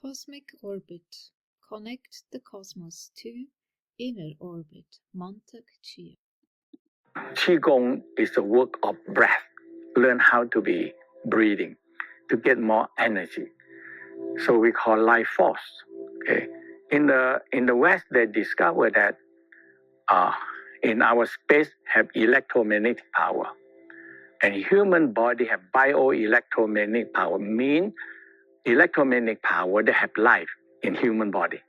Cosmic orbit. Connect the cosmos to inner orbit. Mantak Chia. Qigong is the work of breath. Learn how to be breathing to get more energy. So we call life force. Okay. In the West, they discovered that in our space have electromagnetic power, and human body have bioelectromagnetic power. Mean electromagnetic power that have life in human body,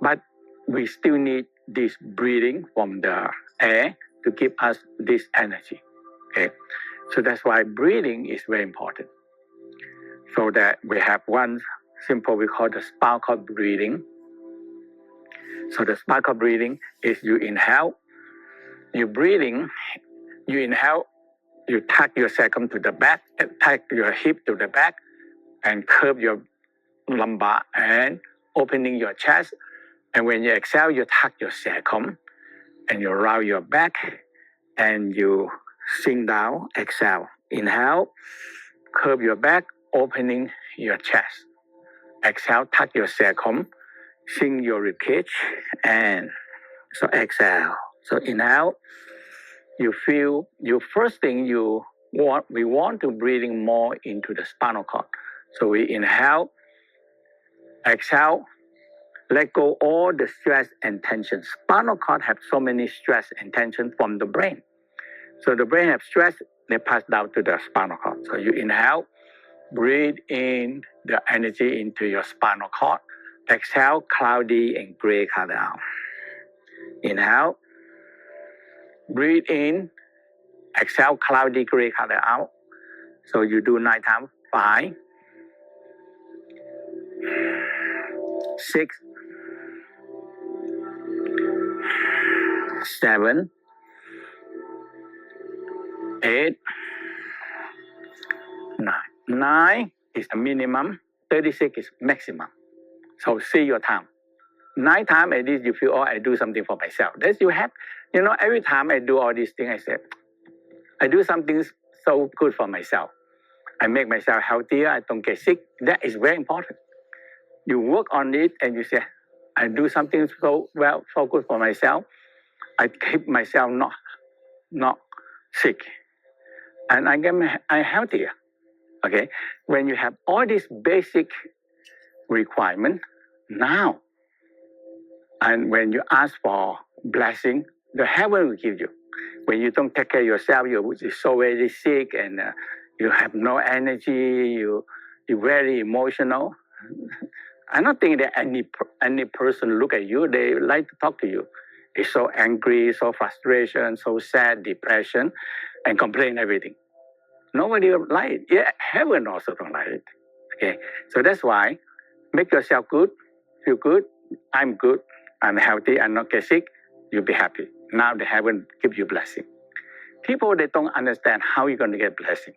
but we still need this breathing from the air to give us this energy. Okay, so that's why breathing is very important. So that we have one simple we call the sparkle breathing. So the sparkle breathing is you inhale, you breathing, you inhale, you tuck your sacrum to the back, tuck your hip to the back, and curve your lumbar and opening your chest. And when you exhale, you tuck your sacrum and you round your back and you sink down, exhale. Inhale, curve your back, opening your chest. Exhale, tuck your sacrum, sink your ribcage, and so exhale. So inhale, you feel your first thing we want to breathing more into the spinal cord. So we inhale, exhale, let go all the stress and tension. Spinal cord have so many stress and tension from the brain. So the brain have stress, they pass down to the spinal cord. So you inhale, breathe in the energy into your spinal cord. Exhale, cloudy and gray color out. Inhale, breathe in, exhale, cloudy gray color out. So you do 9 times. 5, 6, 7, 8, 9. 9 is the minimum, 36 is maximum. So see your time. 9 times at least you feel, oh, I do something for myself. That's you have, every time I do all these things, I say, I do something so good for myself. I make myself healthier, I don't get sick. That is very important. You work on it and you say, I do something so good for myself. I keep myself not sick. And I'm healthier. Okay? When you have all these basic requirements, now, and when you ask for blessing, the heaven will give you. When you don't take care of yourself, you're so very sick and you have no energy, you're very emotional. I don't think that any person look at you, they like to talk to you. It's so angry, so frustration, so sad, depression, and complain everything. Nobody like it. Yeah, heaven also don't like it. Okay, so that's why make yourself good, feel good. I'm good, I'm healthy, I'm not get sick. You'll be happy. Now the heaven give you blessing. People, they don't understand how you're going to get blessing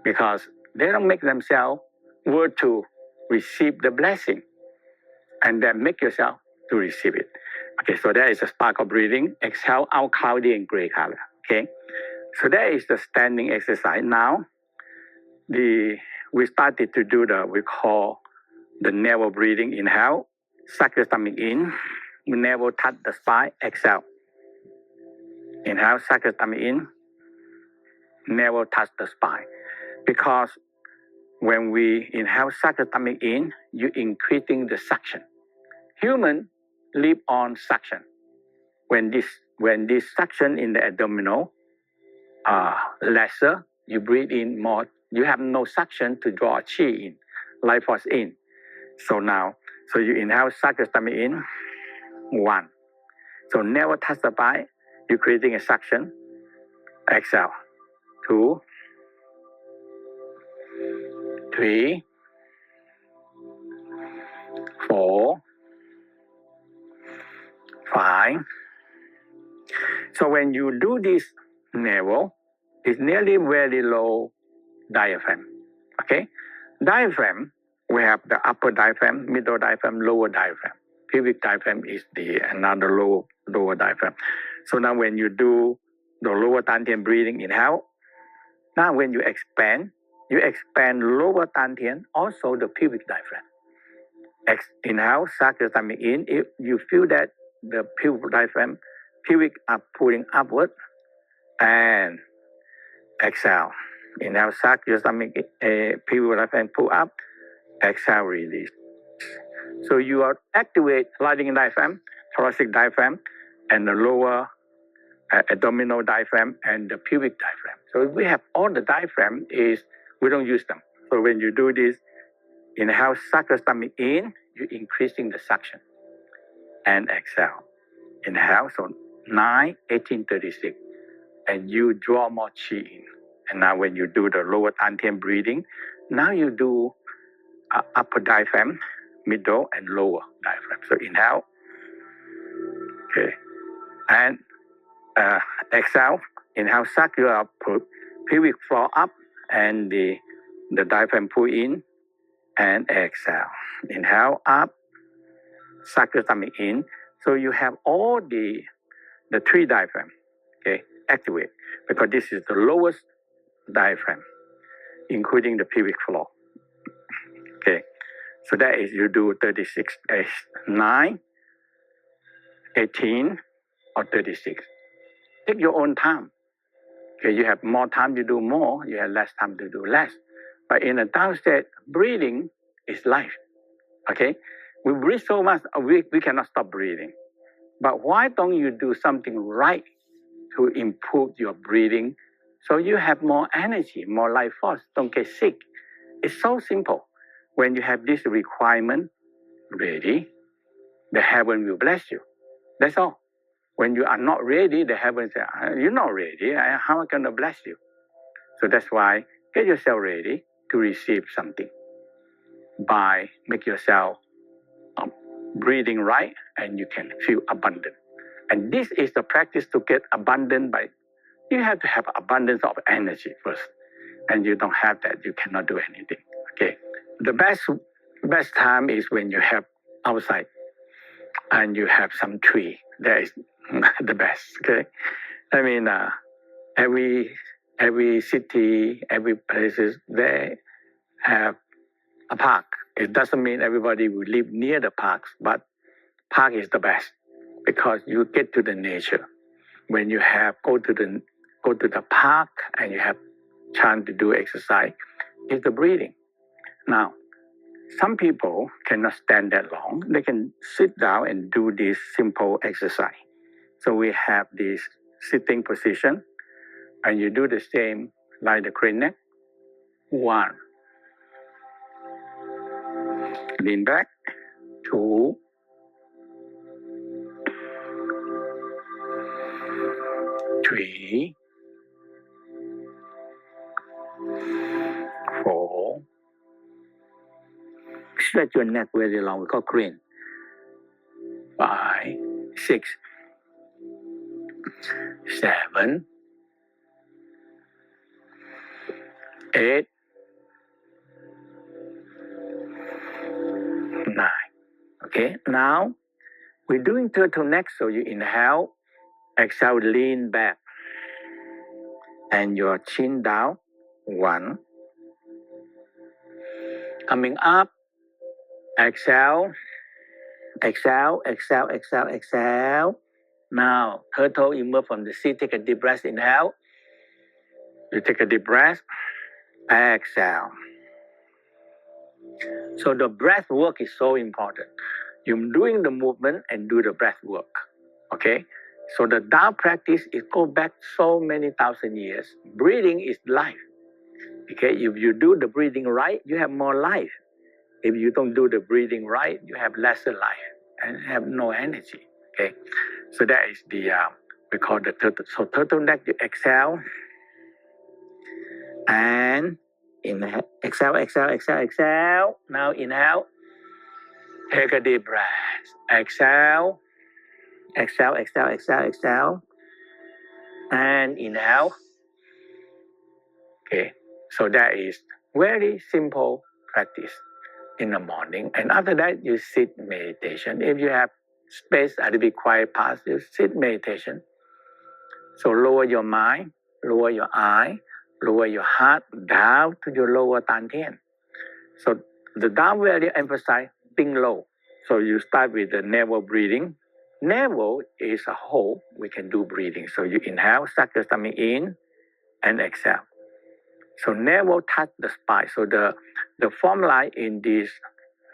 because they don't make themselves worth to receive the blessing and then make yourself to receive it. Okay, so that is a sparkle breathing. Exhale out cloudy and gray color. Okay, so that is the standing exercise. Now, we started to do we call the navel breathing. Inhale, suck your stomach in, navel touch the spine, exhale. Inhale, suck your stomach in, navel touch the spine. Because when we inhale, suck your stomach in, you're increasing the suction. Human live on suction. When this suction in the abdominal lesser, you breathe in more. You have no suction to draw qi in, life force in. So you inhale, suck your stomach in, 1. So never touch the spine, you're creating a suction. Exhale, 2, 3, 4, 5. So when you do this navel, it's nearly very low diaphragm. Okay? Diaphragm, we have the upper diaphragm, middle diaphragm, lower diaphragm. Pubic diaphragm is another lower diaphragm. So now when you do the lower dantian breathing, inhale. Now when you expand lower dantian, also the pubic diaphragm. Inhale, suck your stomach in. If you feel that the pelvic are pulling upward, and exhale. Inhale, suck your stomach, pelvic diaphragm pull up. Exhale, release. So you are activate sliding diaphragm, thoracic diaphragm, and the lower abdominal diaphragm and the pubic diaphragm. So if we have all the diaphragm, we don't use them. So when you do this, inhale, suck the stomach in, you're increasing the suction. And exhale. Inhale, so 9, 18, 36. And you draw more chi in. And now when you do the lower dantian breathing, now you do upper diaphragm, middle, and lower diaphragm. So inhale. Okay. And exhale. Inhale, suck your pelvic floor up and the diaphragm pull in. And exhale. Inhale, up. Suck your stomach in. So you have all the 3 diaphragm. Okay, activate. Because this is the lowest diaphragm, including the pelvic floor. Okay, so that is you do 36, 9, 18, or 36. Take your own time. Okay, you have more time to do more, you have less time to do less. But in a down state, breathing is life. Okay, we breathe so much, we cannot stop breathing. But why don't you do something right to improve your breathing so you have more energy, more life force, don't get sick? It's so simple. When you have this requirement ready, the heaven will bless you. That's all. When you are not ready, the heaven says, you're not ready, how am I going to bless you? So that's why get yourself ready to receive something by make yourself breathing right, and you can feel abundant. And this is the practice to get abundant by, you have to have abundance of energy first. And you don't have that, you cannot do anything. Okay. The best time is when you have outside and you have some tree. That is the best. Okay. I mean, every city, every places, they have a park. It doesn't mean everybody will live near the parks, but park is the best because you get to the nature. When you go to the park and you have chance to do exercise, it's the breathing. Now, some people cannot stand that long. They can sit down and do this simple exercise. So we have this sitting position, and you do the same like the crane neck. 1. Lean back. 2. 3. 4. Stretch your neck very long. We call crane. 5. 6. 7. 8. 9. Okay, now we're doing turtleneck, so you inhale, exhale, lean back, and your chin down. 1. Coming up, exhale, exhale, exhale, exhale, exhale. Now, turtle emerge from the seat, take a deep breath, inhale. You take a deep breath, exhale. So the breath work is so important. You're doing the movement and do the breath work. Okay? So the Tao practice, it goes back so many thousand years. Breathing is life. Okay? If you do the breathing right, you have more life. If you don't do the breathing right, you have lesser life and have no energy. Okay? So that is we call the turtle. So turtleneck, you exhale. And inhale, exhale, exhale, exhale, exhale. Now inhale. Take a deep breath. Exhale. Exhale, exhale, exhale, exhale. And inhale. Okay. So that is very simple practice in the morning. And after that, you sit meditation. If you have space at the big quiet path, you sit meditation. So lower your mind, lower your eye, lower your heart down to your lower dantian. So the down very emphasize dipping low. So you start with the navel breathing. Navel is a hole we can do breathing. So you inhale, suck your stomach in, and exhale. So navel touch the spine. So the formula in this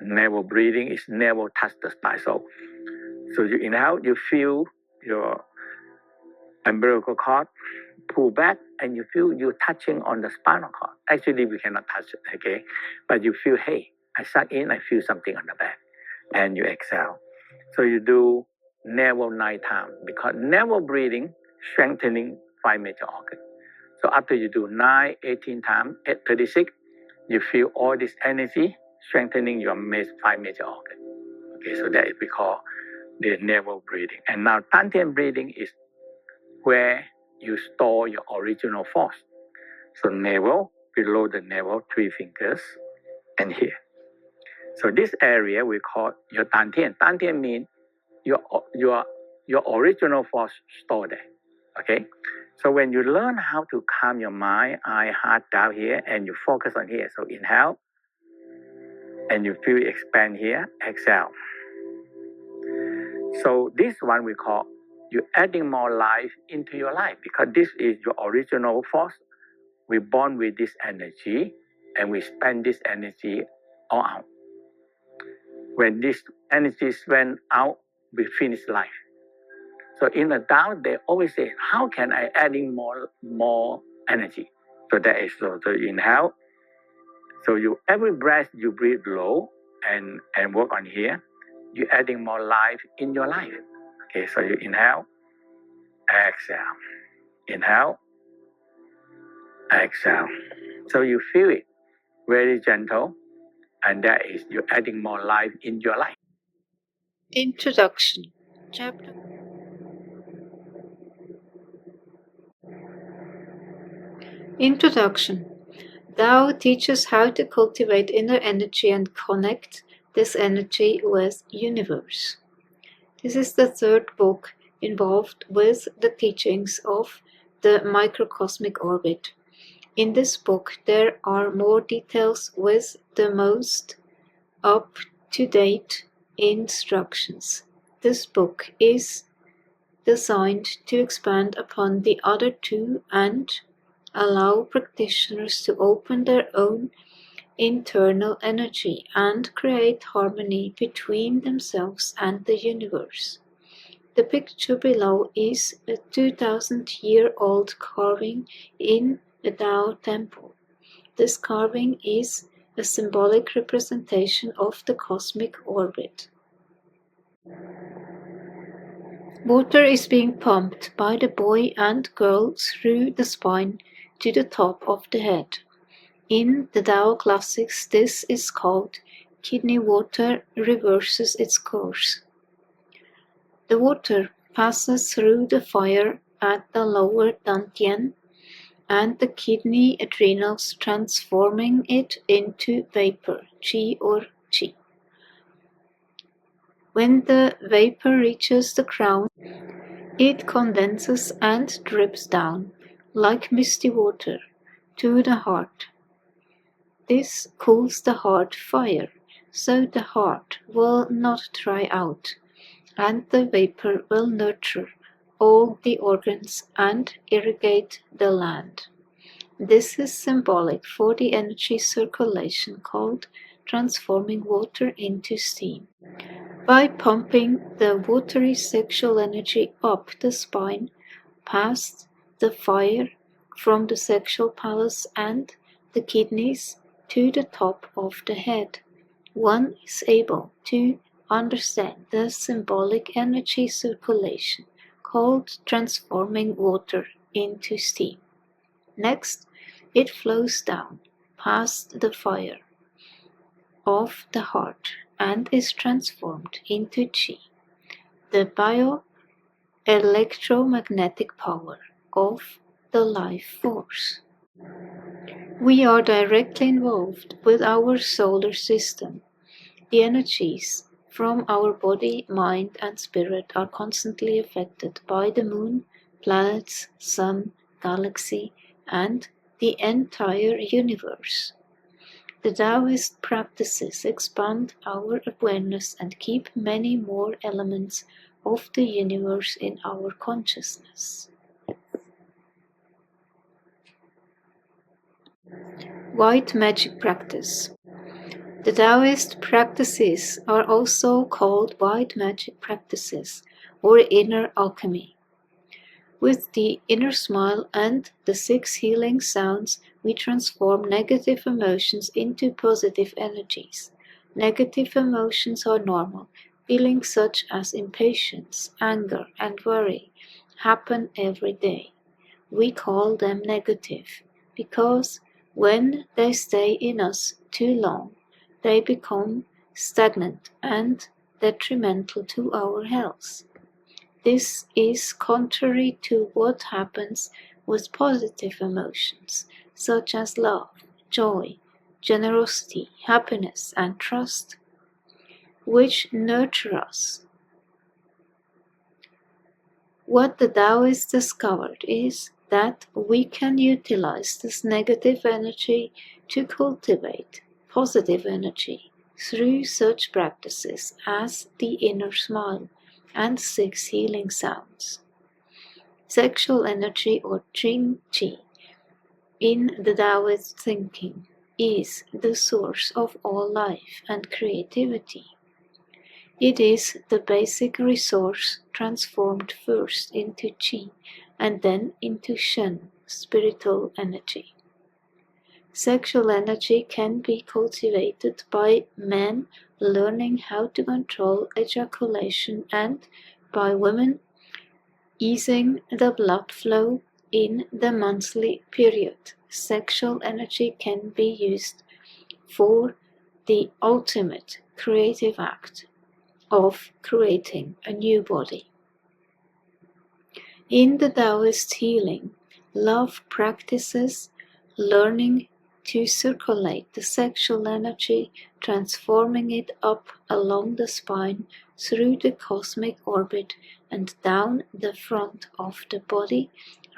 navel breathing is navel touch the spine. So you inhale, you feel your umbilical cord pull back, and you feel you touching on the spinal cord. Actually, we cannot touch it, okay? But you feel, hey, I suck in, I feel something on the back, and you exhale. So you do navel 9 times, because navel breathing strengthening 5 major organs. So after you do 9, 18 times, 36, you feel all this energy strengthening your 5 major organs. Okay, so that is we call the navel breathing. And now Dantian breathing is where you store your original force. So navel, below the navel, 3 fingers, and here. So this area we call your Dantian. Dantian means your original force stored there. Okay? So when you learn how to calm your mind, eye, heart down here, and you focus on here. So inhale, and you feel it expand here, exhale. So this one we call you're adding more life into your life, because this is your original force. We're born with this energy, and we spend this energy all out. When this energy went out, we finish life. So in the Tao, they always say, how can I adding more energy? So that is so you inhale. So every breath you breathe low and work on here, you're adding more life in your life. Okay, so you inhale, exhale, inhale, exhale. So you feel it very gentle, and that is you're adding more life in your life. Introduction. Chapter. Introduction. Tao teaches how to cultivate inner energy and connect this energy with universe. This is the third book involved with the teachings of the MicroCosmic orbit. In this book, there are more details with the most up-to-date instructions. This book is designed to expand upon the other two and allow practitioners to open their own internal energy and create harmony between themselves and the universe. The picture below is a 2,000-year-old carving in a Tao temple. This carving is a symbolic representation of the cosmic orbit. Water is being pumped by the boy and girl through the spine to the top of the head. In the Tao classics, this is called kidney water reverses its course. The water passes through the fire at the lower dantian and the kidney adrenals, transforming it into vapor, qi or qi. When the vapor reaches the crown, it condenses and drips down, like misty water, to the heart. This cools the heart fire, so the heart will not dry out, and the vapor will nurture all the organs and irrigate the land. This is symbolic for the energy circulation called transforming water into steam. By pumping the watery sexual energy up the spine, past the fire from the sexual palace and the kidneys to the top of the head, one is able to understand the symbolic energy circulation called transforming water into steam. Next, it flows down past the fire of the heart and is transformed into qi, the bio-electromagnetic power of the life force. We are directly involved with our solar system. The energies from our body, mind, and spirit are constantly affected by the moon, planets, sun, galaxy, and the entire universe. The Taoist practices expand our awareness and keep many more elements of the universe in our consciousness. White magic practice. The Taoist practices are also called white magic practices or inner alchemy. With the inner smile and the 6 healing sounds, we transform negative emotions into positive energies. Negative emotions are normal. Feelings such as impatience, anger, and worry happen every day. We call them negative because when they stay in us too long, they become stagnant and detrimental to our health. This is contrary to what happens with positive emotions, such as love, joy, generosity, happiness, and trust, which nurture us. What the Taoists discovered is that we can utilize this negative energy to cultivate positive energy through such practices as the inner smile and 6 healing sounds. Sexual energy or Qi in the Taoist thinking is the source of all life and creativity. It is the basic resource transformed first into Qi and then into Shen, spiritual energy. Sexual energy can be cultivated by men learning how to control ejaculation and by women easing the blood flow in the monthly period. Sexual energy can be used for the ultimate creative act of creating a new body. In the Taoist healing, love practices learning to circulate the sexual energy, transforming it up along the spine, through the cosmic orbit, and down the front of the body,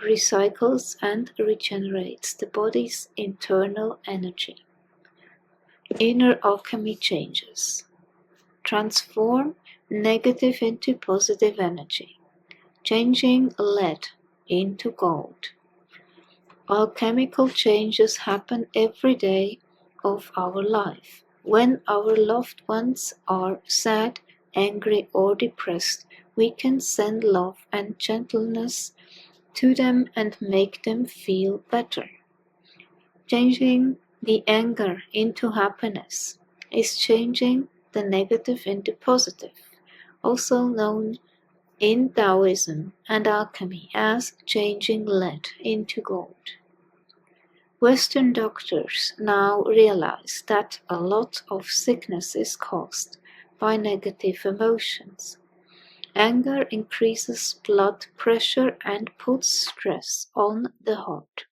recycles and regenerates the body's internal energy. Inner alchemy changes. Transform negative into positive energy, changing lead into gold. Alchemical changes happen every day of our life. When our loved ones are sad, angry, or depressed, we can send love and gentleness to them and make them feel better. Changing the anger into happiness is changing the negative into positive, also known in Taoism and alchemy as changing lead into gold. Western doctors now realize that a lot of sickness is caused by negative emotions. Anger increases blood pressure and puts stress on the heart.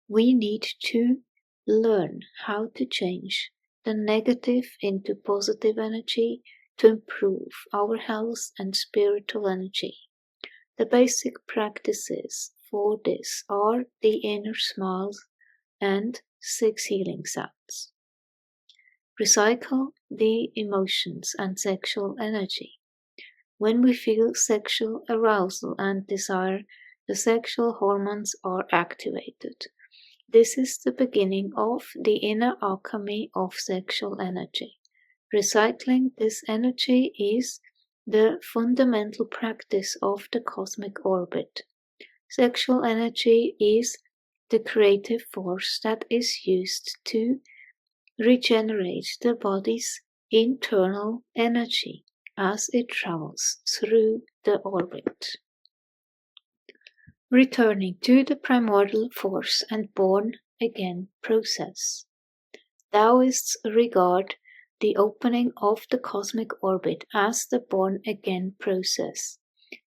We need to learn how to change the negative into positive energy to improve our health and spiritual energy. The basic practices for this are the inner smiles and 6 healing sounds. Recycle the emotions and sexual energy. When we feel sexual arousal and desire, the sexual hormones are activated. This is the beginning of the inner alchemy of sexual energy. Recycling this energy is the fundamental practice of the cosmic orbit. Sexual energy is the creative force that is used to regenerate the body's internal energy as it travels through the orbit. Returning to the primordial force and born again process. Taoists regard the opening of the cosmic orbit as the born again process.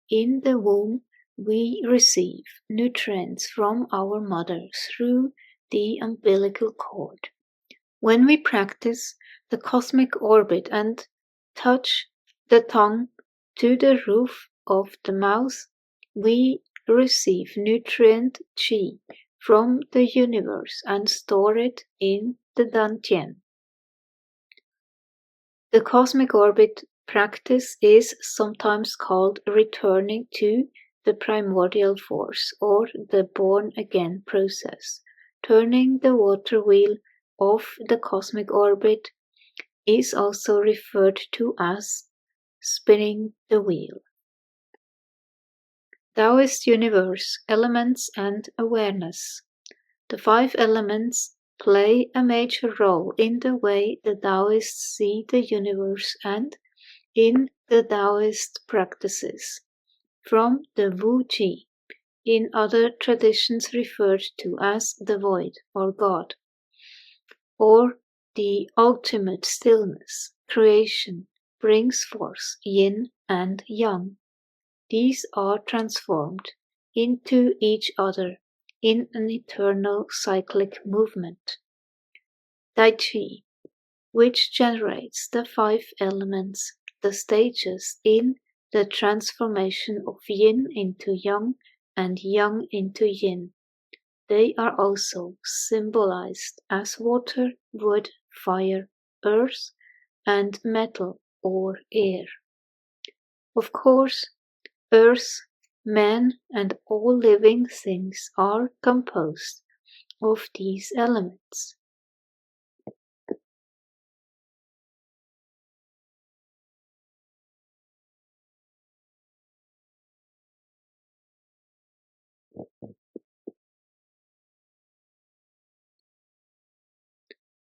In the womb, we receive nutrients from our mother through the umbilical cord. When we practice the cosmic orbit and touch the tongue to the roof of the mouth, we receive nutrient Qi from the universe and store it in the dantian. The cosmic orbit practice is sometimes called returning to the primordial force or the born-again process. Turning the water wheel of the cosmic orbit is also referred to as spinning the wheel. Taoist universe, elements and awareness. The 5 elements play a major role in the way the Taoists see the universe and in the Taoist practices, from the Wu Qi, in other traditions referred to as the void or God, or the ultimate stillness, creation, brings forth yin and yang. These are transformed into each other in an eternal cyclic movement. Tai Chi, which generates the 5 elements, the stages in the transformation of yin into yang and yang into yin. They are also symbolized as water, wood, fire, earth, and metal or air. Of course, earth, man, and all living things are composed of these elements.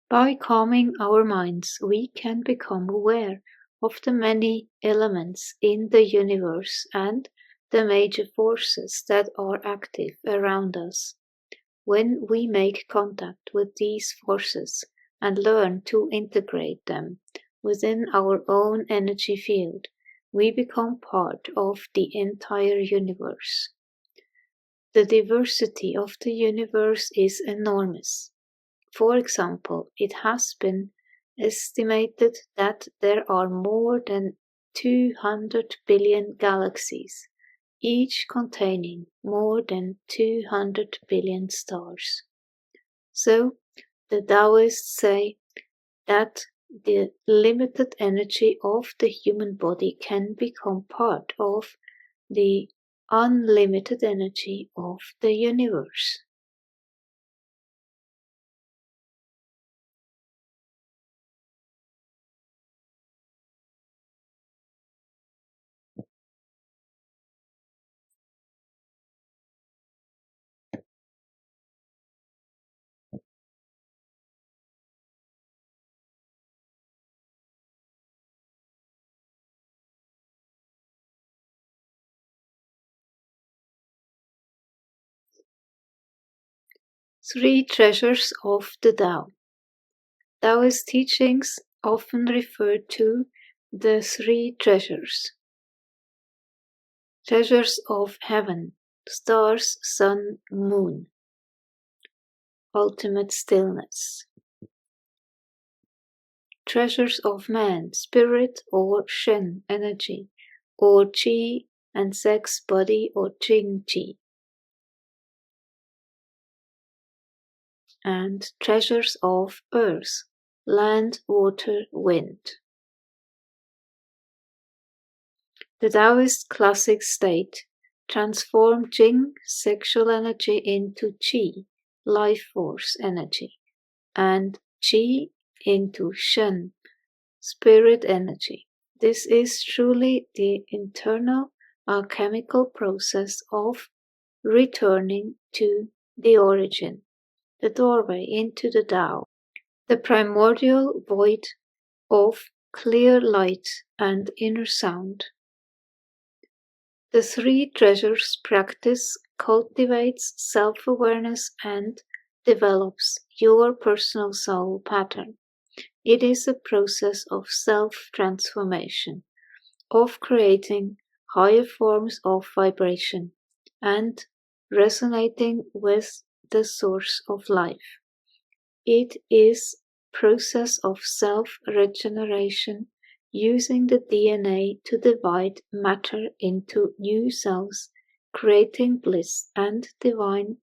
By calming our minds, we can become aware of the many elements in the universe and the major forces that are active around us. When we make contact with these forces and learn to integrate them within our own energy field, we become part of the entire universe. The diversity of the universe is enormous. For example, it has been estimated that there are more than 200 billion galaxies, each containing more than 200 billion stars. So, the Taoists say that the limited energy of the human body can become part of the unlimited energy of the universe. Three treasures of the Tao. Taoist teachings often refer to the 3 treasures. Treasures of heaven, stars, sun, moon. Ultimate stillness. Treasures of man, spirit or Shen energy, or Qi and sex, body or Jing Qi. And treasures of earth, land, water, wind. The Taoist classic state transformed Jing, sexual energy, into Qi, life force energy, and Qi into Shen, spirit energy. This is truly the internal alchemical process of returning to the origin, the doorway into the Tao, the primordial void of clear light and inner sound. The 3 treasures practice cultivates self-awareness and develops your personal soul pattern. It is a process of self-transformation, of creating higher forms of vibration and resonating with the source of life. It is a process of self-regeneration using the DNA to divide matter into new cells, creating bliss and divine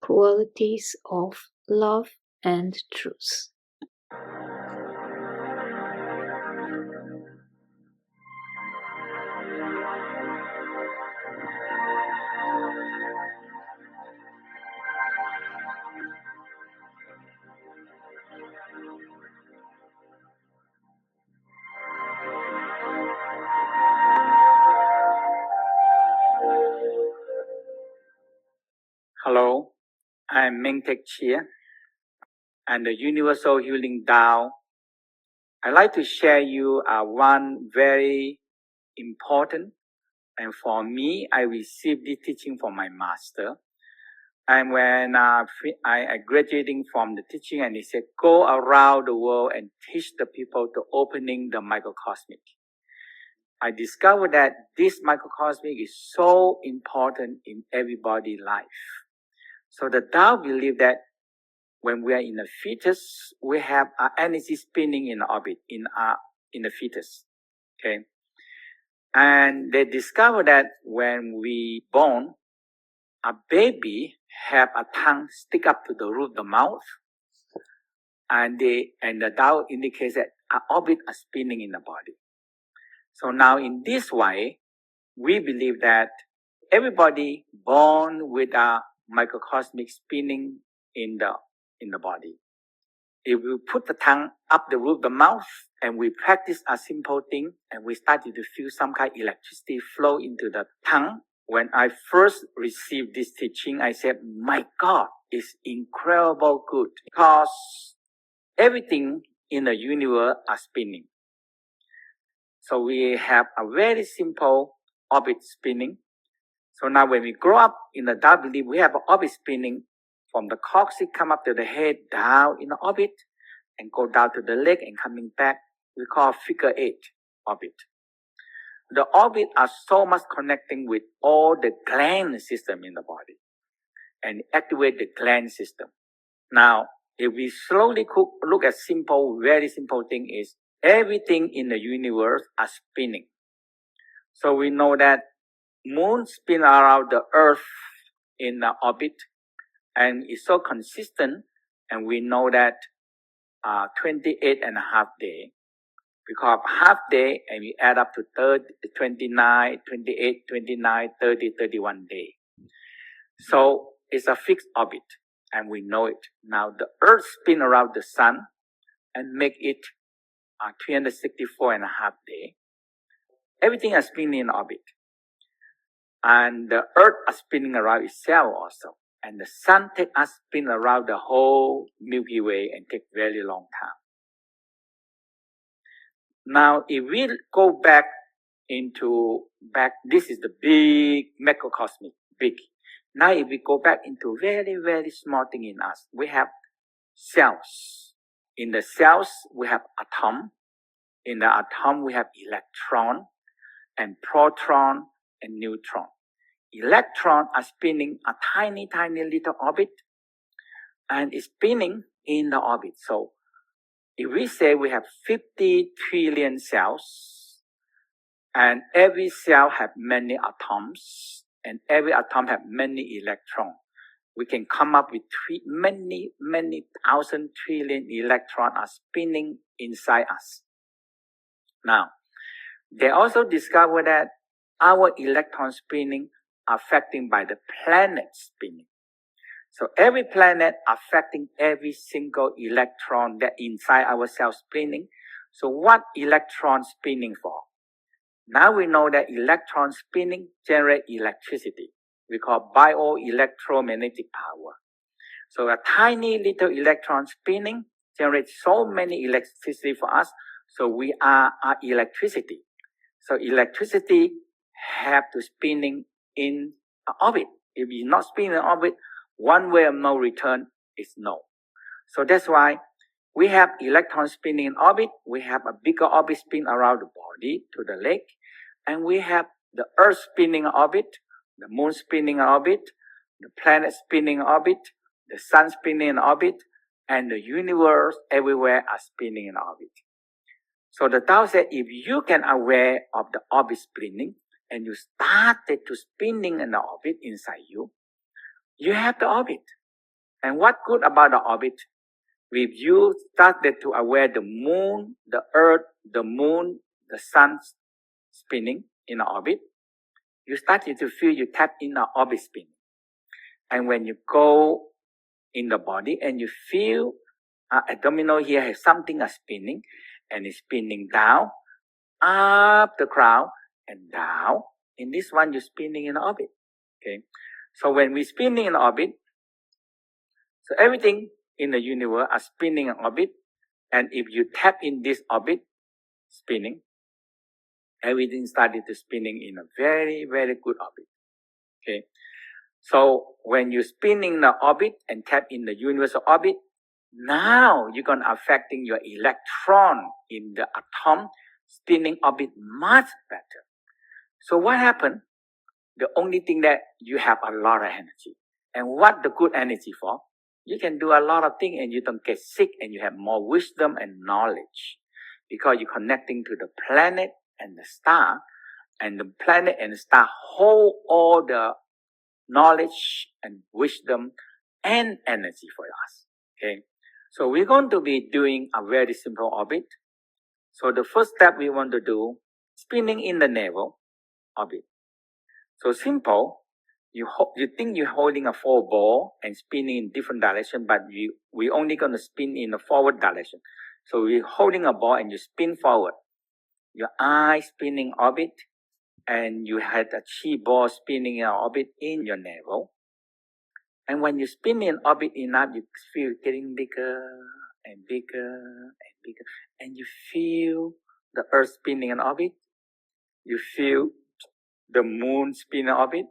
qualities of love and truth. Hello, I'm Mantak Chia and the Universal Healing Tao. I'd like to share you one very important, and for me, I received this teaching from my master. And when I graduating from the teaching, and he said, go around the world and teach the people to opening the microcosmic. I discovered that this microcosmic is so important in everybody's life. So the Tao believe that when we are in the fetus, we have our energy spinning in orbit in the fetus. Okay. And they discovered that when we born, a baby have a tongue stick up to the roof of the mouth, and the Tao indicates that our orbit are spinning in the body. So now in this way, we believe that everybody born with a microcosmic spinning in the body. If we put the tongue up the roof of the mouth and we practice a simple thing and we started to feel some kind of electricity flow into the tongue. When I first received this teaching, I said, my God, it's incredible good because everything in the universe are spinning. So we have a very simple orbit spinning. So now when we grow up in the Tao belief, we have an orbit spinning from the coccyx come up to the head, down in the orbit, and go down to the leg and coming back. We call figure 8 orbit. The orbit are so much connecting with all the gland system in the body and activate the gland system. Now, if we slowly look at very simple thing is everything in the universe are spinning. So we know that moon spin around the earth in the orbit and it's so consistent, and we know that 28 and a half day, because half day and we add up to 30, 29, 28, 29, 30, 31 day. So it's a fixed orbit and we know it. Now the earth spin around the sun and make it 364 and a half day. Everything is spinning in orbit. And the earth is spinning around itself also. And the sun take us spin around the whole Milky Way and take very long time. Now, if we go back, this is the big macrocosmic, big. Now, if we go back into very, very small thing in us, we have cells. In the cells, we have atom. In the atom, we have electron and proton and neutron. Electron are spinning a tiny, tiny little orbit and it's spinning in the orbit. So if we say we have 50 trillion cells and every cell have many atoms and every atom have many electrons, we can come up with many, many thousand trillion electrons are spinning inside us. Now, they also discovered that our electron spinning affected by the planet spinning. So every planet affecting every single electron that inside our cell spinning. So what electron spinning for? Now we know that electron spinning generate electricity. We call bioelectromagnetic power. So a tiny little electron spinning generates so many electricity for us. So we are electricity. So electricity have to spinning in orbit. If it's not spinning in orbit, one way of no return is no. So that's why we have electrons spinning in orbit. We have a bigger orbit spin around the body to the leg. And we have the earth spinning in orbit, the moon spinning in orbit, the planet spinning in orbit, the sun spinning in orbit, and the universe everywhere are spinning in orbit. So the Tao said, if you can aware of the orbit spinning, and you started to spinning in the orbit inside you, you have the orbit. And what good about the orbit? If you started to aware the moon, the earth, the moon, the sun spinning in the orbit, you started to feel you tap in the orbit spin. And when you go in the body and you feel abdominal here has something spinning, and it's spinning down, up the crown and down. In this one, you're spinning in orbit. Okay. So when we're spinning in orbit, so everything in the universe are spinning in orbit. And if you tap in this orbit, spinning, everything started to spinning in a very, very good orbit. Okay. So when you spin in the orbit and tap in the universal orbit, now you're going to affecting your electron in the atom spinning orbit much better. So what happened? The only thing that you have a lot of energy. And what the good energy for? You can do a lot of things and you don't get sick and you have more wisdom and knowledge. Because you're connecting to the planet and the star. And the planet and the star hold all the knowledge and wisdom and energy for us. Okay. So we're going to be doing a very simple orbit. So the first step we want to do, spinning in the navel orbit. So simple. You think you're holding a 4 ball and spinning in different direction, but we're only going to spin in the forward direction. So we're holding a ball and you spin forward. Your eye spinning orbit, and you had a chi ball spinning in orbit in your navel. And when you spin in orbit enough, you feel getting bigger and bigger and bigger. And you feel the earth spinning in orbit. You feel the moon spinning in orbit.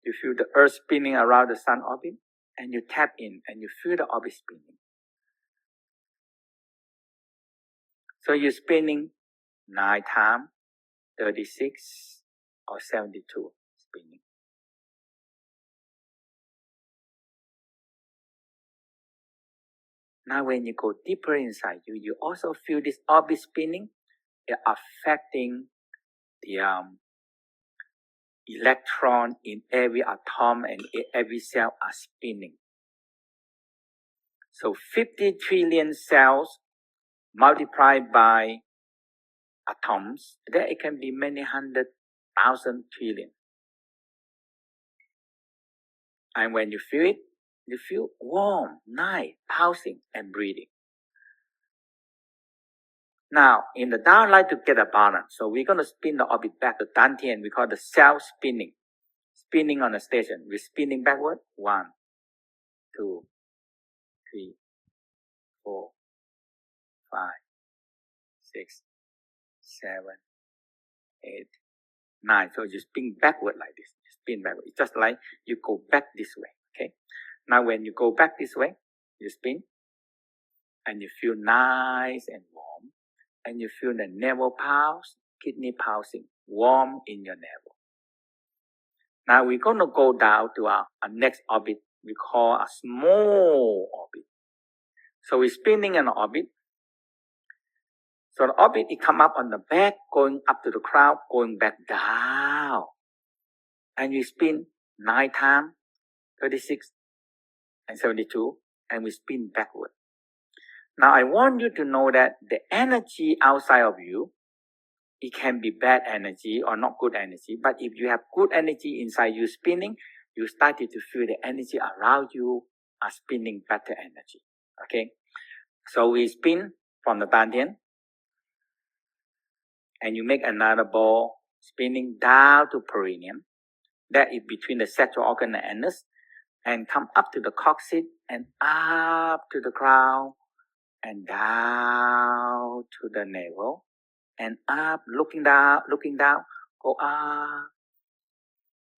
You feel the earth spinning around the sun orbit. And you tap in and you feel the orbit spinning. So you're spinning 9 times, 36 or 72 spinning. Now when you go deeper inside you, you also feel this orbit spinning. It's affecting the electron in every atom and every cell are spinning. So 50 trillion cells multiplied by atoms, then it can be many 100,000 trillion. And when you feel it, you feel warm, nice, pulsing and breathing. Now, in the downlight to get a balance, so we're going to spin the orbit back to Dantian. We call the cell spinning. Spinning on the station. We're spinning backward. 1, 2, 3, 4, 5, 6, 7, 8, 9. So you spin backward like this. You spin backward. It's just like you go back this way. Okay. Now when you go back this way, you spin, and you feel nice and warm, and you feel the navel pulse, kidney pulsing, warm in your navel. Now we're going to go down to our next orbit. We call a small orbit. So we're spinning an orbit. So the orbit, it come up on the back, going up to the crown, going back down. And we spin 9 times, 36 and 72, and we spin backward. Now I want you to know that the energy outside of you, it can be bad energy or not good energy. But if you have good energy inside you spinning, you started to feel the energy around you are spinning better energy. Okay. So we spin from the Dantian. And you make another ball spinning down to perineum. That is between the sexual organ and anus. And come up to the coccyx and up to the crown. And down to the navel. And up, looking down, go up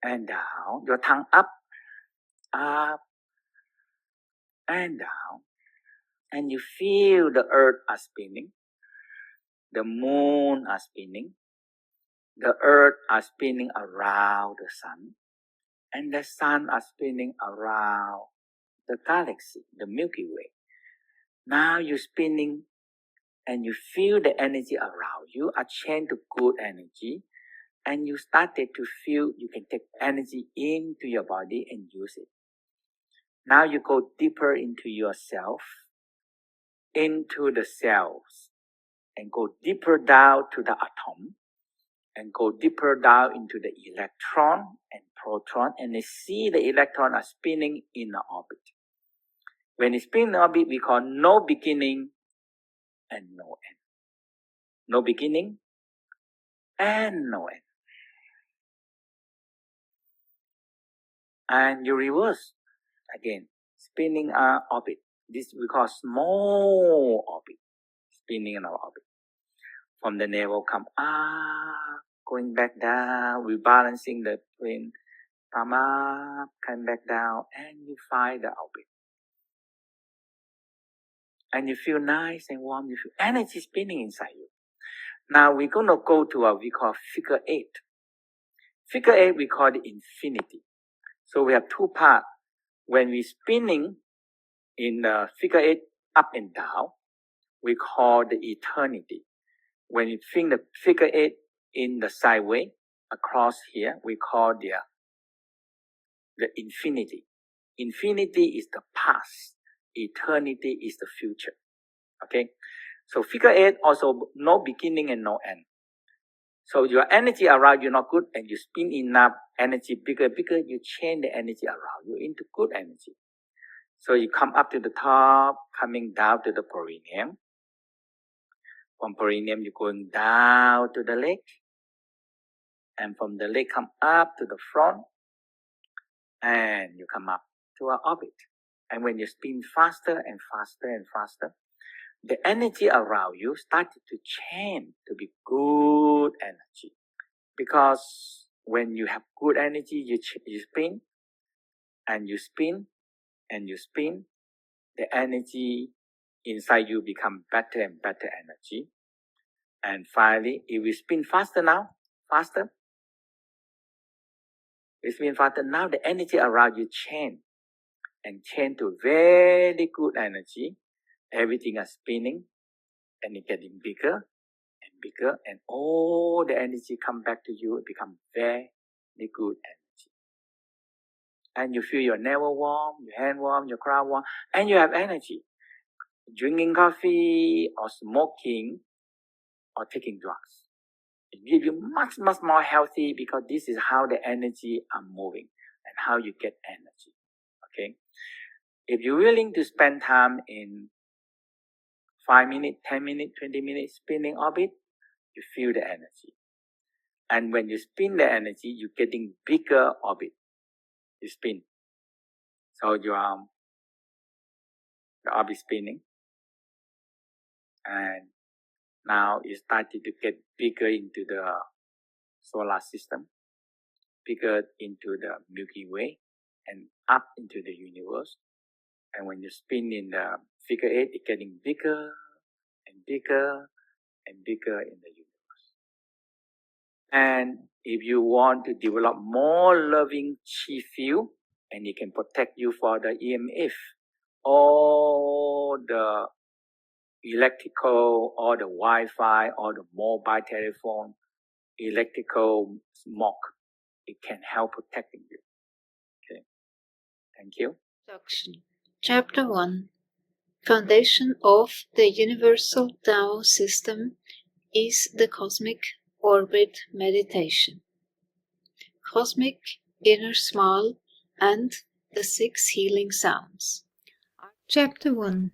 and down. Your tongue up, and down. And you feel the earth are spinning. The moon are spinning. The earth are spinning around the sun. And the sun are spinning around the galaxy, the Milky Way. Now you're spinning and you feel the energy around you are changed to good energy. And you started to feel you can take energy into your body and use it. Now you go deeper into yourself, into the cells, and go deeper down to the atom, and go deeper down into the electron and proton, and they see the electron are spinning in the orbit. When it spins in orbit, we call no beginning and no end. No beginning and no end. And you reverse again, spinning our orbit. This we call small orbit, spinning in our orbit. From the navel come up, going back down, rebalancing the twin, come up, come back down, and you find the orbit. And you feel nice and warm, you feel energy spinning inside you. Now we're going to go to what we call figure 8. Figure 8 we call the infinity. So we have two parts. When we're spinning in the figure 8 up and down, we call the eternity. When you think the figure 8 in the sideways across here, we call the infinity. Infinity is the past. Eternity is the future. Okay? So figure 8 also no beginning and no end. So your energy around you not good, and you spin enough energy bigger, you change the energy around you into good energy. So you come up to the top, coming down to the perineum. From perineum, you're going down to the leg. And from the leg, come up to the front. And you come up to our orbit. And when you spin faster and faster and faster, the energy around you started to change to be good energy. Because when you have good energy, you spin, and you spin, and you spin, the energy inside you become better and better energy. And finally, if we spin faster now, faster, we spin faster, now the energy around you change, and change to very good energy. Everything is spinning, and it's getting bigger and bigger, and all the energy come back to you, it becomes very good energy. And you feel your navel warm, your hand warm, your crown warm, and you have energy. Drinking coffee or smoking or taking drugs, it gives you much more healthy, because this is how the energy are moving and how you get energy. Okay, if you're willing to spend time in 5 minutes, 10 minutes, 20 minutes spinning orbit, you feel the energy. And when you spin the energy, you're getting bigger orbit. You spin. So the orbit spinning. And now it started to get bigger into the solar system, bigger into the Milky Way, and up into the universe. And when you spin in the figure 8, it's getting bigger and bigger and bigger in the universe. And if you want to develop more loving chi field, and it can protect you for the EMF, all the electrical, all the Wi-Fi, all the mobile telephone, electrical smoke, it can help protecting you. Okay, thank you. Introduction. Chapter 1. Foundation of the Universal Tao System is the Cosmic Orbit Meditation. Cosmic Inner Smile and the 6 Healing Sounds. Chapter 1.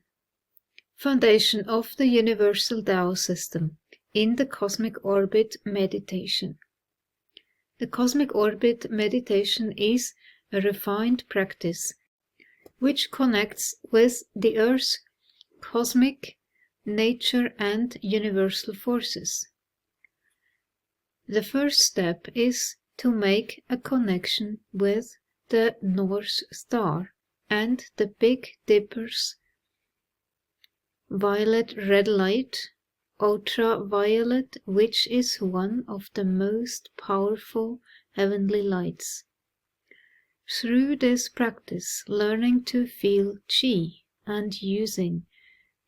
Foundation of the Universal Tao System in the Cosmic Orbit Meditation. The Cosmic Orbit Meditation is a refined practice which connects with the Earth's cosmic nature and universal forces. The first step is to make a connection with the North Star and the Big Dipper's violet-red light, ultraviolet, which is one of the most powerful heavenly lights. Through this practice, learning to feel Qi and using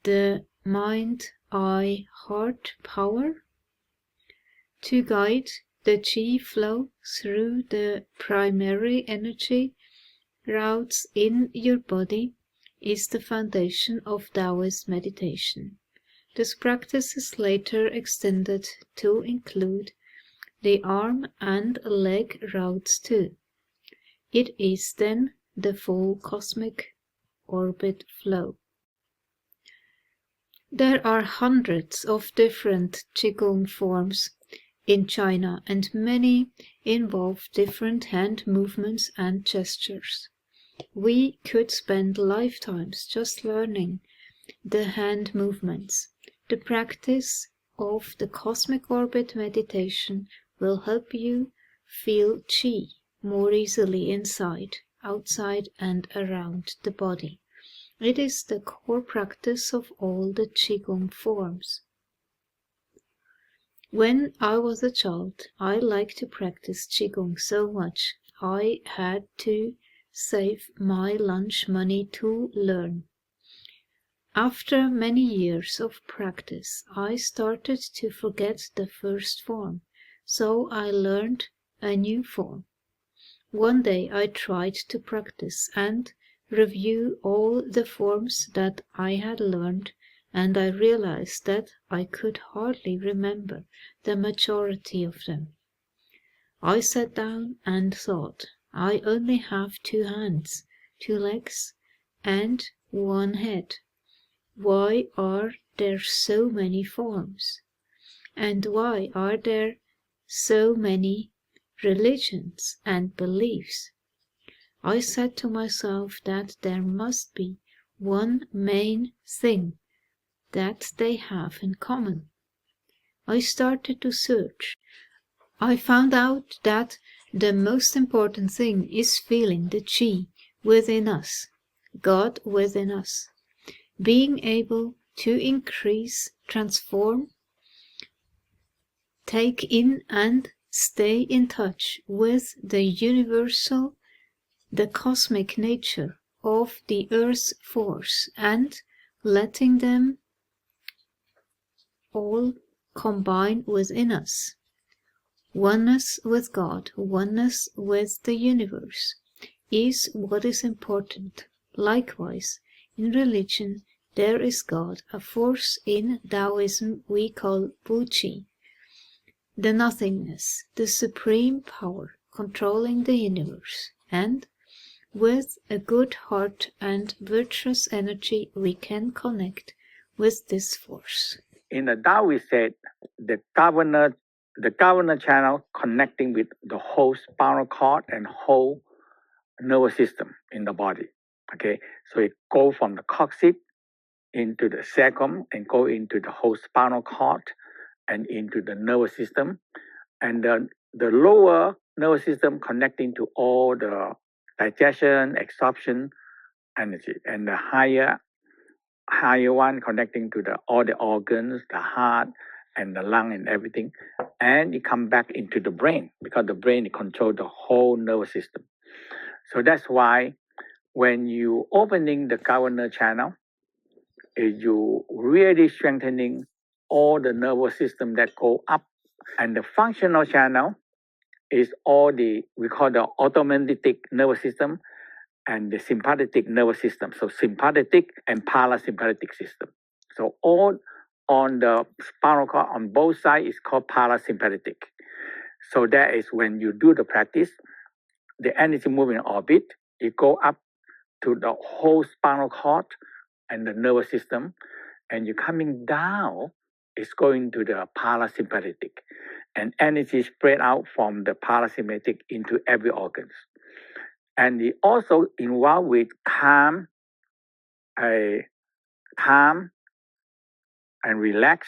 the mind-eye-heart power to guide the Qi flow through the primary energy routes in your body is the foundation of Taoist meditation. This practice is later extended to include the arm and leg routes too. It is then the full cosmic orbit flow. There are hundreds of different Qigong forms in China, and many involve different hand movements and gestures. We could spend lifetimes just learning the hand movements. The practice of the cosmic orbit meditation will help you feel Qi more easily inside, outside, and around the body. It is the core practice of all the Qigong forms. When I was a child, I liked to practice Qigong so much, I had to save my lunch money to learn. After many years of practice, I started to forget the first form, so I learned a new form. One day I tried to practice and review all the forms that I had learned, and I realized that I could hardly remember the majority of them. I sat down and thought, I only have 2 hands, 2 legs, and 1 head. Why are there so many forms? And why are there so many religions and beliefs? I said to myself that there must be one main thing that they have in common. I started to search. I found out that the most important thing is feeling the Qi within us, God within us. Being able to increase, transform, take in and stay in touch with the universal, the cosmic nature of the Earth's force, and letting them all combine within us. Oneness with God, oneness with the universe, is what is important. Likewise, in religion, there is God, a force in Taoism we call Buqi, the nothingness, the supreme power controlling the universe, and with a good heart and virtuous energy we can connect with this force. In the Tao, we said the governor channel connecting with the whole spinal cord and whole nervous system in the body. Okay, so it go from the coccyx into the sacrum and go into the whole spinal cord and into the nervous system, and the lower nervous system connecting to all the digestion, absorption energy, and the higher one connecting to all the organs, the heart and the lung and everything, and it come back into the brain because the brain controls the whole nervous system. So that's why when you opening the governor channel, you really strengthening all the nervous system that go up, and the functional channel is all we call the automatic nervous system and the sympathetic nervous system. So sympathetic and parasympathetic system. So all on the spinal cord on both sides is called parasympathetic. So that is when you do the practice, the energy moving in orbit, it go up to the whole spinal cord and the nervous system, and you're coming down, it's going to the parasympathetic, and energy spread out from the parasympathetic into every organ. And it also involved with calm and relax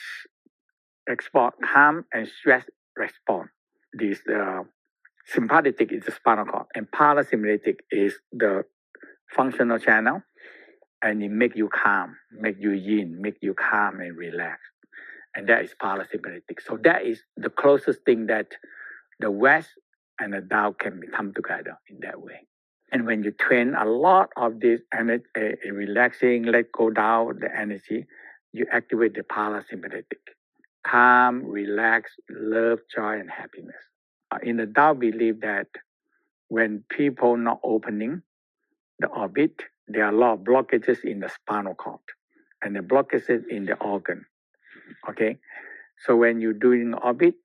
response, calm and stress response. This sympathetic is the spinal cord, and parasympathetic is the functional channel, and it make you calm, make you yin, make you calm and relax. And that is parasympathetic. So that is the closest thing that the West and the Tao can come together in that way. And when you train a lot of this energy, relaxing, let go down the energy, you activate the parasympathetic. Calm, relax, love, joy, and happiness. In the Tao believe that when people not opening, the orbit, there are a lot of blockages in the spinal cord and the blockages in the organ. Okay, so when you're doing orbit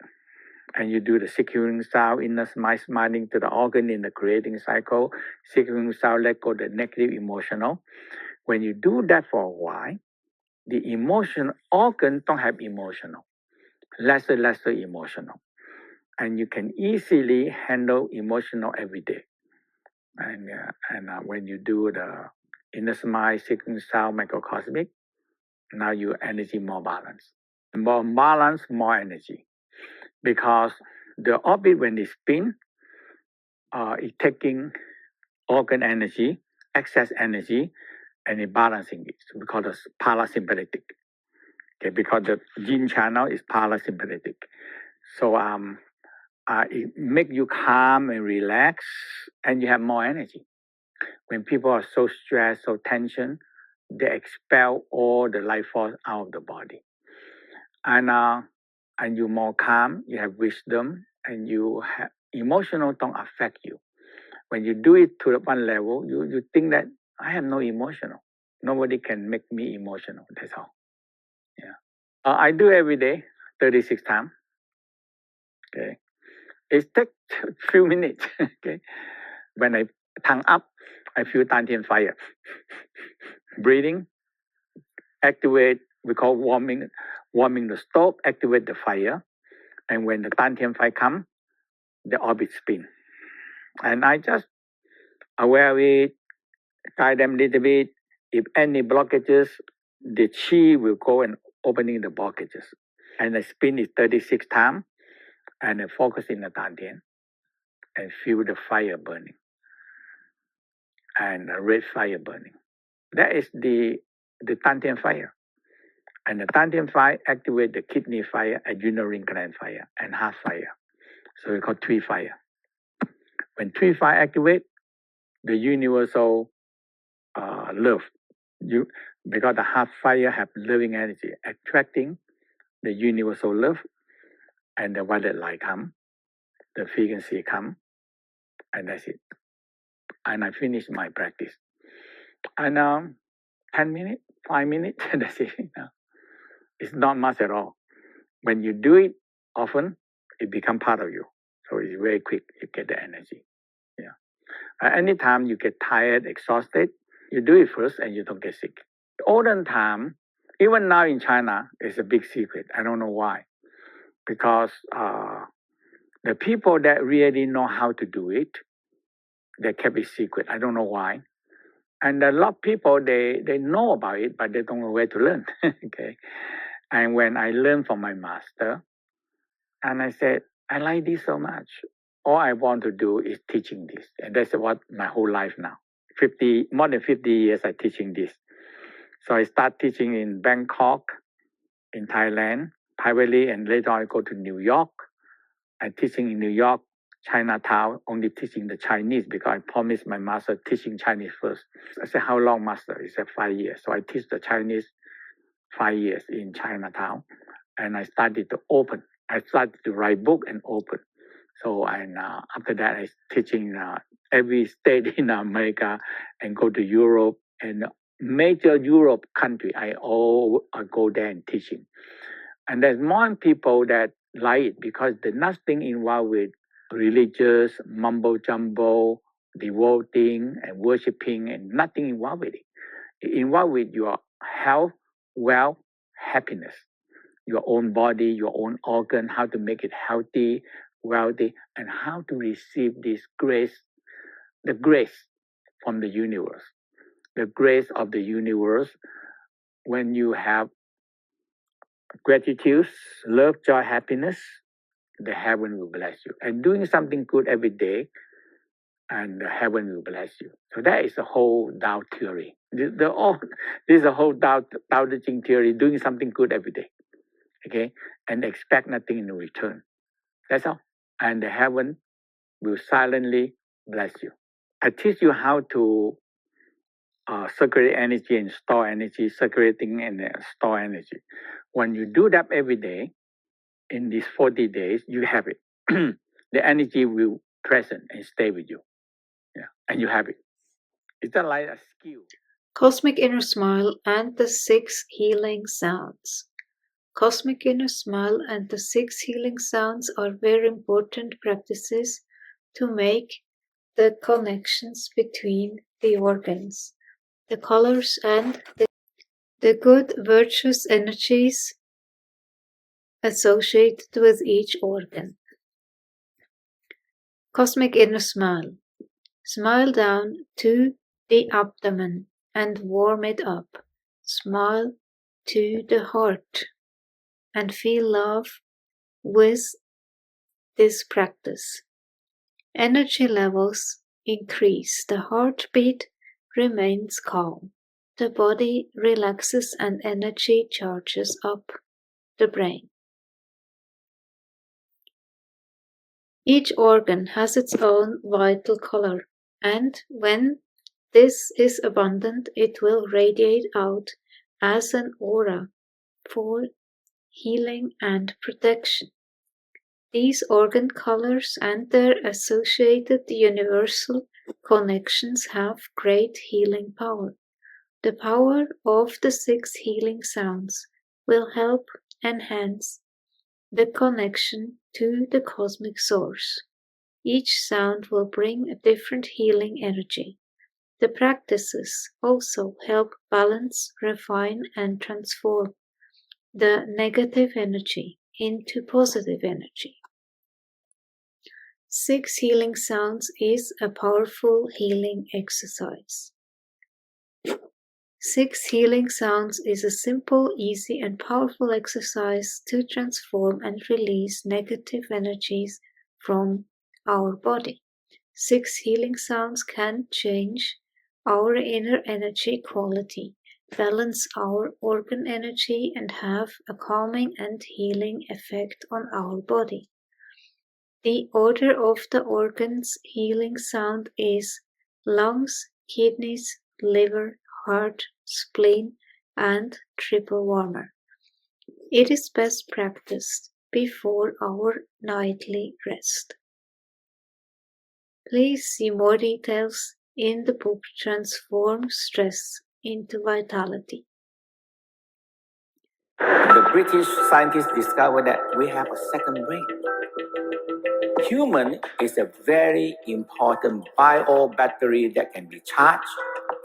and you do the securing sound, inner smiling to the organ in the creating cycle, securing sound, let go the negative emotional. When you do that for a while, the emotional organ don't have emotional, lesser emotional, and you can easily handle emotional every day. And when you do the inner smile, securing sound, MicroCosmic, now your energy more balanced. More balance, more energy. Because the orbit, when it spin, it's taking organ energy, excess energy, and it balancing it. So we call it parasympathetic. Okay, because the yin channel is parasympathetic. So it make you calm and relax, and you have more energy. When people are so stressed, so tension, they expel all the life force out of the body. And you're more calm, you have wisdom, and you have emotional don't affect you. When you do it to one level, you think that I have no emotional. Nobody can make me emotional. That's all. Yeah. I do every day, 36 times. Okay. It takes few minutes. Okay. When I tongue up, I feel Dantian fire. Breathing, activate, we call warming the stove, activate the fire. And when the Dantian fire comes, the orbit spin. And I just aware of it, guide them a little bit. If any blockages, the chi will go and opening the blockages. And the spin is 36 times. And I focus in the Dantian and feel the fire burning. And the red fire burning. That is the Dantian fire. And the Dantian fire activate the kidney fire, adrenal gland fire, and heart fire. So we call three fire. When three fire activate, the universal love, because the heart fire have loving energy, attracting the universal love, and the violet light come, the frequency come, and that's it. And I finish my practice. And 10 minutes, 5 minutes, that's it. It's not much at all. When you do it often, it becomes part of you. So it's very quick, you get the energy. Yeah. Anytime you get tired, exhausted, you do it first and you don't get sick. Olden time, even now in China, it's a big secret. I don't know why. Because the people that really know how to do it, they kept it secret. I don't know why. And a lot of people, they know about it, but they don't know where to learn. Okay. And when I learned from my master, and I said, I like this so much. All I want to do is teaching this. And that's what my whole life now. More than 50 years I teaching this. So I start teaching in Bangkok, in Thailand, privately, and later on I go to New York. I'm teaching in New York, Chinatown, only teaching the Chinese because I promised my master teaching Chinese first. I said, how long, master? He said, 5 years. So I teach the Chinese 5 years in Chinatown. And I started to open. I started to write book and open. So after that, I teaching every state in America and go to Europe and major Europe country. I go there and teaching. And there's more people that like it because there's nothing involved with religious, mumbo jumbo, devoting and worshiping, and nothing involved with it. It involved with your health, wealth, happiness, your own body, your own organ, how to make it healthy, wealthy, and how to receive this grace, the grace from the universe. The grace of the universe, when you have gratitude, love, joy, happiness, the heaven will bless you. And doing something good every day, and the heaven will bless you. So that is the whole Tao theory. This is the whole Tao Te Ching theory, doing something good every day. Okay? And expect nothing in return. That's all. And the heaven will silently bless you. I teach you how to circulate energy and store energy, circulating and store energy. When you do that every day, in these 40 days, you have it. The energy will present and stay with you. Yeah, and you have it. It's just like a skill. Cosmic Inner Smile and the 6 Healing Sounds. Cosmic Inner Smile and the 6 Healing Sounds are very important practices to make the connections between the organs, the colors, and the good virtuous energies associated with each organ. Cosmic Inner Smile. Smile down to the abdomen and warm it up. Smile to the heart and feel love with this practice. Energy levels increase. The heartbeat remains calm. The body relaxes and energy charges up the brain. Each organ has its own vital color, and when this is abundant, it will radiate out as an aura for healing and protection. These organ colors and their associated universal connections have great healing power. The power of the 6 healing sounds will help enhance the connection to the cosmic source. Each sound will bring a different healing energy. The practices also help balance, refine, and transform the negative energy into positive energy. 6 healing sounds is a powerful healing exercise. 6 healing sounds is a simple, easy, and powerful exercise to transform and release negative energies from our body. 6 healing sounds can change our inner energy quality, balance our organ energy, and have a calming and healing effect on our body. The order of the organs healing sound is lungs, kidneys, liver, heart, spleen, and triple warmer. It is best practiced before our nightly rest. Please see more details in the book Transform Stress into Vitality. The British scientists discovered that we have a second brain. Human is a very important bio battery that can be charged,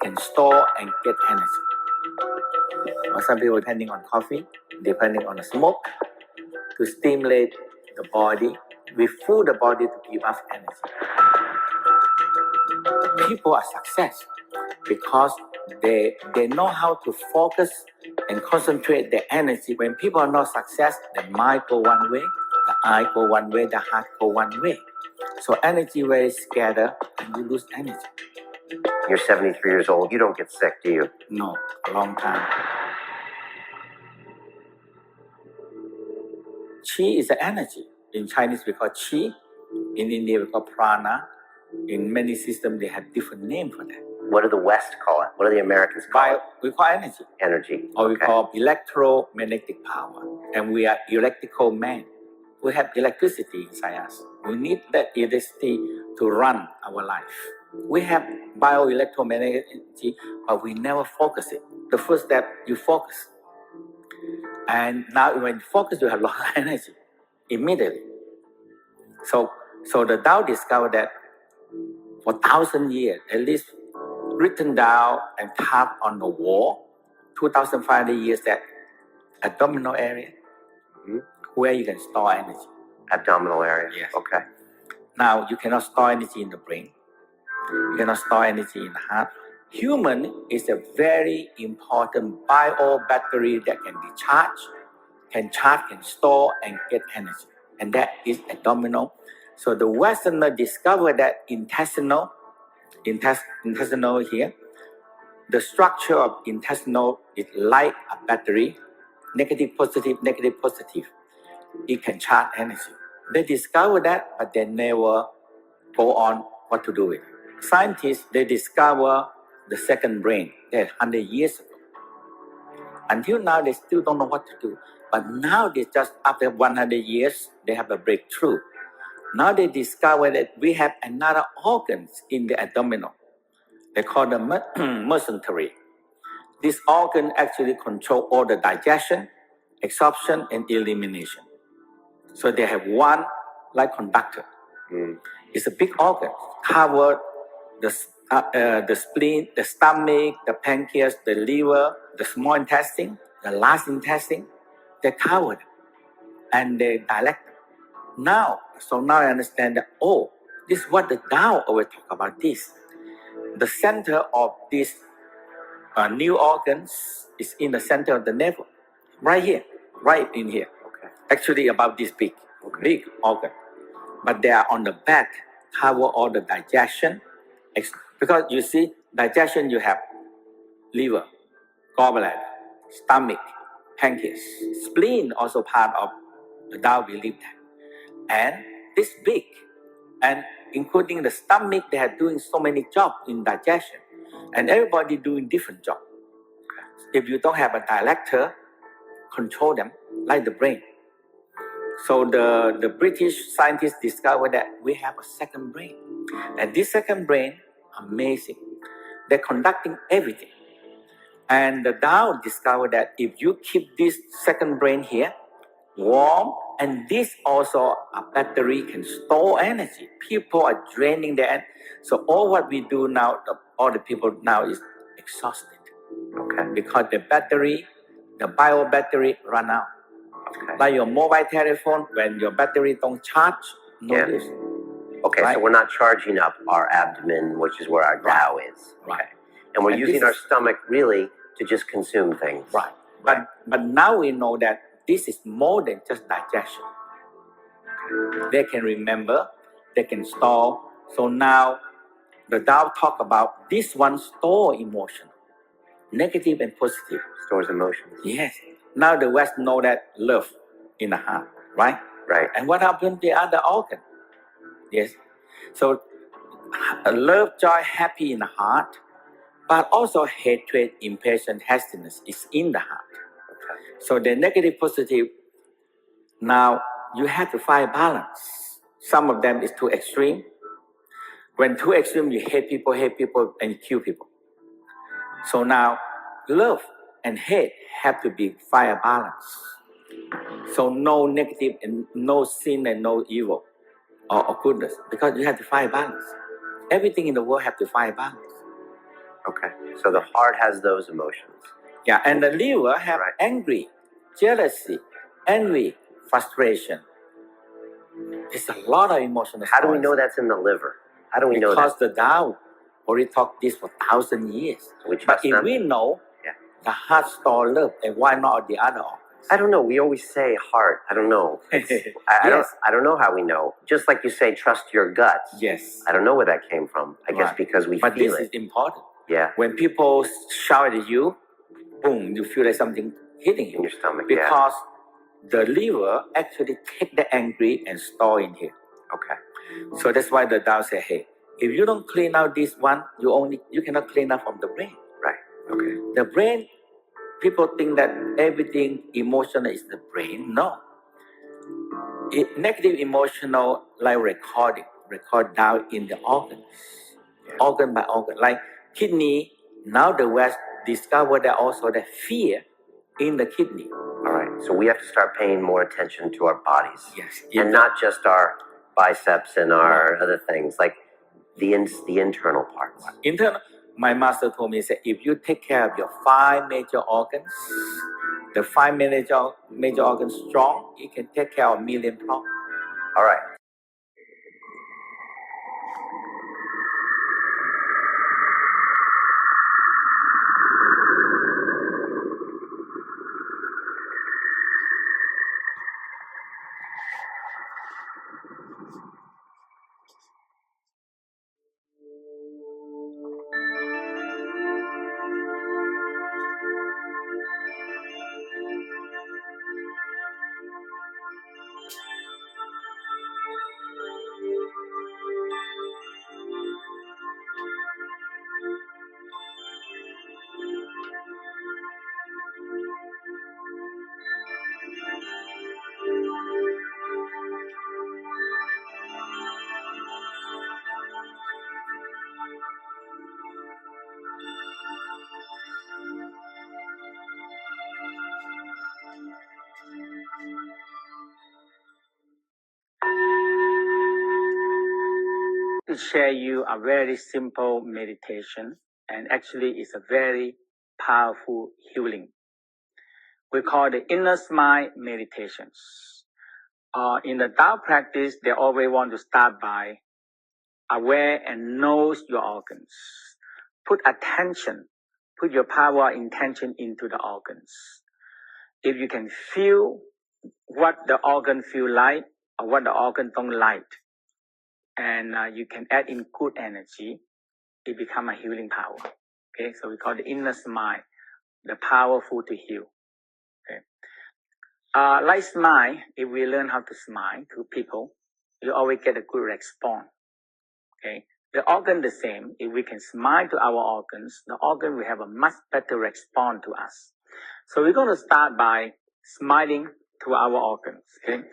can store and get energy. Or some people depending on coffee, depending on the smoke, to stimulate the body. We fool the body to give us energy. People are success because they know how to focus and concentrate their energy. When people are not success, the mind go one way, the eye go one way, the heart go one way. So energy very scattered and you lose energy. You're 73 years old. You don't get sick, do you? No, a long time. Qi is the energy. In Chinese we call Qi. In India we call prana. In many systems they have different name for that. What do the West call it? What do the Americans call it? We call energy. Energy. Or we call electromagnetic power. And we are electrical man. We have electricity inside us. We need that electricity to run our life. We have bioelectromagnetic energy, but we never focus it. The first step, you focus. And now when you focus, you have a lot of energy immediately. So the Tao discovered that for 1,000 years, at least written down and carved on the wall, 2,500 years, that abdominal area, where you can store energy. Abdominal area. Yes. Okay. Now, you cannot store energy in the brain. You cannot store energy in the heart. Human is a very important bio battery that can be charged, can store, and get energy. And that is abdominal. So the Westerner discovered that intestinal here, the structure of intestinal is like a battery, negative, positive, negative, positive. It can charge energy. They discovered that, but they never go on what to do with it. Scientists, they discover the second brain that 100 years ago. Until now, they still don't know what to do. But now they just, after 100 years, they have a breakthrough. Now they discover that we have another organs in the abdominal. They call them mesentery. This organ actually control all the digestion, absorption, and elimination. So they have one like conductor. It's a big organ, cover the spleen, the stomach, the pancreas, the liver, the small intestine, the large intestine. They cover them and they dilate them. Now I understand that, this is what the Tao always talk about this. The center of these new organs is in the center of the navel, right here, right in here. Okay. Actually about this big organ. But they are on the back, cover all the digestion. Because you see, digestion you have liver, gallbladder, stomach, pancreas, spleen also part of the Tao belief that. And this big, and including the stomach, they are doing so many jobs in digestion. And everybody doing different jobs. If you don't have a director, control them, like the brain. So the British scientists discovered that we have a second brain. And this second brain, amazing. They're conducting everything. And the Tao discovered that if you keep this second brain here, warm, and this also a battery can store energy. People are draining their energy. So all what we do now, all the people now is exhausted. Okay. Because the battery, the bio battery run out. Okay. Like your mobile telephone, when your battery don't charge, no use. Okay, right? So we're not charging up our abdomen, which is where our Tao is. Right. And we're using our stomach really to just consume things. Right. But now we know that this is more than just digestion. They can remember, they can store. So now the Tao talk about this one store emotion, negative and positive. Stores emotions. Yes. Now the West know that love in the heart, right? Right. And what happened to the other organ? Yes. So love, joy, happy in the heart, but also hatred, impatience, hastiness is in the heart. Okay. So the negative, positive, now you have to find balance. Some of them is too extreme. When too extreme, you hate people, and kill people. So now love and hate have to be find a balance. So no negative and no sin and no evil or goodness, because you have to find balance. Everything in the world have to find balance. Okay, so the heart has those emotions. Yeah, and the liver have angry, jealousy, envy, frustration. There's a lot of emotional. How do we know that's in the liver? How do we know that? Because the Tao already talked this for 1,000 years. But if we know the heart store love, and why not the other organs? I don't know. We always say heart. I don't know. I don't know how we know. Just like you say, trust your gut. Yes. I don't know where that came from. I guess because we feel it. But this is important. Yeah. When people shout at you, boom, you feel like something hitting you. In your stomach, because the liver actually take the angry and store in here. Okay. So that's why the Tao say, hey, if you don't clean out this one, you cannot clean out from the brain. Right. Okay. The brain, people think that everything emotional is the brain. No. Negative emotional like record down in the organs, organ by organ. Like kidney, now the West discovered that also the fear in the kidney. All right. So we have to start paying more attention to our bodies. Yes. And not just our biceps and our other things, like the internal parts. My master told me, if you take care of your 5 major organs, the 5 major organs strong, you can take care of 1 million problems. All right. to share you a very simple meditation, and actually it's a very powerful healing. We call it the inner smile meditations. In the Tao practice, they always want to start by aware and knows your organs. Put attention, put your power intention into the organs. If you can feel what the organ feel like or what the organ don't like, and you can add in good energy, it become a healing power. Okay, so we call the inner smile, the powerful to heal. Okay, like smile, if we learn how to smile to people, you always get a good response. Okay, the organ the same. If we can smile to our organs, the organ will have a much better response to us. So we're going to start by smiling to our organs. Okay,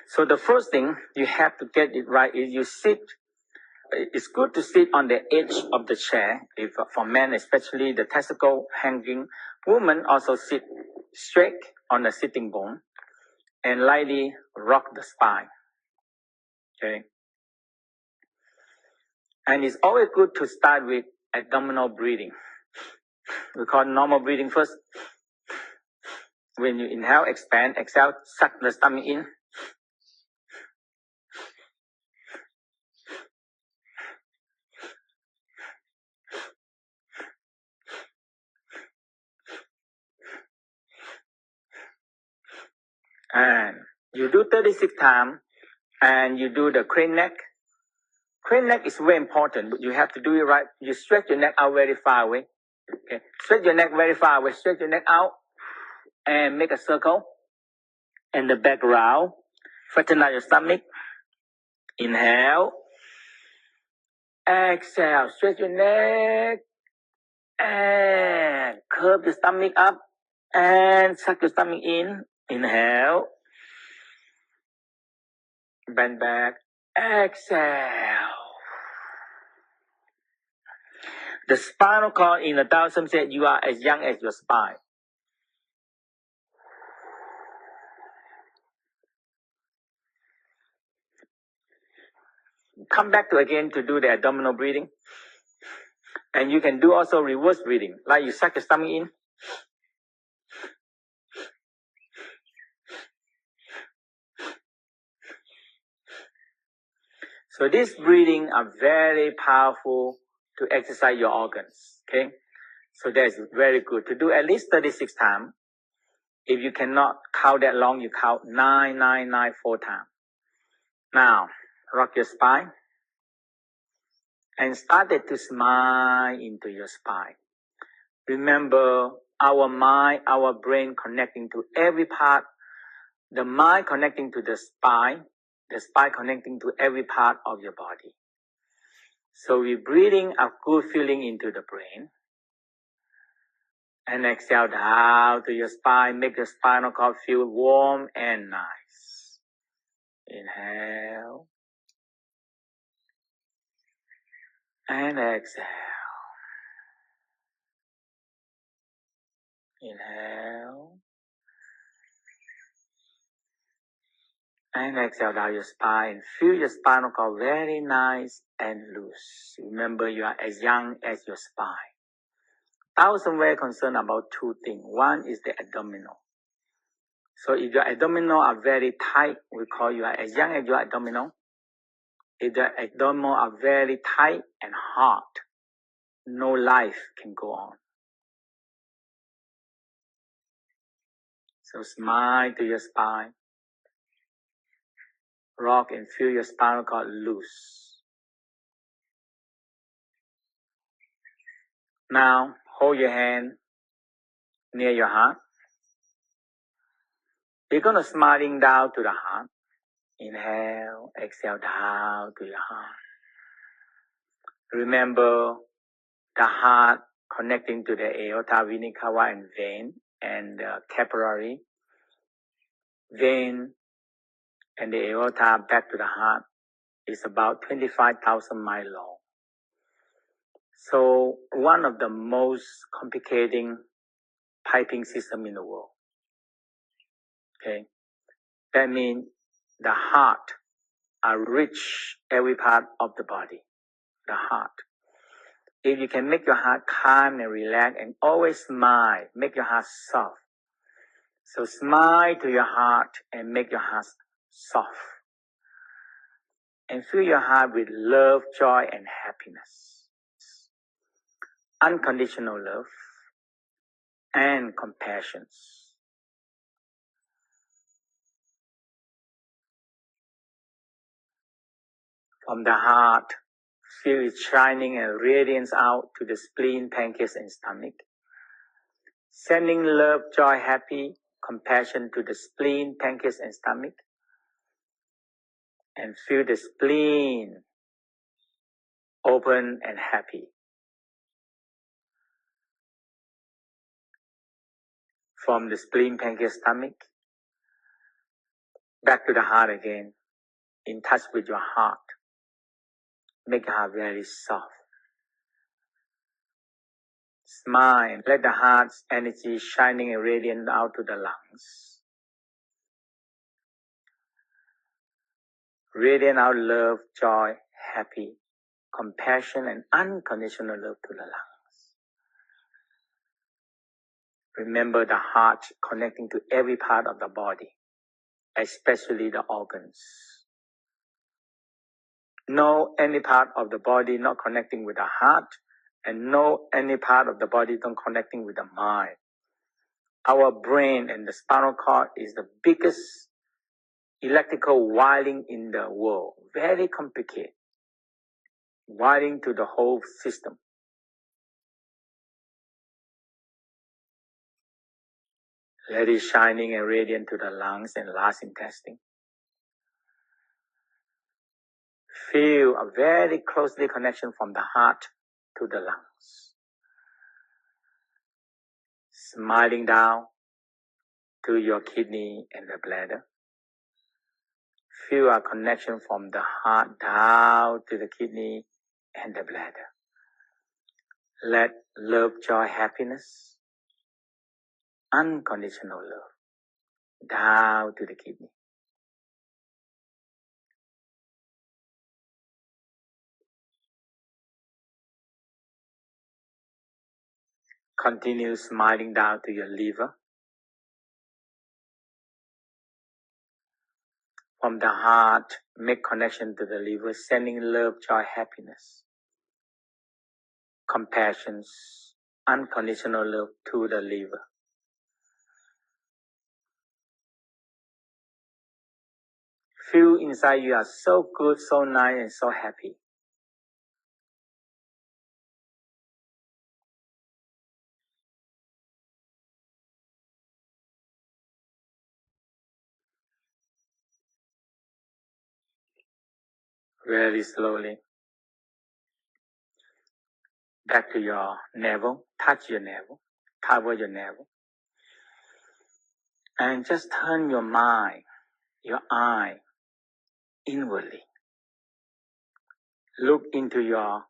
so the first thing you have to get it right is you sit. It's good to sit on the edge of the chair. If for men, especially the testicle hanging, women also sit straight on the sitting bone and lightly rock the spine. Okay. And it's always good to start with abdominal breathing. We call normal breathing first. When you inhale, expand, exhale, suck the stomach in. And you do 36 times, and you do the crane neck. Crane neck is very important, but you have to do it right. You stretch your neck out very far away. Okay. Stretch your neck very far away. Stretch your neck out and make a circle. And the back round. Flatten out your stomach. Inhale. Exhale. Stretch your neck. And curve the stomach up. And suck your stomach in. Inhale. Bend back. Exhale. The spinal cord in the Taoism said you are as young as your spine. Come back to again to do the abdominal breathing. And you can do also reverse breathing. Like you suck your stomach in. So these breathing are very powerful to exercise your organs. Okay. So that's very good. To do at least 36 times. If you cannot count that long, you count 9, 9, 9, 4 times. Now, rock your spine. And started to smile into your spine. Remember, our mind, our brain connecting to every part. The mind connecting to the spine connecting to every part of your body. So we're breathing a good feeling into the brain. And exhale down to your spine. Make the spinal cord feel warm and nice. Inhale. And exhale. Inhale. And exhale down your spine. Feel your spinal cord very nice and loose. Remember, you are as young as your spine. Taoism very concerned about two things. One is the abdominal. So if your abdominal are very tight, we call you are as young as your abdominal. If the abdominal are very tight and hard, no life can go on. So smile to your spine. Rock and feel your spinal cord loose. Now, hold your hand near your heart. You're going to smiling down to the heart. Inhale, exhale down to your heart. Remember the heart connecting to the aorta, vena cava, and vein, and the capillary. Vein and the aorta back to the heart is about 25,000 miles long. So one of the most complicating piping system in the world. Okay, that means the heart reach every part of the body. the heart. If you can make your heart calm and relaxed and always smile, make your heart soft. So smile to your heart and make your heart soft. And fill your heart with love, joy, and happiness. Unconditional love and compassion. From the heart, feel it shining and radiance out to the spleen, pancreas, and stomach. Sending love, joy, happy, compassion to the spleen, pancreas, and stomach. And feel the spleen open and happy. From the spleen, pancreas, stomach, back to the heart again, in touch with your heart. Make your heart very soft. Smile, let the heart's energy shining and radiant out to the lungs. Radiant out love, joy, happy, compassion, and unconditional love to the lungs. Remember the heart connecting to every part of the body, especially the organs. No any part of the body not connecting with the heart, and no any part of the body not connecting with the mind. Our brain and the spinal cord is the biggest electrical wiring in the world. Very complicated. Wiring to the whole system. Let it shining and radiant to the lungs and last intestine. Feel a very closely connection from the heart to the lungs. Smiling down to your kidney and the bladder. Feel a connection from the heart down to the kidney and the bladder. Let love, joy, happiness, unconditional love, down to the kidney. Continue smiling down to your liver. From the heart, make connection to the liver, sending love, joy, happiness, compassion, unconditional love to the liver. Feel inside you are so good, so nice, and so happy. Very slowly. Back to your navel, touch your navel, cover your navel. And just turn your mind, your eye, inwardly. Look into your,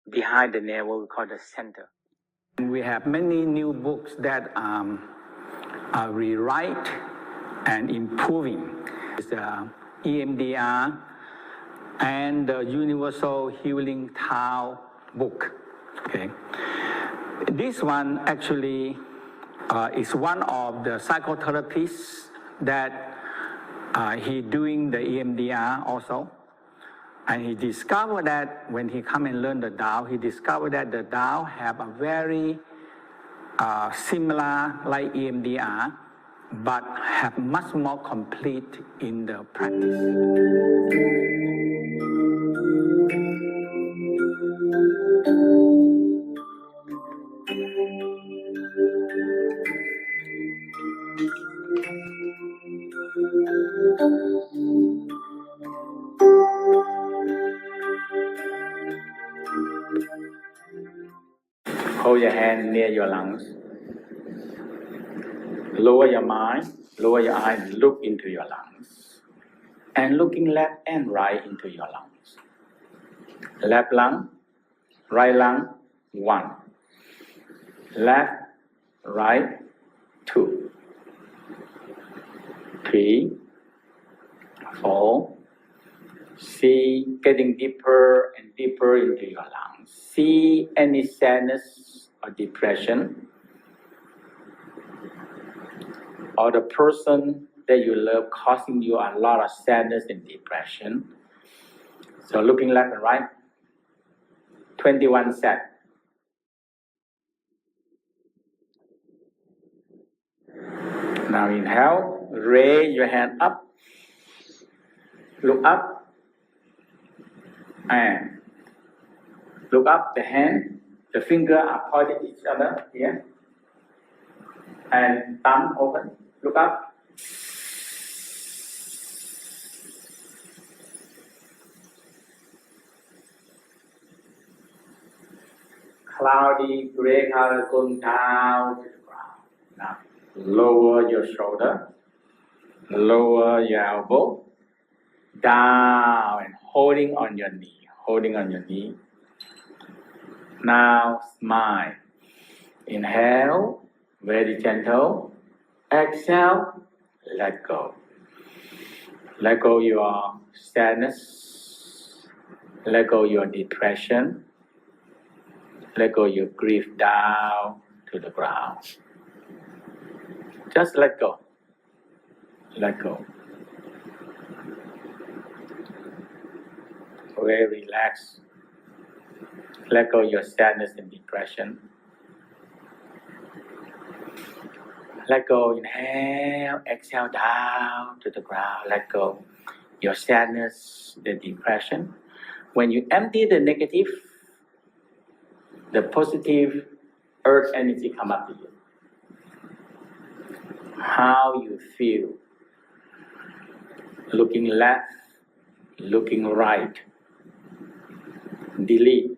behind the navel, we call the center. We have many new books that are rewrite and improving. It's the EMDR and the Universal Healing Tao book. Okay, this one actually is one of the psychotherapists that he doing the EMDR also. And he discovered that when he come and learn the Tao, he discovered that the Tao have a very similar like EMDR, but have much more complete in the practice. Hold your hand near your lungs. Lower your mind, lower your eyes, look into your lungs. And looking left and right into your lungs. Left lung, right lung, 1. Left, right, 2. 3, 4, See getting deeper and deeper into your lungs. See any sadness or depression, or the person that you love causing you a lot of sadness and depression. So looking left and right, 21 sets. Now inhale, raise your hand up, look up, and look up the hand, the finger are pointing each other here, and thumb open, look up. Cloudy gray color going down to the ground. Now lower your shoulder, lower your elbow, down and holding on your knee. Now smile. Inhale, very gentle. Exhale, let go. Let go your sadness. Let go your depression. Let go your grief down to the ground. Just let go. Let go. Very relaxed. Let go your sadness and depression. Let go, inhale, exhale down to the ground. Let go your sadness, the depression. When you empty the negative, the positive earth energy come up to you. How you feel? Looking left, looking right. Delete.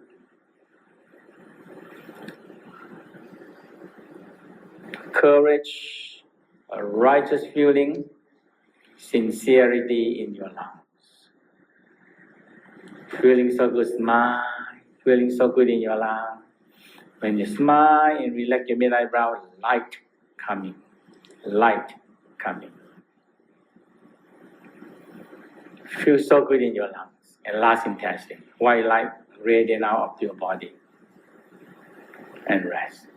Courage, a righteous feeling, sincerity in your lungs. Feeling so good, smile. Feeling so good in your lungs. When you smile and relax your mid eyebrow, light coming. Light coming. Feel so good in your lungs. And last intention, white light radiant out of your body. And rest.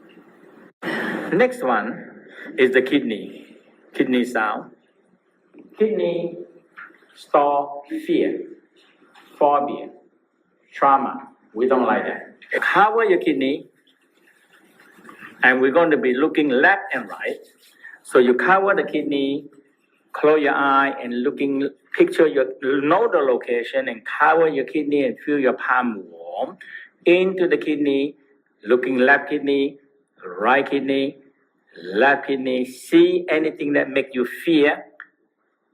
Next one is the kidney. Kidney sound. Kidney store fear, phobia, trauma. We don't like that. Cover your kidney. And we're going to be looking left and right. So you cover the kidney, close your eye and know the location and cover your kidney and feel your palm warm into the kidney, looking left kidney, right kidney, left kidney. See anything that make you fear.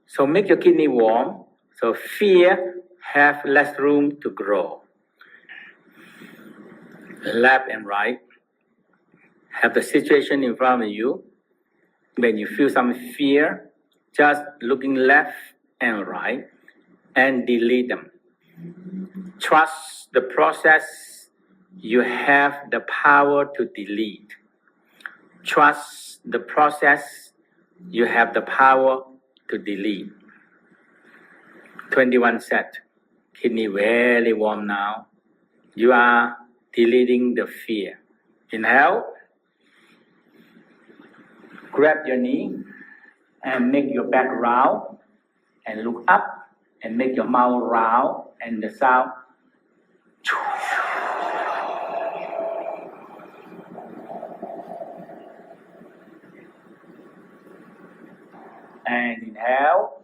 So make your kidney warm. So fear have less room to grow. Left and right. Have the situation in front of you. When you feel some fear, just looking left and right and delete them. Trust the process. You have the power to delete. Trust the process. You have the power to delete. 21 set. Kidney very warm now. You are deleting the fear. Inhale. Grab your knee and make your back round and look up and make your mouth round and the sound. And inhale.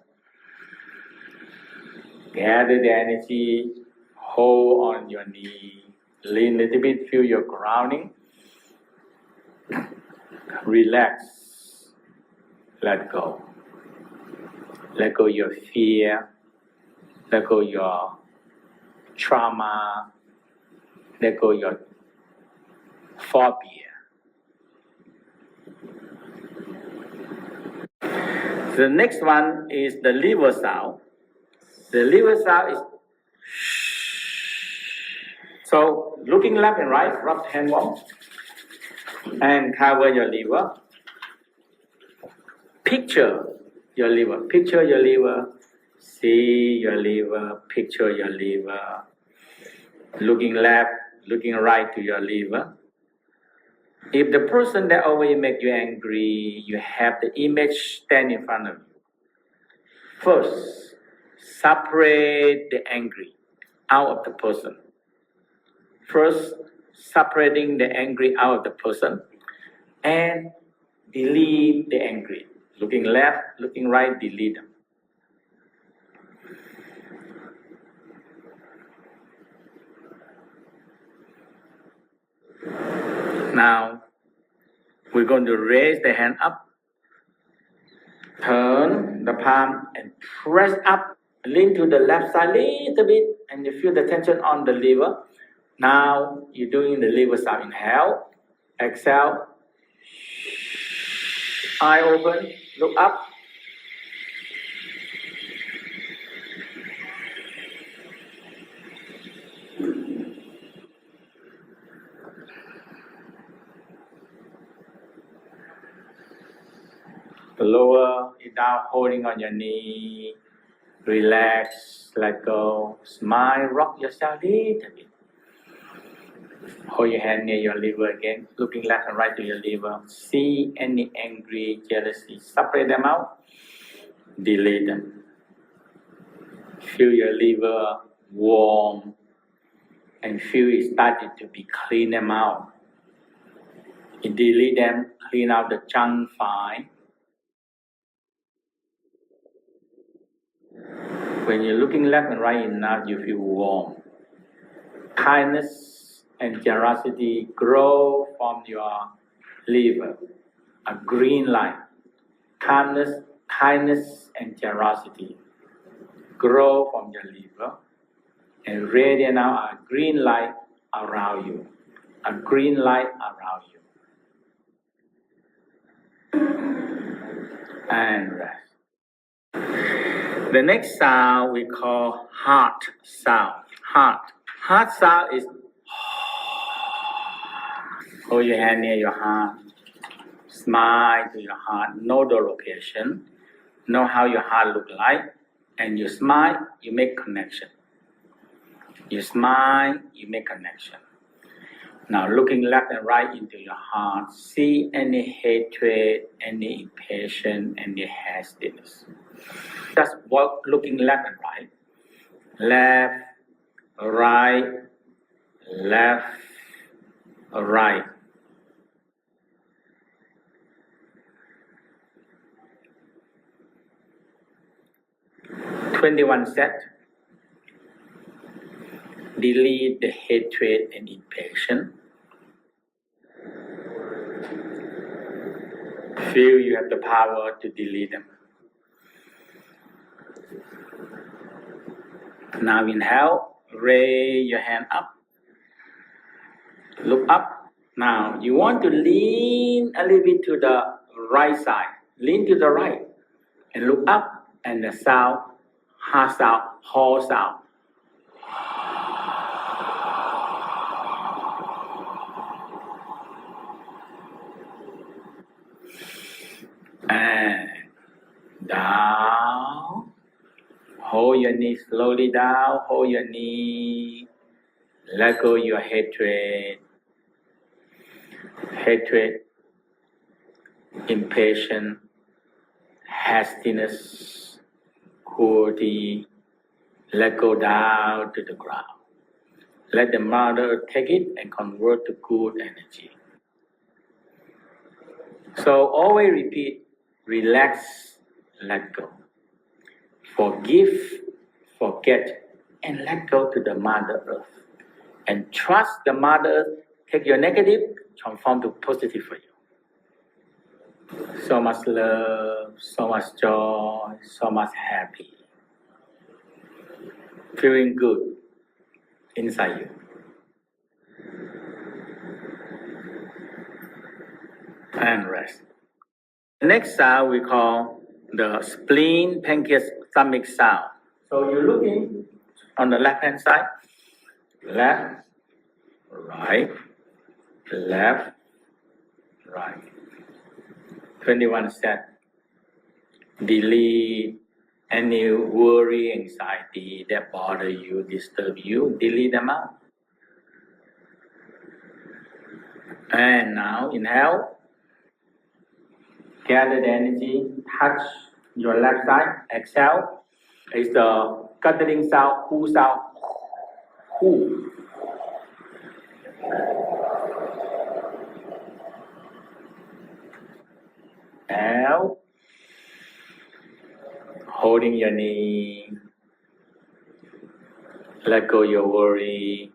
Gather the energy. Hold on your knee. Lean a little bit. Feel your grounding. Relax. Let go. Let go your fear. Let go your trauma. Let go your phobia. The next one is the liver sound. The liver sound is so looking left and right, rub the hand warm and cover your liver. Picture your liver See your liver, picture your liver, looking left, looking right to your liver. If the person that always make you angry, you have the image stand in front of you. First, separate the angry out of the person. First, separating the angry out of the person and delete the angry. Looking left, looking right, delete them. Now, we're going to raise the hand up, turn the palm and press up, lean to the left side a little bit, and you feel the tension on the liver. Now, you're doing the liver sound. Inhale, exhale, eye open, look up. Lower it down, holding on your knee. Relax, let go. Smile, rock yourself a little bit. Hold your hand near your liver again, looking left and right to your liver. See any angry, jealousy, separate them out, delete them. Feel your liver warm and feel it started to be clean them out. You delete them, clean out the junk fine. When you're looking left and right enough, you feel warm. Kindness and generosity grow from your liver. A green light. Kindness and generosity grow from your liver and radiate out a green light around you. A green light around you. And rest. The next sound we call heart sound. Heart sound is hold your hand near your heart. Smile to your heart. Know the location. Know how your heart look like. And you smile, you make connection. You smile, you make connection. Now looking left and right into your heart. See any hatred, any impatience, any hastiness. Just walk looking left and right. Left, right, left, right. "21 set. Delete the hatred and impatience. Feel you have the power to delete them. Now inhale, raise your hand up. Look up. Now you want to lean a little bit to the right side. Lean to the right and look up and the sound, heart sound, whole sound. And down. Hold your knee slowly down. Hold your knee. Let go your hatred. Impatience, hastiness, cruelty. Let go down to the ground. Let the Mother take it and convert to good energy. So always repeat, relax, let go. Forgive, forget, and let go to the Mother Earth. And trust the Mother Earth, take your negative, transform to positive for you. So much love, so much joy, so much happy. Feeling good inside you. And rest. The next sound we call the spleen, pancreas, stomach sound. So you're looking on the left hand side, left, right, left, right. 21 set. Delete Any worry, anxiety that bother you, disturb you, delete them out. And now inhale. Gather the energy, touch your left side. Exhale. It's the guttering sound, who sound. Who. Inhale. Holding your knee. Let go your worry.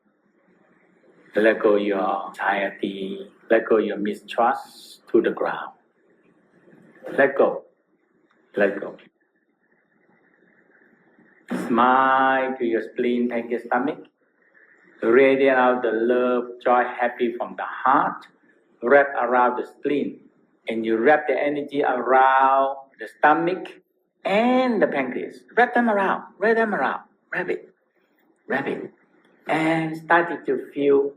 Let go your anxiety. Let go your mistrust to the ground. Let go. Let go. Smile to your spleen, pancreas, stomach. Radiate out the love, joy, happy from the heart. Wrap around the spleen. And you wrap the energy around the stomach and the pancreas. Wrap them around. Wrap them around. Wrap it. Wrap it. And starting to feel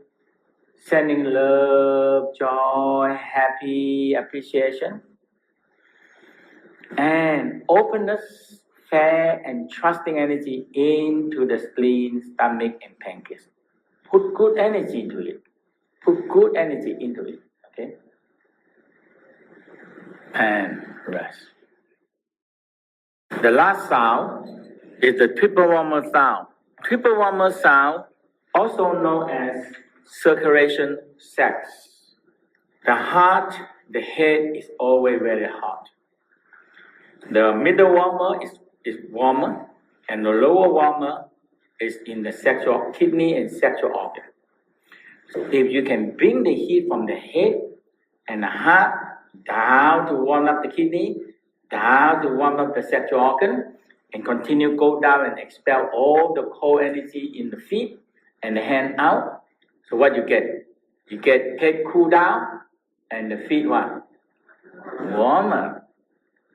sending love, joy, happy, appreciation. And openness, fair and trusting energy into the spleen, stomach, and pancreas. Put good energy into it. Put good energy into it. Okay? And rest. The last sound is the triple warmer sound. Triple warmer sound, also known as circulation sex. The heart, the head is always very hot. The middle warmer is warmer, and the lower warmer is in the sexual kidney and sexual organ. So if you can bring the heat from the head and the heart down to warm up the kidney, down to warm up the sexual organ, and continue go down and expel all the cold energy in the feet and the hand out. So what you get? You get head cool down and the feet what? Warmer.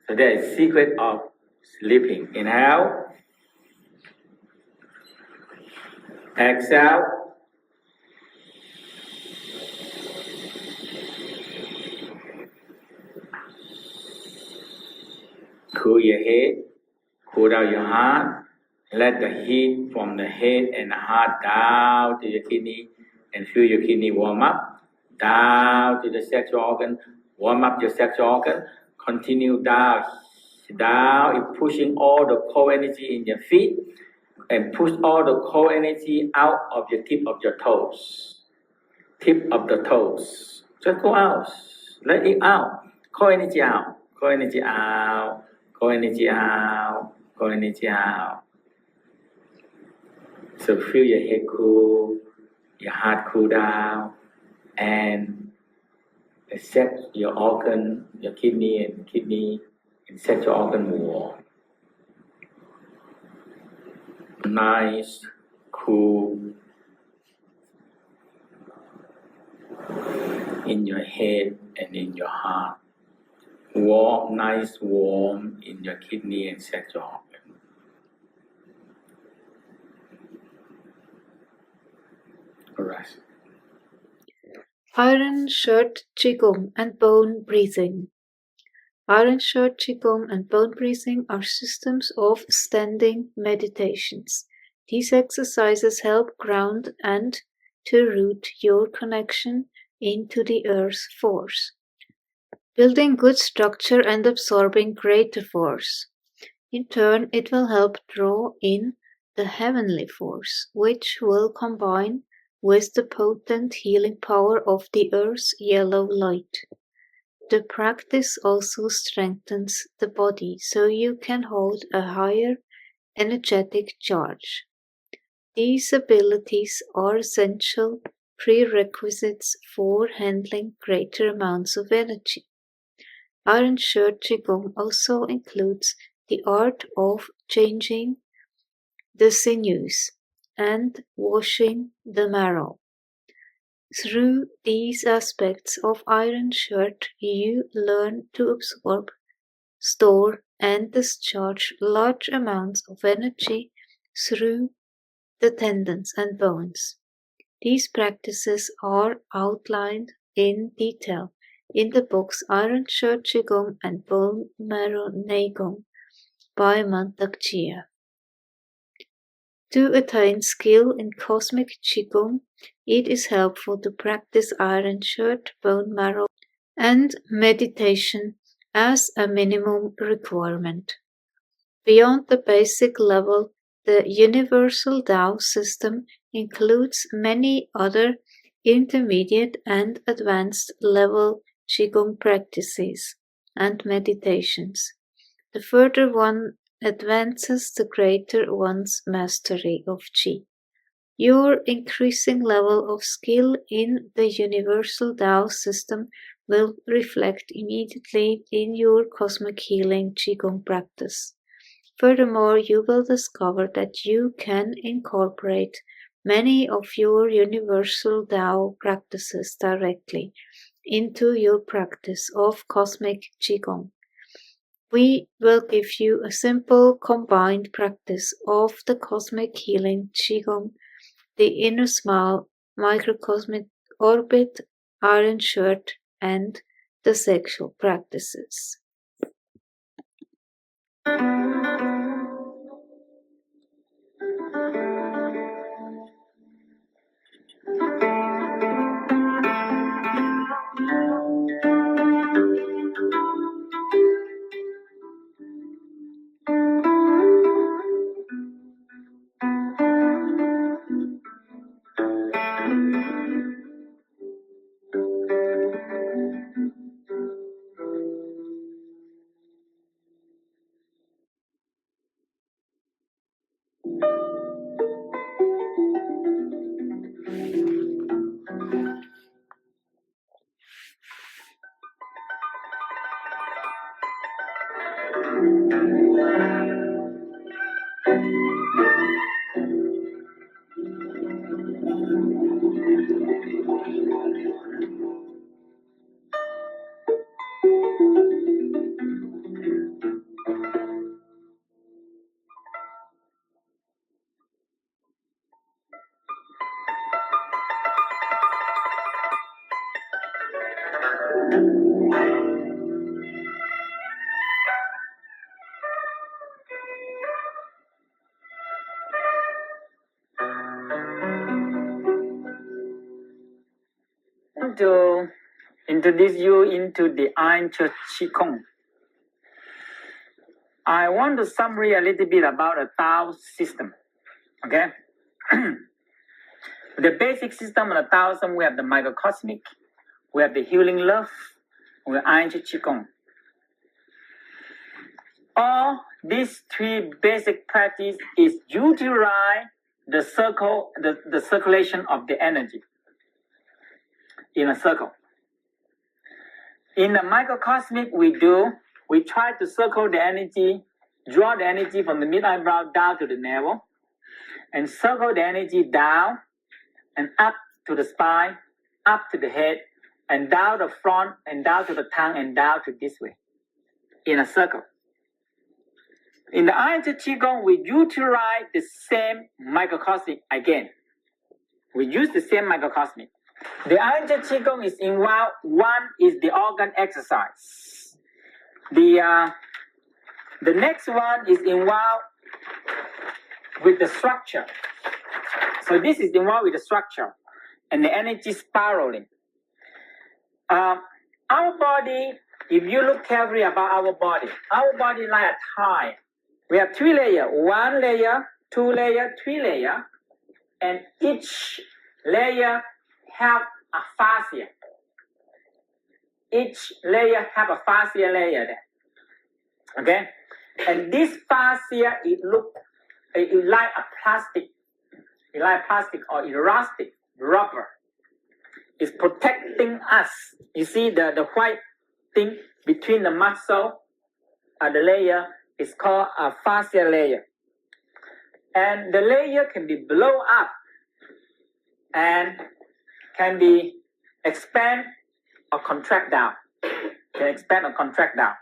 So that is secret of sleeping. Inhale. Exhale. Cool your head. Cool down your heart. Let the heat from the head and the heart down to your kidney and feel your kidney warm up. Down to the sexual organ. Warm up your sexual organ. Continue down, pushing all the cold energy in your feet and push all the cold energy out of your tip of your toes. Tip of the toes. Just go out. Let it out. Cold energy out. Cold energy out. Cold energy out. Cold energy out. So feel your head cool, your heart cool down, and accept your organ, your kidney and sexual organ warm. Nice, cool in your head and in your heart. Warm, nice, warm in your kidney and sexual organ. Rest. Iron Shirt Qigong and Bone Breathing. Iron Shirt Qigong and Bone Breathing are systems of standing meditations. These exercises help ground and to root your connection into the earth force, building good structure and absorbing greater force. In turn, it will help draw in the heavenly force, which will combine with the potent healing power of the earth's yellow light. The practice also strengthens the body so you can hold a higher energetic charge. These abilities are essential prerequisites for handling greater amounts of energy. Iron Shirt Qigong also includes the art of changing the sinews and washing the marrow. Through these aspects of Iron Shirt, you learn to absorb, store, and discharge large amounts of energy through the tendons and bones. These practices are outlined in detail in the books Iron Shirt Qigong and Bone Marrow Neigong by Mantak Chia. To attain skill in cosmic Qigong, it is helpful to practice iron shirt, bone marrow, and meditation as a minimum requirement. Beyond the basic level, the Universal Tao system includes many other intermediate and advanced level Qigong practices and meditations. The further one advances, the greater one's mastery of Qi. Your increasing level of skill in the Universal Tao system will reflect immediately in your cosmic healing Qigong practice. Furthermore, you will discover that you can incorporate many of your Universal Tao practices directly into your practice of cosmic Qigong. We will give you a simple combined practice of the cosmic healing Qigong, the inner smile, microcosmic orbit, iron shirt, and the sexual practices. To introduce you into the Iron Church Qigong, I want to summary a little bit about the Tao system. Okay, the basic system of the Tao system, we have the MicroCosmic, we have the Healing Love, we have Iron Church Qigong. All these three basic practice is utilize the circle, the circulation of the energy in a circle. In the microcosmic, we try to circle the energy, draw the energy from the mid eyebrow down to the navel, and circle the energy down and up to the spine, up to the head, and down the front, and down to the tongue, and down to this way, in a circle. In the Iron Qigong, we utilize the same microcosmic again. We use the same microcosmic. The Iron Qigong is involved. One is the organ exercise. The next one is involved with the structure. So this is involved with the structure and the energy spiraling. Our body, if you look carefully about our body like a tie. We have three layers: 1 layer, 2 layer, 3 layer, and each layer have a fascia. Each layer have a fascia layer there. Okay, and this fascia it like a plastic. It like plastic or elastic rubber. It's protecting us. You see the white thing between the muscle and the layer is called a fascia layer. And the layer can be blown up and can be expand or contract down. Can expand or contract down.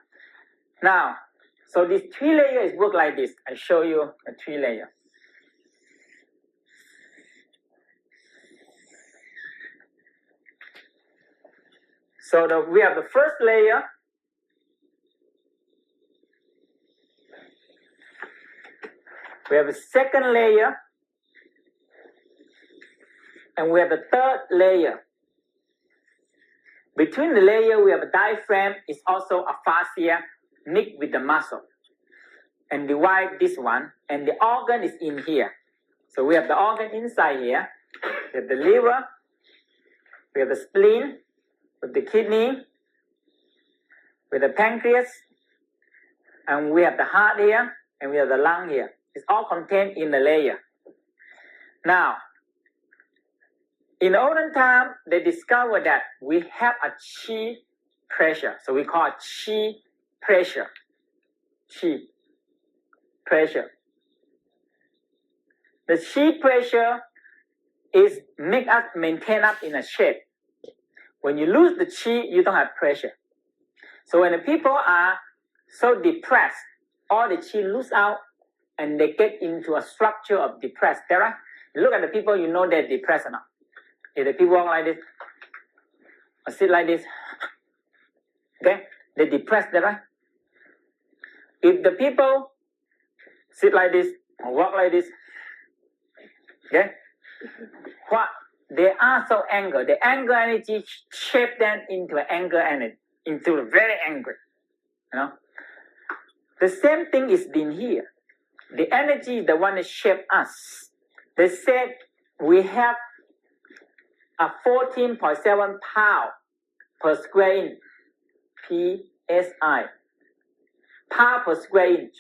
Now, so this 3 layers work like this. I show you the 3 layers. So we have the first layer. We have a second layer. And we have the third layer. Between the layer, we have a diaphragm. It's also a fascia mixed with the muscle. And divide this one. And the organ is in here. So we have the organ inside here. We have the liver. We have the spleen. With the kidney. With the pancreas. And we have the heart here. And we have the lung here. It's all contained in the layer. Now, in the olden time, they discovered that we have a chi pressure. So we call it chi pressure. Chi pressure. The chi pressure is make us maintain us in a shape. When you lose the chi, you don't have pressure. So when the people are so depressed, all the chi lose out and they get into a structure of depressed. Right? You look at the people, you know they're depressed or not. If the people walk like this, or sit like this, okay, they're depressed, right? If the people sit like this, or walk like this, okay, what? They are so angry. The anger energy shape them into anger energy, into very angry, you know. The same thing is in here. The energy is the one that shape us. They said we have a 14.7 pound per square inch, PSI, pound per square inch.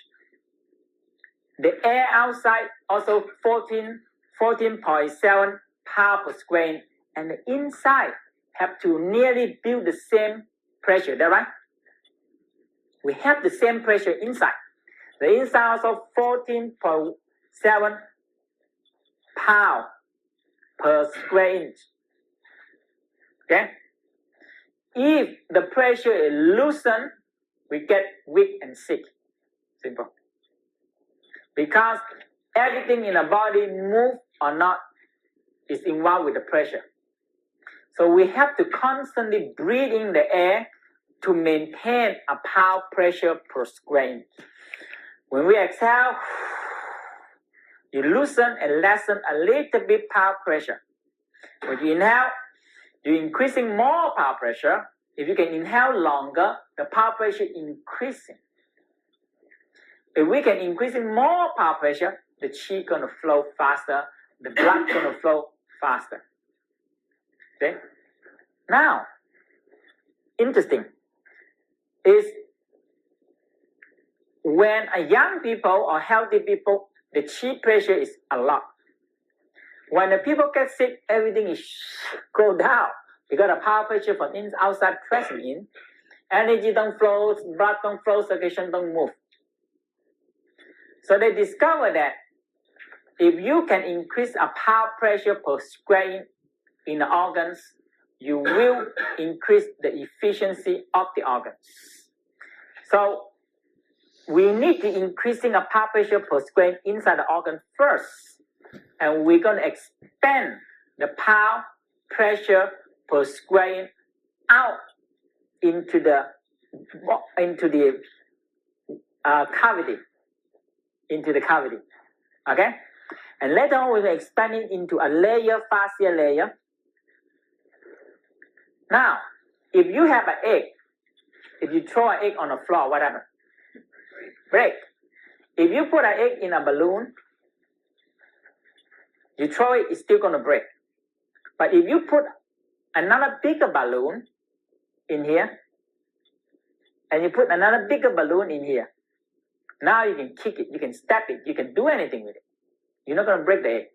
The air outside also 14.7 pound per square inch, and the inside have to nearly build the same pressure. Is that right? We have the same pressure inside. The inside also 14.7 pound per square inch. Okay? If the pressure is loosened, we get weak and sick. Simple. Because everything in the body, move or not, is involved with the pressure. So we have to constantly breathe in the air to maintain a pound pressure per square inch. When we exhale, you loosen and lessen a little bit pound pressure. When you inhale, you're increasing more power pressure. If you can inhale longer, the power pressure increasing. If we can increasing more power pressure, the chi gonna flow faster, the blood gonna flow faster. Okay? Now, interesting is when a young people or healthy people, the chi pressure is a lot. When the people get sick, everything is go down because the power pressure from outside pressing in. Energy don't flow, blood don't flow, circulation don't move. So they discovered that if you can increase a power pressure per square inch in the organs, you will increase the efficiency of the organs. So we need to increasing a power pressure per square inch inside the organ first. And we're going to expand the power pressure per square inch out into the cavity, okay? And later on, we're going to expand it into a layer, fascia layer. Now, if you have an egg, if you throw an egg on the floor, what happens? Break. If you put an egg in a balloon, you throw it, it's still going to break. But if you put another bigger balloon in here, and you put another bigger balloon in here, now you can kick it, you can step it, you can do anything with it. You're not going to break the egg.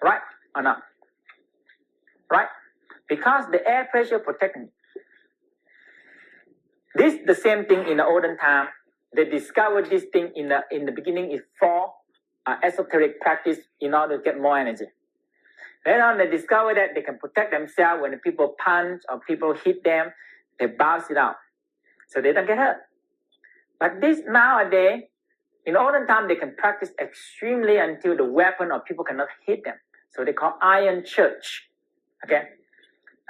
Right or not? Right? Because the air pressure protects me. This the same thing in the olden time. They discovered this thing in the beginning is for esoteric practice in order to get more energy. Then on they discovered that they can protect themselves when the people punch or people hit them, they bounce it out. So they don't get hurt. But this nowadays, in olden time, they can practice extremely until the weapon or people cannot hit them. So they call iron church. Okay?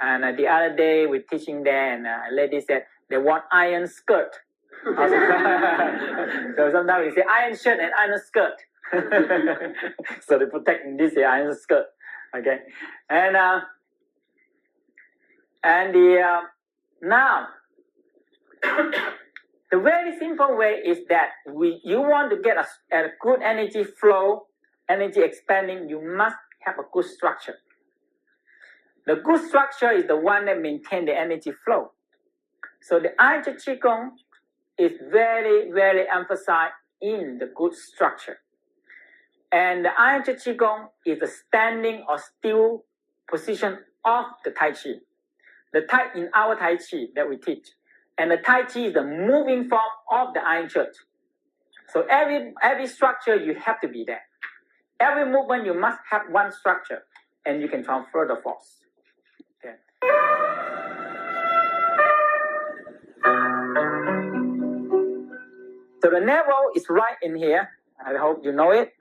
And the other day we're teaching there, and a lady said they want iron skirt. So sometimes we say iron shirt and iron skirt. So they protect in this iron skirt. Okay, and now the very simple way is that you want to get a good energy flow, energy expanding. You must have a good structure. The good structure is the one that maintains the energy flow. So the Iron Qigong is very, very emphasized in the good structure. And the Iron Qigong is the standing or still position of the Tai Chi. In our Tai Chi that we teach. And the Tai Chi is the moving form of the Iron Church. So every structure you have to be there. Every movement you must have one structure, and you can transfer the force. Okay. So the navel is right in here. I hope you know it.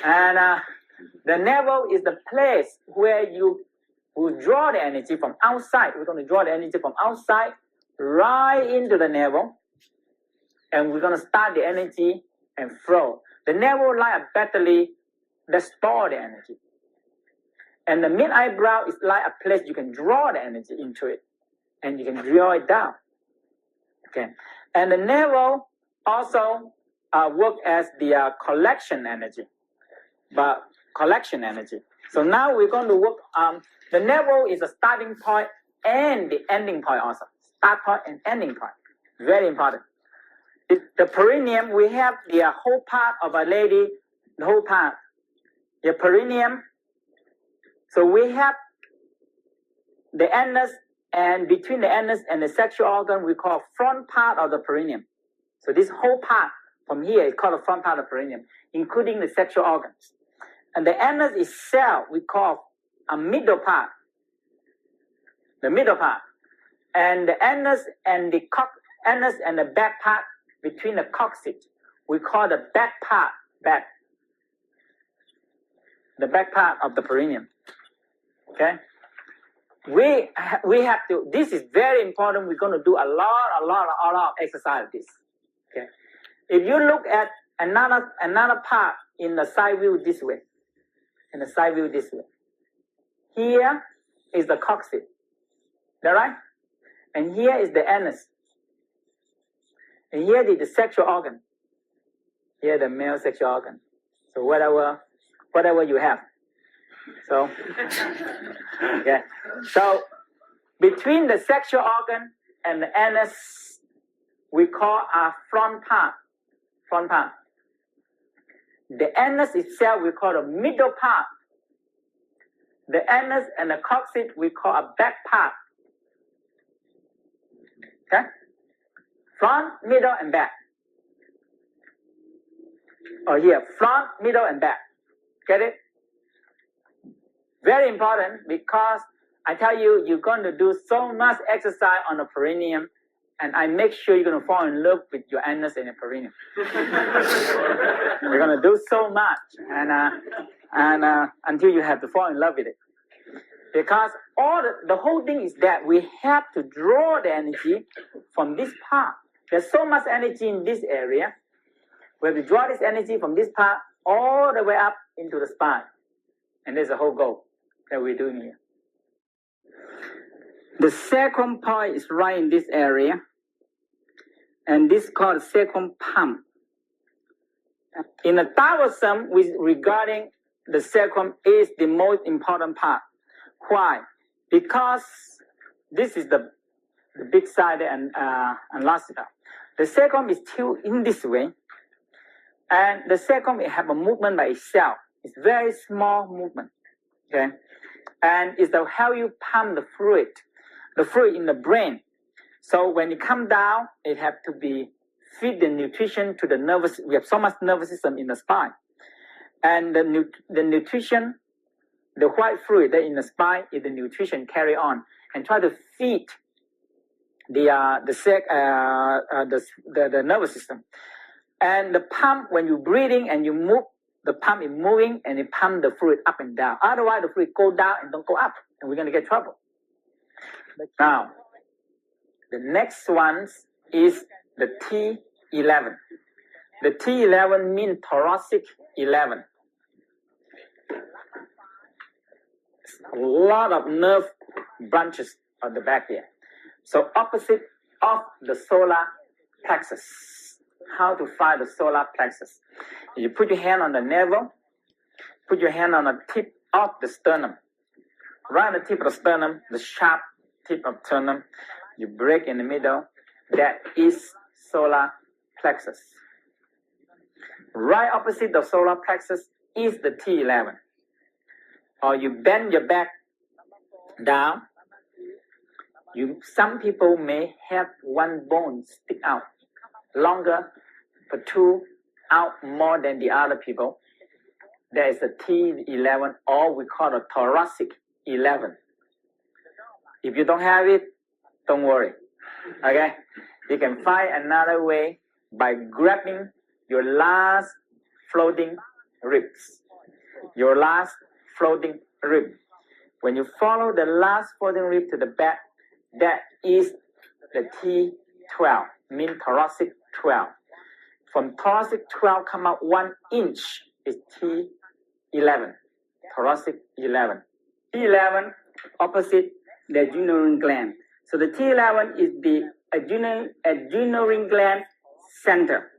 And the navel is the place where you will draw the energy from outside. We're going to draw the energy from outside right into the navel. And we're going to start the energy and flow. The navel like a battery that store the energy. And the mid-eyebrow is like a place you can draw the energy into it. And you can draw it down. Okay. And the navel also work as the collection energy. So now we're going to work the navel is a starting point and the ending point also. Start point and ending point. Very important. The perineum, we have the whole part of a lady, the whole part. The perineum. So we have the anus, and between the anus and the sexual organ, we call front part of the perineum. So this whole part from here is called the front part of the perineum, including the sexual organs. And the anus itself, we call a middle part. The middle part. And the anus and the back part between the coccyx, we call the back part, the back part of the perineum. Okay? We have to, this is very important. We're going to do a lot of exercise of this. Okay? If you look at another part in the side view this way, here is the coccyx. Is that right? And here is the anus. And here is the sexual organ. Here the male sexual organ. So whatever you have. So, okay. So between the sexual organ and the anus, we call our front part. The anus itself, we call the middle part. The anus and the coccyx, we call a back part. Okay? Front, middle, and back. Or here, front, middle, and back. Get it? Very important, because I tell you, you're going to do so much exercise on the perineum, and I make sure you're going to fall in love with your anus and the perineum. You're going to do so much, and until you have to fall in love with it. Because the whole thing is that we have to draw the energy from this part. There's so much energy in this area. We have to draw this energy from this part all the way up into the spine. And there's a whole goal that we're doing here. The sacrum point is right in this area. And this is called sacrum pump. In the Taoism, regarding the sacrum is the most important part. Why? Because this is the big side and large side. The sacrum is tilted in this way. And the sacrum will have a movement by itself. It's very small movement. Okay? And it's how you pump the fluid in the brain. So when it comes down, it has to be feed the nutrition to the nervous. We have so much nervous system in the spine. And the nutrition, the white fluid that in the spine is the nutrition carry on and try to feed the nervous system. And the pump, when you're breathing and you move, the pump is moving and it pumps the fluid up and down. Otherwise, the fluid go down and don't go up, and we're going to get trouble. Now, the next one is the T11. The T11 means thoracic 11. A lot of nerve branches on the back here. So opposite of the solar plexus. How to find the solar plexus? You put your hand on the navel, put your hand on the tip of the sternum. Right on the tip of the sternum, the sharp tip of sternum, you break in the middle. That is solar plexus. Right opposite the solar plexus is the T11. Or you bend your back down. Some people may have one bone stick out longer, but two out more than the other people. There is a T11, or we call a thoracic 11. If you don't have it, don't worry. Okay? You can find another way by grabbing your last floating ribs. Your last floating rib. When you follow the last floating rib to the back, that is the T12, mean thoracic 12. From thoracic 12 come out 1 inch is T11, thoracic 11. T11 opposite the adrenal gland. So the T11 is the adrenal gland center.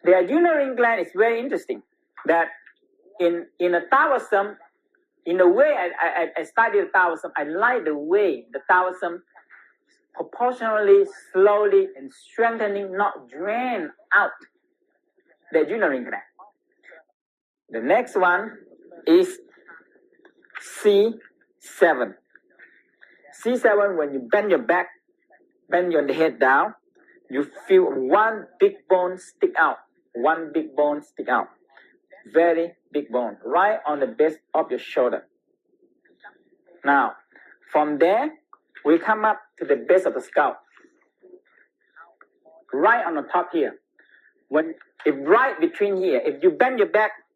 The adrenal gland is very interesting. That in a Taoism, in the way I studied Taoism, I like the way the Taoism proportionally, slowly, and strengthening, not drain out the adrenal gland. The next one is C7. C7, when you bend your back, bend your head down, you feel one big bone stick out. One big bone stick out. Very big bone, right on the base of your shoulder. Now, from there, we come up to the base of the skull. Right on the top here. If right between here, if you bend your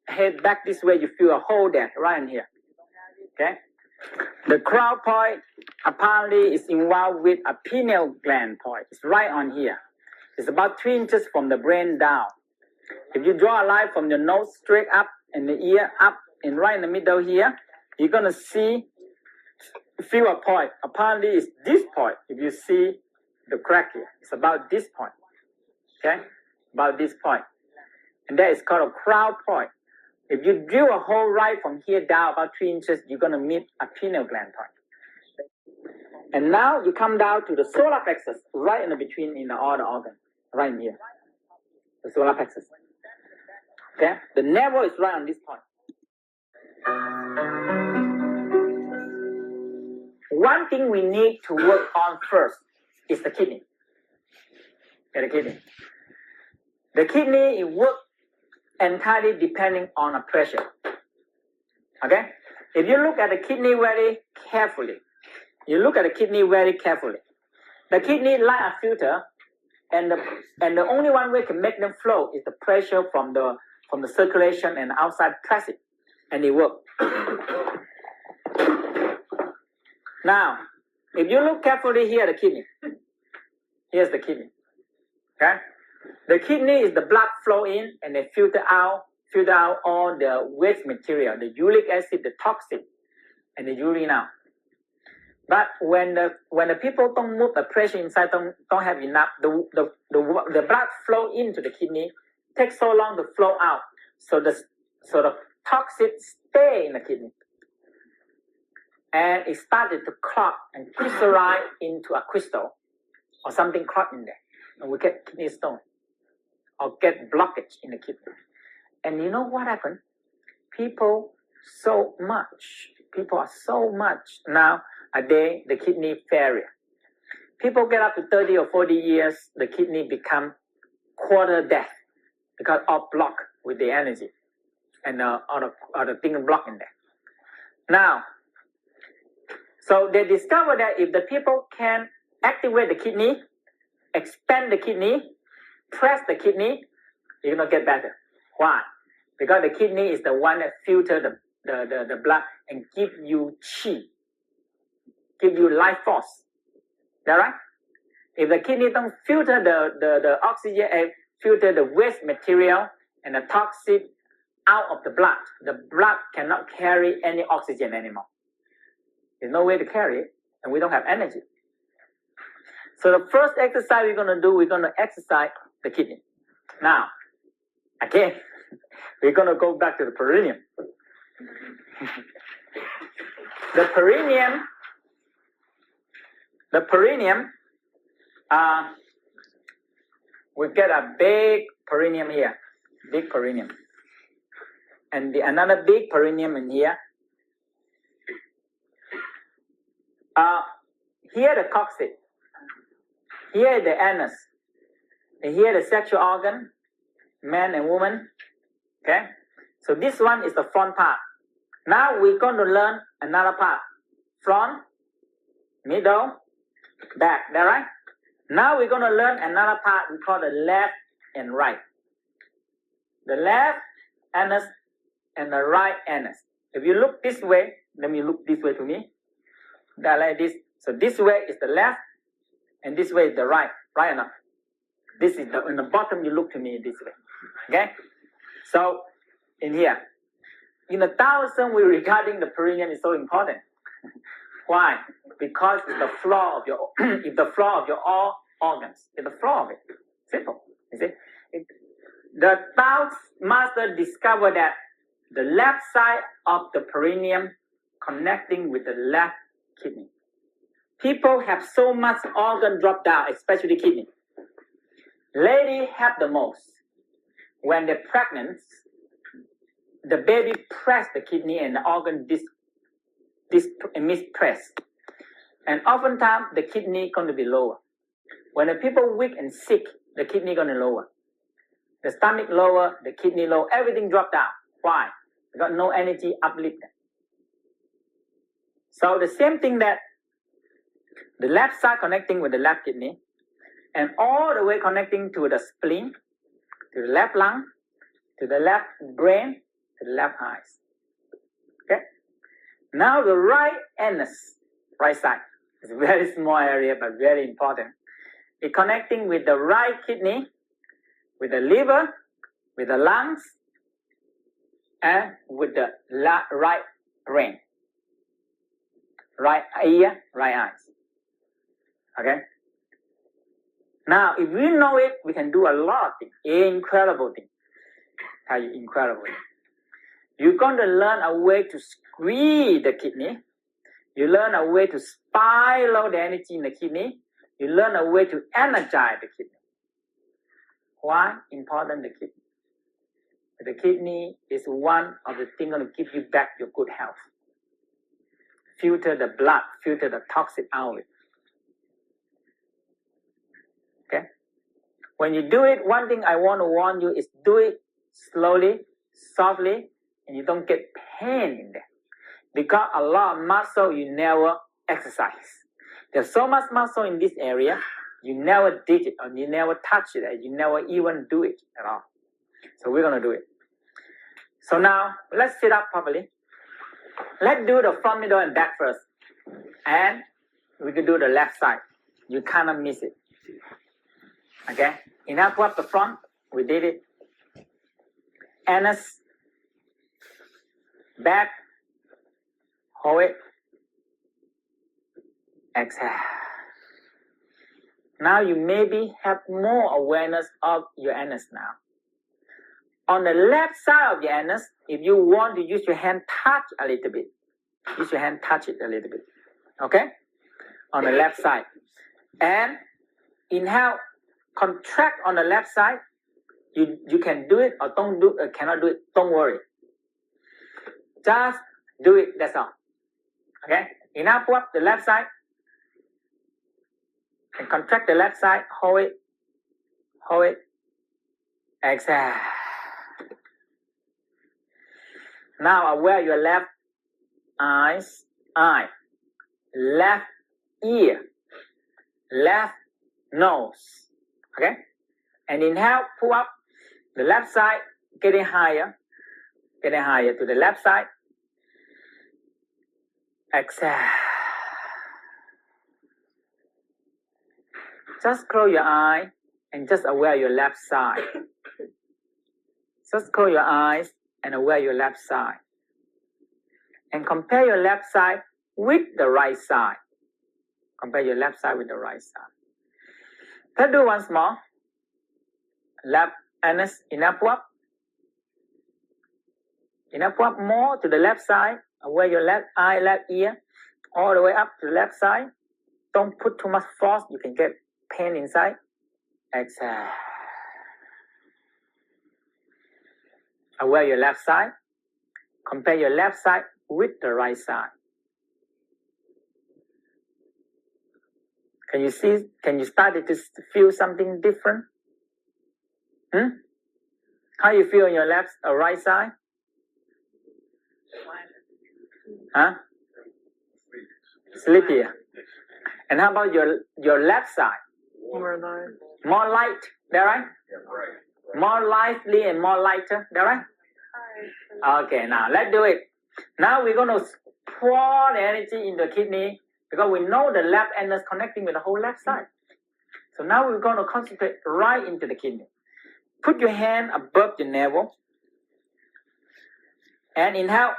head back this way, you feel a hole there, right in here. Okay? The crown point apparently is involved with a pineal gland point. It's right on here. It's about 3 inches from the brain down. If you draw a line from your nose straight up and the ear up and right in the middle here, you're going to feel a point. Apparently it's this point. If you see the crack here, it's about this point. Okay? About this point. And that is called a crown point. If you drill a hole right from here down about 3 inches, you're going to meet a pineal gland point. And now you come down to the solar plexus, right in the between in all the organ, right in here. The solar plexus. Okay? The navel is right on this point. One thing we need to work on first is the kidney. Okay, the kidney. The kidney works entirely depending on a pressure. Okay? If you look at the kidney very carefully, the kidney like a filter, and the only one way to make them flow is the pressure from the circulation and outside press it, and it works. Now, if you look carefully here, the kidney. Here's the kidney. Okay? The kidney is the blood flow in and they filter out all the waste material, the uric acid, the toxin, and the urine out. But when the people don't move, the pressure inside don't have enough, the blood flow into the kidney takes so long to flow out. So the toxin stay in the kidney. And it started to clot and crystallize into a crystal or something clot in there. And we get kidney stone or get blockage in the kidney. And you know what happened? People are so much now a day, the kidney failure. People get up to 30 or 40 years, the kidney become quarter death because all blocked with the energy and all the thing blocked in there. Now, so they discovered that if the people can activate the kidney, expand the kidney, press the kidney, you're going to get better. Why? Because the kidney is the one that filters the blood and give you chi, give you life force. Is that right? If the kidney don't filter the oxygen and filter the waste material and the toxic out of the blood. The blood cannot carry any oxygen anymore. There's no way to carry it, and we don't have energy. So the first exercise we're going to do, we're going to exercise the kidney. Now, again, we're going to go back to the perineum. The perineum, we get a big perineum here, big perineum. And another big perineum in here. Here the coccyx, here the anus, and here the sexual organ, man and woman. Okay, so this one is the front part. Now we're going to learn another part: front, middle, back. That right? Now we're going to learn another part we call the left and right. The left anus and the right anus. If you look this way, let me look this way to me. That like this. So this way is the left, and this way is the right. Right enough. This is in the bottom. You look to me this way. Okay. So in here, in the Taoism, we regarding the perineum is so important. Why? Because it's the floor of your, it's the floor of your all organs. It's the floor of it. Simple. You see? The Tao master discovered that the left side of the perineum connecting with the left kidney. People have so much organ drop down, especially kidney. Ladies have the most. When they're pregnant, the baby press the kidney and the organ mispress. And oftentimes the kidney going to be lower. When the people weak and sick, the kidney going to lower. The stomach lower, the kidney low, everything drop down. Why? Because no energy uplift them. So the same thing that the left side connecting with the left kidney, and all the way connecting to the spleen, to the left lung, to the left brain, to the left eyes. Okay? Now the right anus, right side, it's a very small area but very important. It's connecting with the right kidney, with the liver, with the lungs, and with the right brain. Right ear, right eyes. Okay? Now, if we know it, we can do a lot of things. Incredible things. Tell you, incredible. You're going to learn a way to squeeze the kidney. You learn a way to spiral the energy in the kidney. You learn a way to energize the kidney. Why important the kidney? The kidney is one of the things going to give you back your good health. Filter the blood, filter the toxic out of it. Okay? When you do it, one thing I want to warn you is do it slowly, softly, and you don't get pain in there. Because a lot of muscle you never exercise. There's so much muscle in this area, you never did it, or you never touch it, and you never even do it at all. So we're going to do it. So now, let's sit up properly. Let's do the front, middle, and back first. And we can do the left side. You cannot miss it. Okay? Enough to up the front. We did it. Anus. Back. Hold it. Exhale. Now you maybe have more awareness of your anus now. On the left side of your anus, if you want to use your hand, touch a little bit. Use your hand, touch it a little bit. Okay? On the left side. And inhale, contract on the left side. You can do it or cannot do it. Don't worry. Just do it, that's all. Okay? Inhale, pull up the left side. And contract the left side. Hold it. Hold it. Exhale. Now aware your left eye, left ear, left nose. Okay? And inhale, pull up the left side, getting higher to the left side. Exhale. Just close your eye and just aware your left side. Just close your eyes and aware your left side. And compare your left side with the right side. Compare your left side with the right side. Let's do once more. Left anus, inner up. Inner up more to the left side. Aware your left eye, left ear. All the way up to the left side. Don't put too much force. You can get pain inside. Exhale. Aware your left side. Compare your left side with the right side. Can you see? Can you start to feel something different? How you feel on your left or right side? Huh? Sleepier. And how about your left side? More light. More light. That right? More lively and more lighter. That right? Okay, now let's do it. Now we're going to pour the energy in the kidney because we know the left end is connecting with the whole left side. So now we're going to concentrate right into the kidney. Put your hand above your navel and inhale.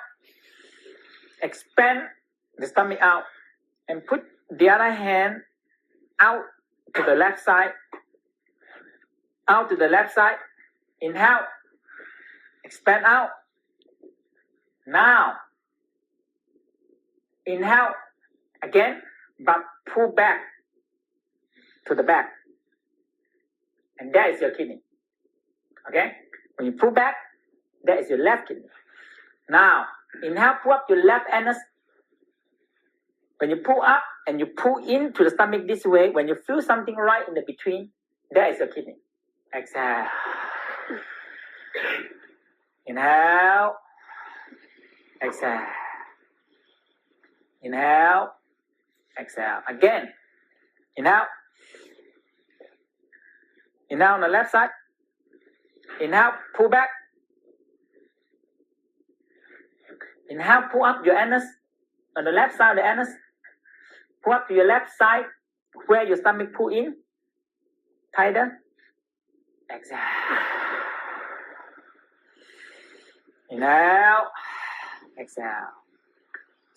Expand the stomach out and put the other hand out to the left side. Out to the left side. Inhale. Expand out. Now, inhale again, but pull back to the back. And that is your kidney. Okay? When you pull back, that is your left kidney. Now, inhale, pull up your left anus. When you pull up and you pull into the stomach this way, when you feel something right in the between, that is your kidney. Exhale. Inhale. Exhale. Inhale. Exhale. Again. Inhale. Inhale on the left side. Inhale, pull back. Inhale, pull up your anus. On the left side of the anus. Pull up to your left side where your stomach pull in. Tighter. Exhale. Inhale. Exhale.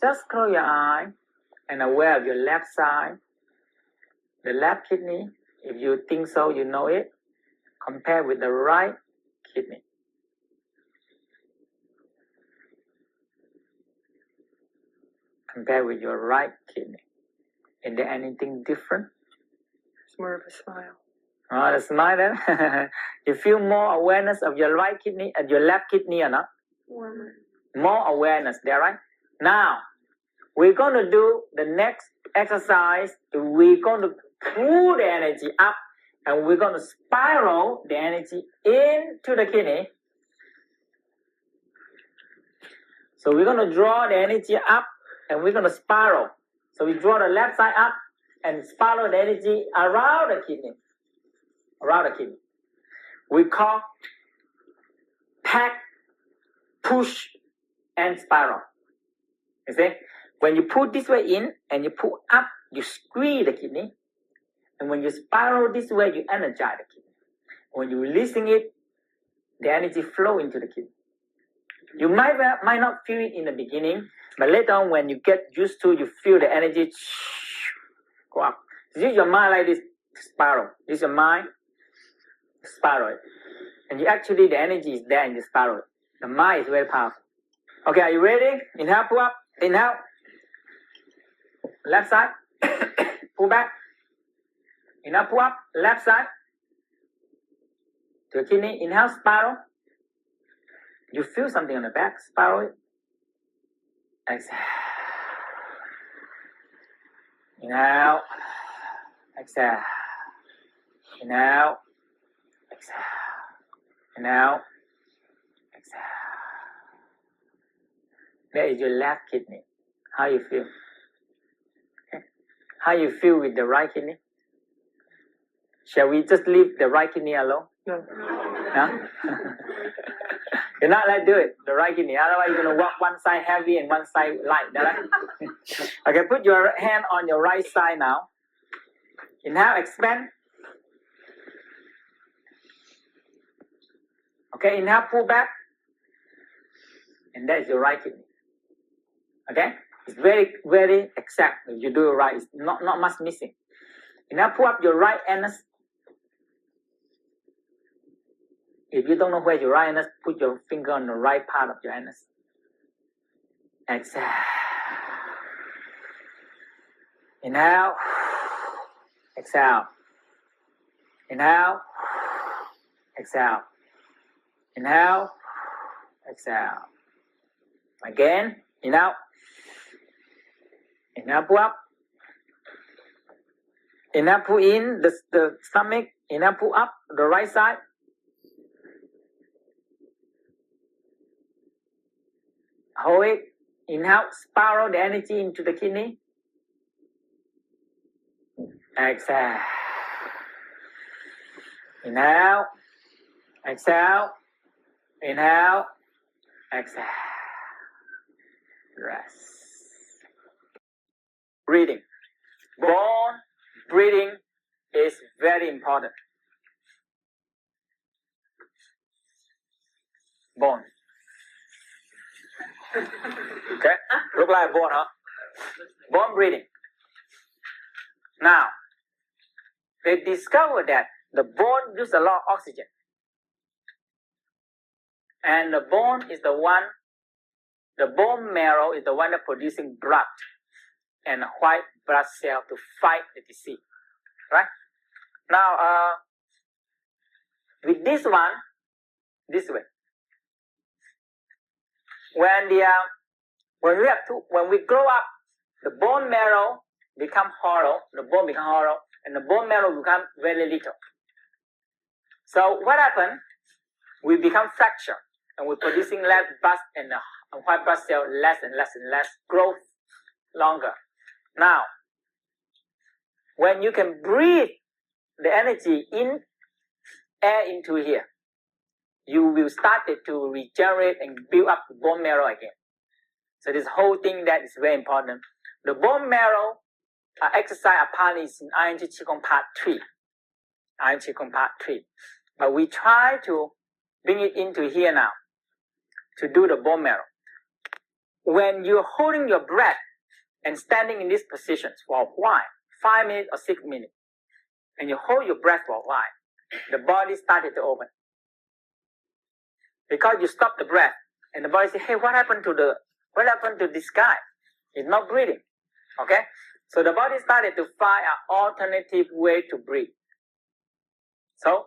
Just close your eye and aware of your left side. The left kidney, if you think so, you know it. Compare with the right kidney. Compare with your right kidney. Is there anything different? It's more of a smile. Oh, the smile then? You feel more awareness of your right kidney and your left kidney or not? Warmer. More awareness there, right? Now, we're going to do the next exercise. We're going to pull the energy up and we're going to spiral the energy into the kidney. So we're going to draw the energy up and we're going to spiral. So we draw the left side up and spiral the energy around the kidney. Around the kidney. We call pack, push, and spiral. You see? When you pull this way in and you pull up, you squeeze the kidney. And when you spiral this way, you energize the kidney. When you're releasing it, the energy flow into the kidney. You might not feel it in the beginning, but later on when you get used to, you feel the energy go up. Use your mind like this, spiral. Use your mind, spiral it. And you actually, the energy is there in the spiral. The mind is very powerful. Okay, are you ready? Inhale, pull up. Inhale. Left side. Pull back. Inhale, pull up. Left side. To the kidney. Inhale, spiral. You feel something on the back. Spiral it. Exhale. Inhale. Exhale. Inhale. Exhale. Inhale. Exhale. That is your left kidney. How you feel? Okay. How you feel with the right kidney? Shall we just leave the right kidney alone? No. Huh? You're not allowed to do it, the right kidney. Otherwise, you're going to walk one side heavy and one side light. Right? Okay, put your hand on your right side now. Inhale, expand. Okay, inhale, pull back. and that is your right kidney. Okay, it's very, very exact. If you do it right, it's not much missing. You now pull up your right anus. If you don't know where your right anus, put your finger on the right part of your anus. Exhale. Inhale. Exhale. Inhale. Exhale. Inhale. Exhale. Again. Inhale. Inhale, pull up. Inhale, pull in the stomach. Inhale, pull up the right side. Hold it. Inhale, spiral the energy into the kidney. Exhale. Inhale. Exhale. Inhale. Exhale. Rest. Breathing. Bone breathing is very important. Bone. Okay, look like a bone, huh? Bone breathing. Now, they discovered that the bone uses a lot of oxygen. And the bone marrow is the one that producing blood and white blood cell to fight the disease. Right? Now, with this one, this way. When we grow up, the bone marrow become hollow, and the bone marrow become very little. So what happened? We become fractured, and we're producing less blood and white blood cell less and less and less, growth longer. Now, when you can breathe the energy air into here, you will start to regenerate and build up the bone marrow again. So this whole thing that is very important. The bone marrow exercise apparently is in Iron Qigong part 3. Iron Qigong part 3. But we try to bring it into here now to do the bone marrow. When you're holding your breath and standing in these positions for a while, 5 minutes or 6 minutes, and you hold your breath for a while, the body started to open. Because you stop the breath, and the body says, hey, what happened to this guy? He's not breathing. Okay? So the body started to find an alternative way to breathe. So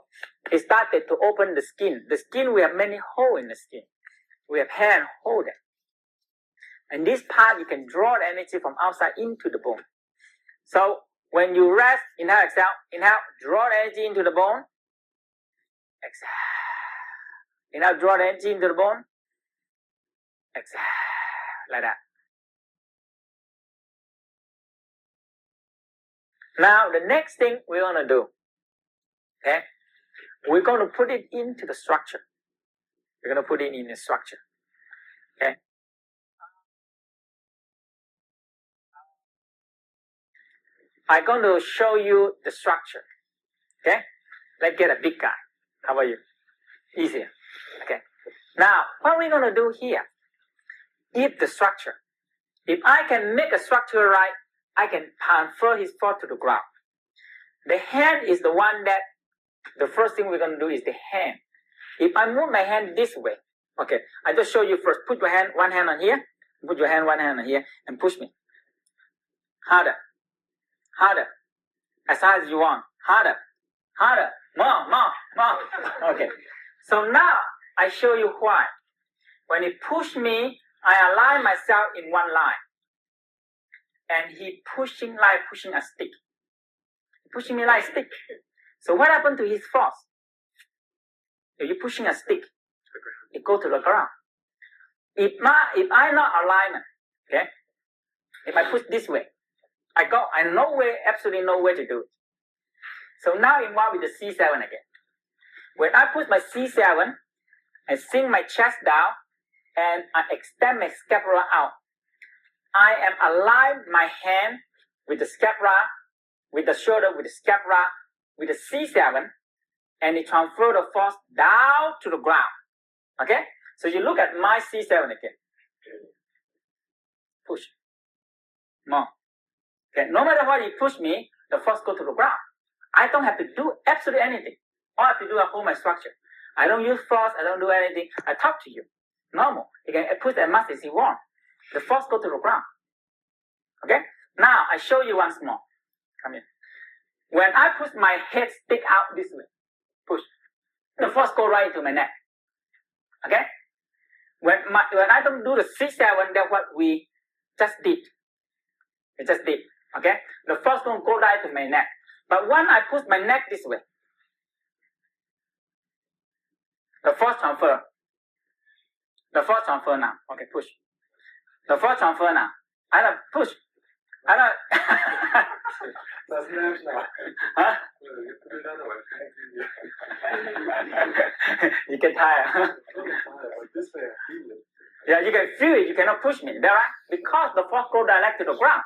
it started to open the skin. The skin, we have many holes in the skin. We have hair and hold them. And this part, you can draw the energy from outside into the bone. So when you rest, inhale, exhale, inhale, draw the energy into the bone. Exhale. Inhale, draw the energy into the bone. Exhale. Like that. Now, the next thing we're going to do, okay, we're going to put it into the structure. We're going to put it in the structure. Okay. I'm going to show you the structure. Okay. Let's get a big guy. How about you? Easier. Okay. Now, what we're going to do here, if the structure, if I can make a structure right, I can transfer his thought to the ground. The hand is the one that, the first thing we're going to do is the hand. If I move my hand this way, okay, I just show you first. Put your hand, one hand on here, put your hand, one hand on here, and push me. Harder. Harder. As hard as you want. Harder. Harder. More. Okay. So now, I show you why. When he pushed me, I align myself in one line. And he pushing a stick. Pushing me like a stick. So what happened to his force? If you're pushing a stick, it goes to the ground. If I not alignment, okay? If I push this way, I absolutely no way to do it. So now involved with the C7 again. When I push my C7, I sink my chest down, and I extend my scapula out. I am aligned my hand with the scapula, with the shoulder, with the scapula, with the C7, and it transfer the force down to the ground. Okay? So you look at my C7 again. Push. More. Okay. No matter what you push me, the force go to the ground. I don't have to do absolutely anything. All I have to do is hold my structure. I don't use force. I don't do anything. I talk to you. Normal. You can push as much as you want. The force go to the ground. Okay? Now, I show you once more. Come here. When I push my head stick out this way, push. The force go right into my neck. Okay? When I don't do the C7, that's what we just did. We just did. Okay? The force going to go right to my neck. But when I push my neck this way, the force transfer. The force transfer now. Okay, push. The force transfer now. I don't push. I don't. Huh? You get tired. Yeah, you can feel it. You cannot push me. That right? Because the force goes direct to the ground.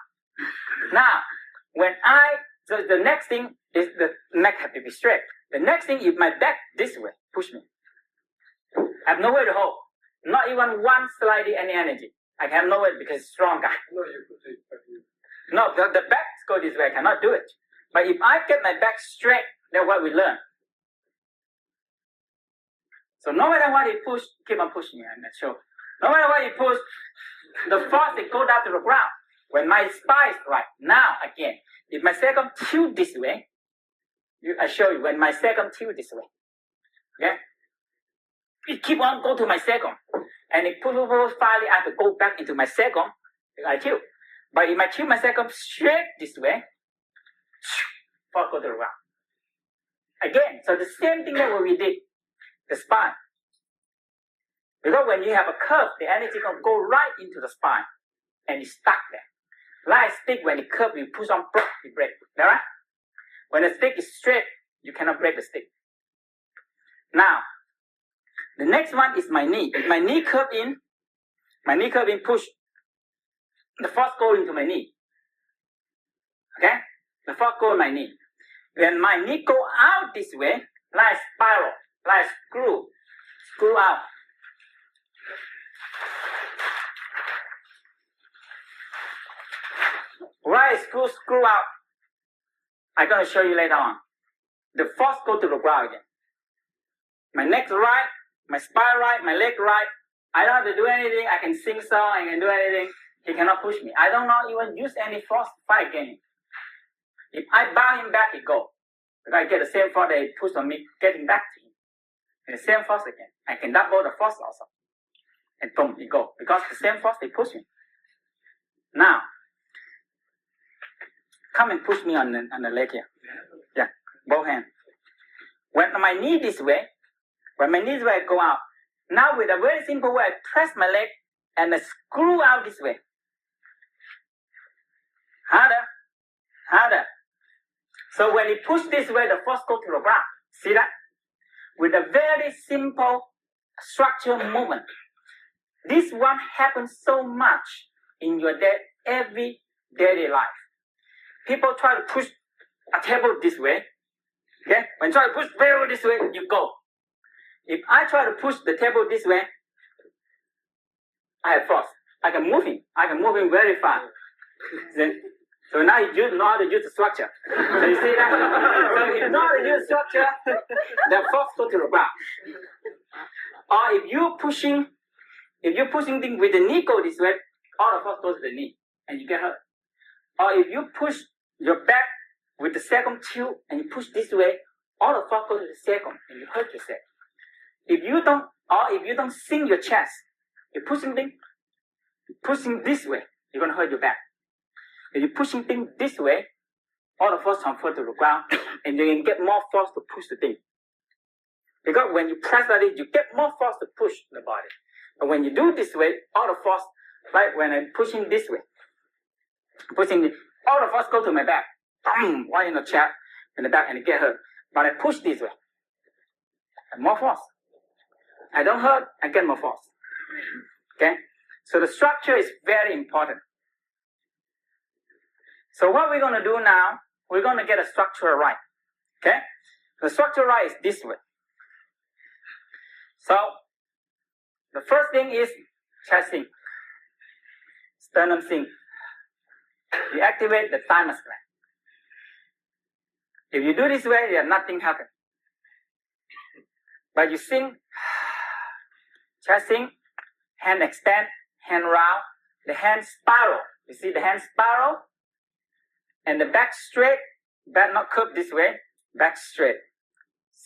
Now, so the next thing is the neck have to be straight. The next thing is my back this way. Push me. I have nowhere to hold. Not even one slightly any energy. I have nowhere because it's strong guy. No, the back go this way. I cannot do it. But if I get my back straight, that's what we learn. So no matter what you push, keep on pushing and show. No matter what you push, the force it go down to the ground. When my spine is right. Now again, if my second tilt this way, I show you when my second tilt this way. Okay? It keep on go to my second. And it push finally I have to go back into my second. I tilt. But if I tilt my second straight this way, force go to the ground. Again, so the same thing that we did. The spine. Because when you have a curve, the energy can go right into the spine. And it's stuck there. Like a stick, when it curve, you push on, you break. Alright? When the stick is straight, you cannot break the stick. Now, the next one is my knee. If my knee curve in, push. The force go into my knee. Okay? The force go in my knee. When my knee go out this way, like spiral, like screw out. Right, screw out. I'm going to show you later on. The force go to the ground again. My neck right, my spine right, my leg right. I don't have to do anything. I can sing song, I can do anything. He cannot push me. I don't not even use any force to fight against him. If I bow him back, he go. If I get the same force that he pushed on me, getting back to him. And the same force again. I can double the force also. And boom, he go. Because the same force, they push me. Now, come and push me on the leg here. Yeah, both hands. When my knee this way, I go out. Now with a very simple way, I press my leg and I screw out this way. Harder. So when you push this way, the force goes to the ground. See that? With a very simple structural movement. This one happens so much in your every daily life. People try to push a table this way. Okay? When you try to push the table this way, you go. If I try to push the table this way, I have force. I can move him. Very fast. See? So now you know how to use the structure. So you see that? So if you know how to use the structure, the force goes to the ground. Or if you're pushing things with the knee go this way, all the force goes to the knee and you get hurt. Or if you push your back with the second tilt and you push this way, all the force goes to the second and you hurt yourself. If you don't sink your chest, you're pushing this way, you're gonna hurt your back. If you're pushing things this way, all the force transfer to the ground, and you can get more force to push the thing. Because when you press like this, you get more force to push the body. But when you do this way, all the force, like when I'm pushing this way, all the force go to my back, right in the chest, in the back, and it get hurt. But I push this way, and more force. I don't hurt, I get more force. Okay? So the structure is very important. So what we're going to do now, we're going to get a structure right. Okay? The structure right is this way. So The first thing is chest sink, sternum sink. You activate the thymus gland. If you do this way, nothing happens. But you sink, chest sink, hand extend, hand round, the hand spiral. You see the hand spiral? And the back straight, back not curved this way, back straight.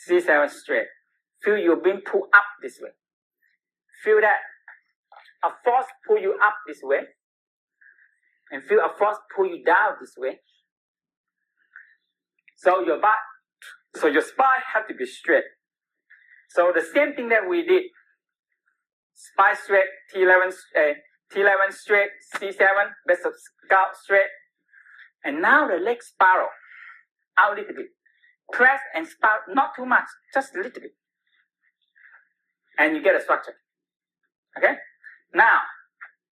C7 straight. Feel you're being pulled up this way. Feel that a force pull you up this way. And feel a force pull you down this way. So your spine have to be straight. So the same thing that we did. Spine straight, T11 straight, C7, base of scalp straight. And now the leg spiral out a little bit. Press and spiral, not too much, just a little bit. And you get a structure. Okay? Now,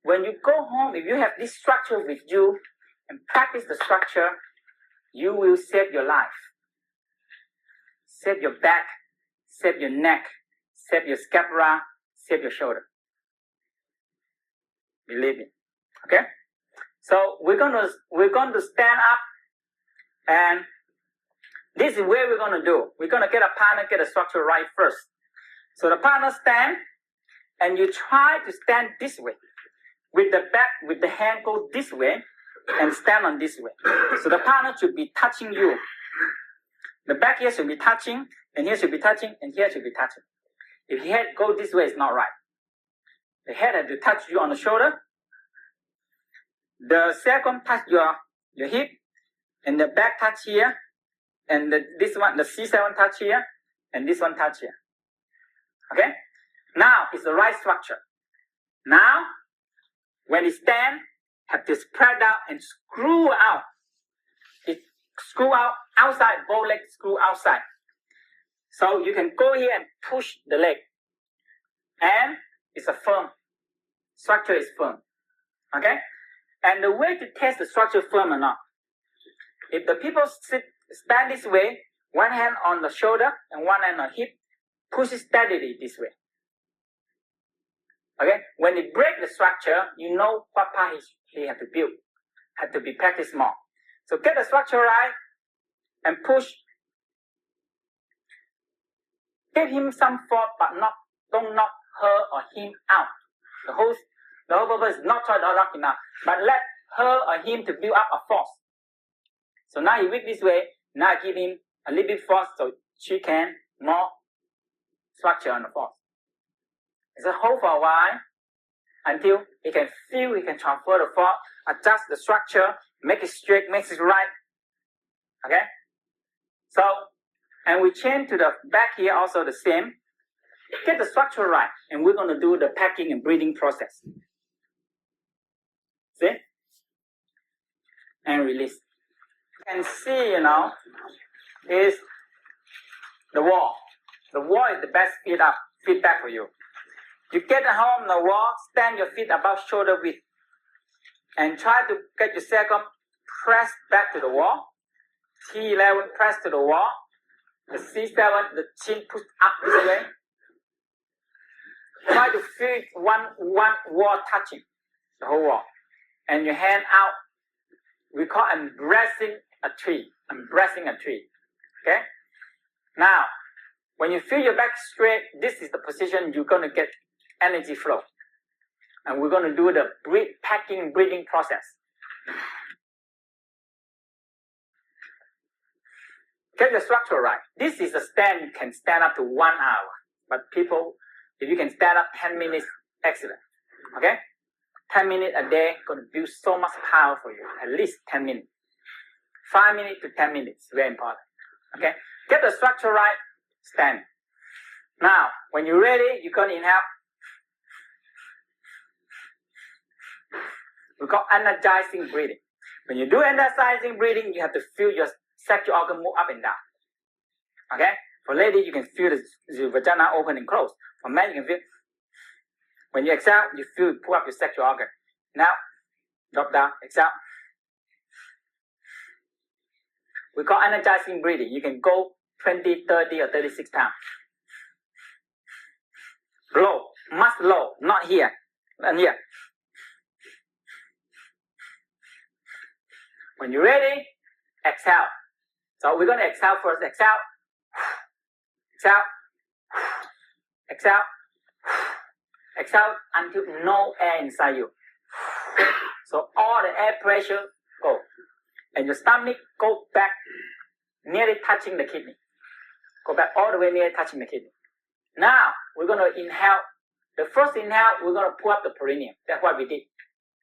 when you go home, if you have this structure with you and practice the structure, you will save your life. Save your back, save your neck, save your scapula, save your shoulder. Believe me. Okay? So we're going to stand up, and this is where we're going to do. We're going to get a partner, get a structure right first. So the partner stand, and you try to stand this way. With the back, with the hand go this way, and stand on this way. So the partner should be touching you. The back here should be touching, and here should be touching, and here should be touching. If the head go this way, it's not right. The head has to touch you on the shoulder. The second touch your hip, and the back touch here, and this one, the C7 touch here, and this one touch here. Okay? Now it's the right structure. Now, when you stand, have to spread out and screw out. It screw out outside, both legs screw outside. So you can go here and push the leg. And it's a firm. Structure is firm. Okay? And the way to test the structure firm or not, if the people stand this way, one hand on the shoulder and one hand on the hip, push it steadily this way. Okay? When you break the structure, you know what part he have to build. Have to be practiced more. So get the structure right and push. Give him some force, but don't knock her or him out. The whole purpose is not try to knock him out, but let her or him to build up a force. So now he weak this way. Now I give him a little bit force so she can more structure on the force. It's a hold for a while until he can feel, he can transfer the force, adjust the structure, make it straight, make it right. Okay? So, and we change to the back here also the same. Get the structure right, and we're going to do the packing and breathing process. See? And release. You can see, is the wall. The wall is the best feedback for you. You get home the wall, stand your feet above shoulder width, and try to get your second press back to the wall. T11 press to the wall. The C7, the chin push up this way. Try to feel one wall touching the whole wall. And your hand out. We call embracing a tree. Embracing a tree. Okay? Now, when you feel your back straight, this is the position you're going to get energy flow. And we're going to do the packing breathing process. Get the structure right. This is a stand you can stand up to 1 hour. But people, if you can stand up 10 minutes, excellent. Okay? 10 minutes a day going to build so much power for you. At least 10 minutes. 5 minutes to 10 minutes. Very important. Okay? Get the structure right. Stand. Now, when you're ready, you're going to inhale. We call energizing breathing. When you do energizing breathing, you have to feel your sexual organ move up and down. Okay? For ladies, you can feel the vagina open and close. For men, you can feel. When you exhale, you feel it pull up your sexual organ. Now, drop down, exhale. We call energizing breathing. You can go 20, 30, or 36 times. Blow. much low, not here, and here. When you're ready, exhale. So we're going to exhale first. Exhale. Exhale. Exhale. Exhale until no air inside you. So all the air pressure go. And your stomach go back nearly touching the kidney. Go back all the way nearly touching the kidney. Now we're going to inhale. The first inhale, we're going to pull up the perineum. That's what we did.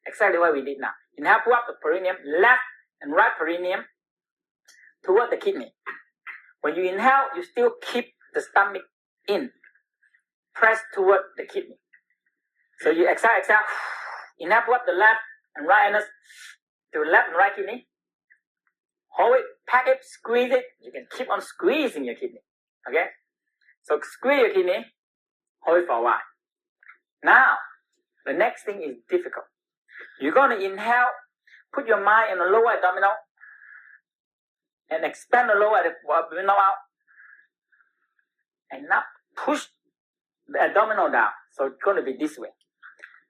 Exactly what we did now. Inhale, pull up the perineum, left and right perineum toward the kidney. When you inhale, you still keep the stomach in. Press toward the kidney. So you exhale. Inhale, pull up the left and right anus to the left and right kidney. Hold it, pack it, squeeze it. You can keep on squeezing your kidney. Okay? So squeeze your kidney. Hold it for a while. Now, the next thing is difficult. You're going to inhale, put your mind in the lower abdominal, and expand the lower abdominal out. And now push the abdominal down. So it's going to be this way.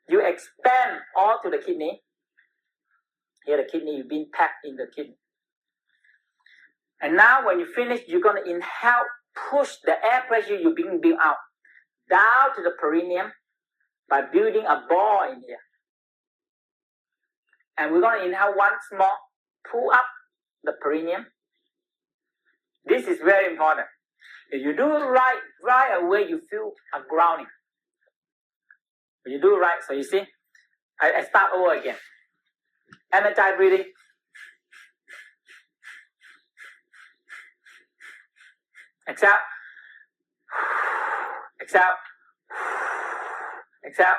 You expand all to the kidney. Here the kidney, you've been packed in the kidney. And now when you finish, you're going to inhale, push the air pressure you've been built out down to the perineum by building a ball in here. And we're going to inhale once more, pull up the perineum. This is very important. If you do it right away, you feel a grounding. When you do it right, so you see, I start over again. Energize breathing. Exhale. Exhale. Exhale.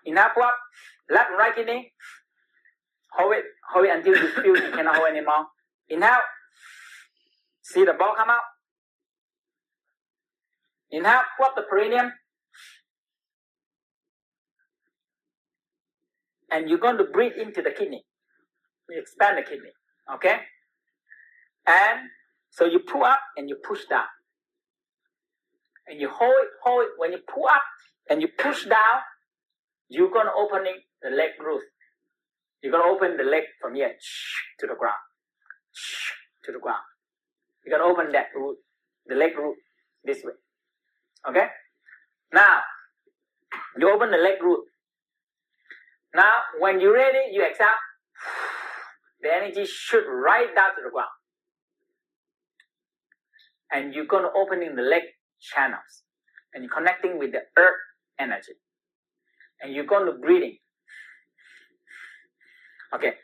Inhale, pull up. Left and right kidney. Hold it until you feel you cannot hold anymore. Inhale. See the ball come out. Inhale, pull up the perineum. And you're going to breathe into the kidney. You expand the kidney. Okay? And so you pull up and you push down. And you hold it. When you pull up and you push down, you're going to open the leg root. You're going to open the leg from here to the ground. To the ground. You're going to open that root, the leg root, this way. Okay? Now, you open the leg root. Now, when you're ready, you exhale. The energy shoot right down to the ground. And you're going to open in the leg channels. And you're connecting with the earth energy. And you're going to breathing. Okay.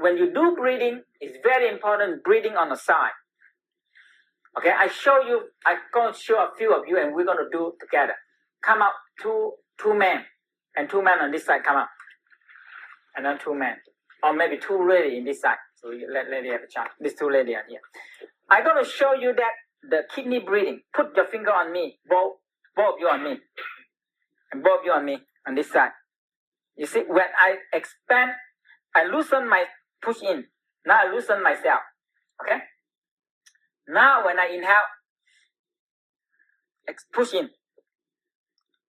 When you do breathing, it's very important breathing on the side. Okay, I'm going to show a few of you and we're going to do it together. Come out, two men. And 2 men on this side come out. And then 2 men. Or maybe 2 ladies in this side. So let lady have a chance. These 2 ladies are here. I'm going to show you that the kidney breathing. Put your finger on me. Both of you on me. And both of you on me. On this side. You see, when I expand, I loosen my push in. Now I loosen myself. Okay? Now when I inhale, push in.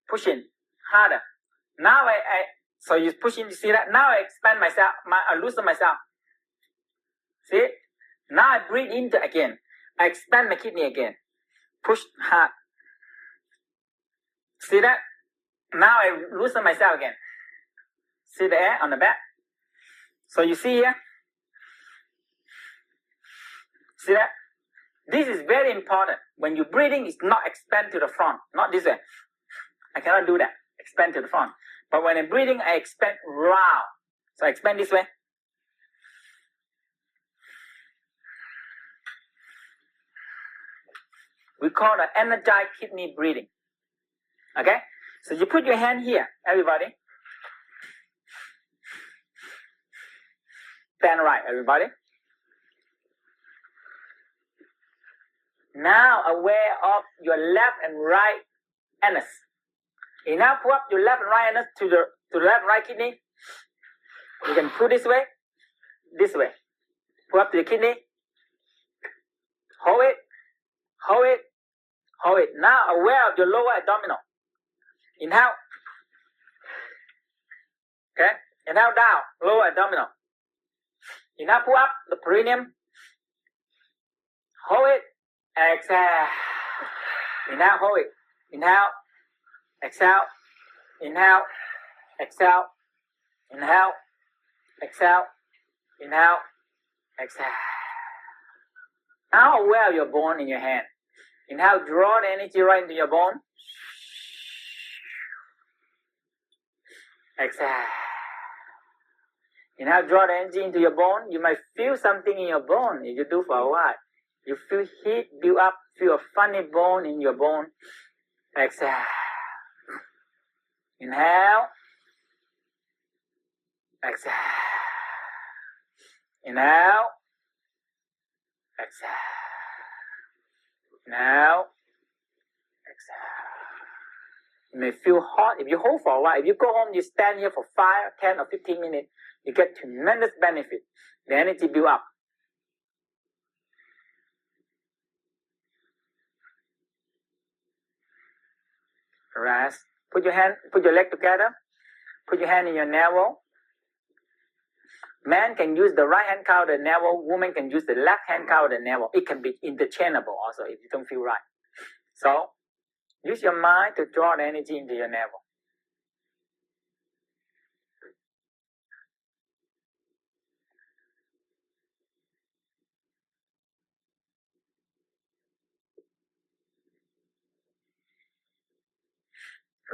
Push in. Harder. Now so you push in, you see that? Now I expand myself, I loosen myself. See? Now I breathe in again. I expand my kidney again. Push hard. See that? Now I loosen myself again. See the air on the back? So you see here? See that? This is very important. When you're breathing, it's not expand to the front. Not this way. I cannot do that. Expand to the front. But when I'm breathing, I expand round. So I expand this way. We call the energized kidney breathing. Okay? So you put your hand here, everybody. Stand right, everybody. Now aware of your left and right anus. You now pull up your left and right anus to the left and right kidney. You can pull this way. Pull up to the kidney. Hold it. Hold it. Now aware of your lower abdominal. Inhale. Okay. Inhale down, lower abdominal. Inhale, pull up the perineum. Hold it. Exhale. Inhale, hold it. Inhale. Exhale. Inhale. Exhale. Inhale. Exhale. Inhale. Exhale. Now aware of your bone in your hand. Inhale, draw the energy right into your bone. Exhale. Inhale, draw the energy into your bone. You might feel something in your bone if you do for a while. You feel heat build up, feel a funny bone in your bone. Exhale. Inhale. Exhale. Inhale. Exhale. Inhale. Exhale. You may feel hot if you hold for a while. If you go home, you stand here for 5, 10 or 15 minutes, you get tremendous benefit. The energy build up. Rest. Put your leg together. Put your hand in your navel. Man can use the right hand cover the navel. Woman can use the left hand cover the navel. It can be interchangeable also if you don't feel right. So, use your mind to draw the energy into your navel.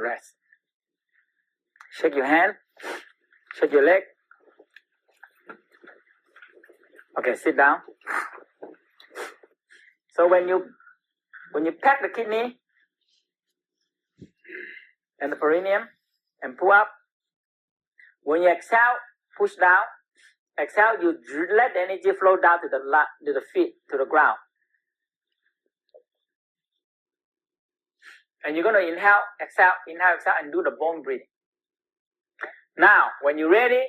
Rest. Shake your hand. Shake your leg. Okay, sit down. So when you pack the kidney and the perineum and pull up, when you exhale, push down. Exhale, you let the energy flow down to the feet, to the ground. And you're going to inhale, exhale, and do the bone breathing. Now, when you're ready,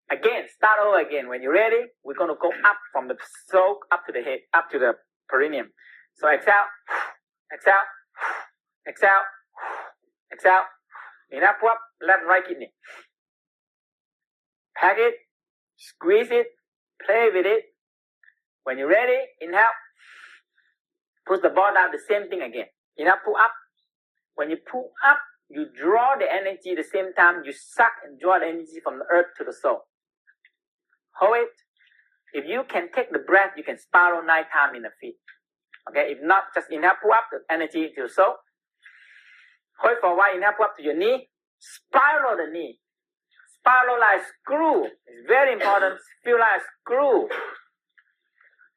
again, start over again. When you're ready, we're going to go up from the soul, up to the head, up to the perineum. So exhale, exhale, exhale, exhale. Inhale, pull up, left and right kidney. Pack it, squeeze it, play with it. When you're ready, inhale, push the ball down, the same thing again. Inhale, pull up. When you pull up, you draw the energy at the same time. You suck and draw the energy from the earth to the soul. Hold it. If you can take the breath, you can spiral 9 times in the feet. Okay, if not, just inhale, pull up the energy to the soul. Hold it for a while, inhale, pull up to your knee. Spiral the knee. Spiral like a screw. It's very important. Feel like a screw.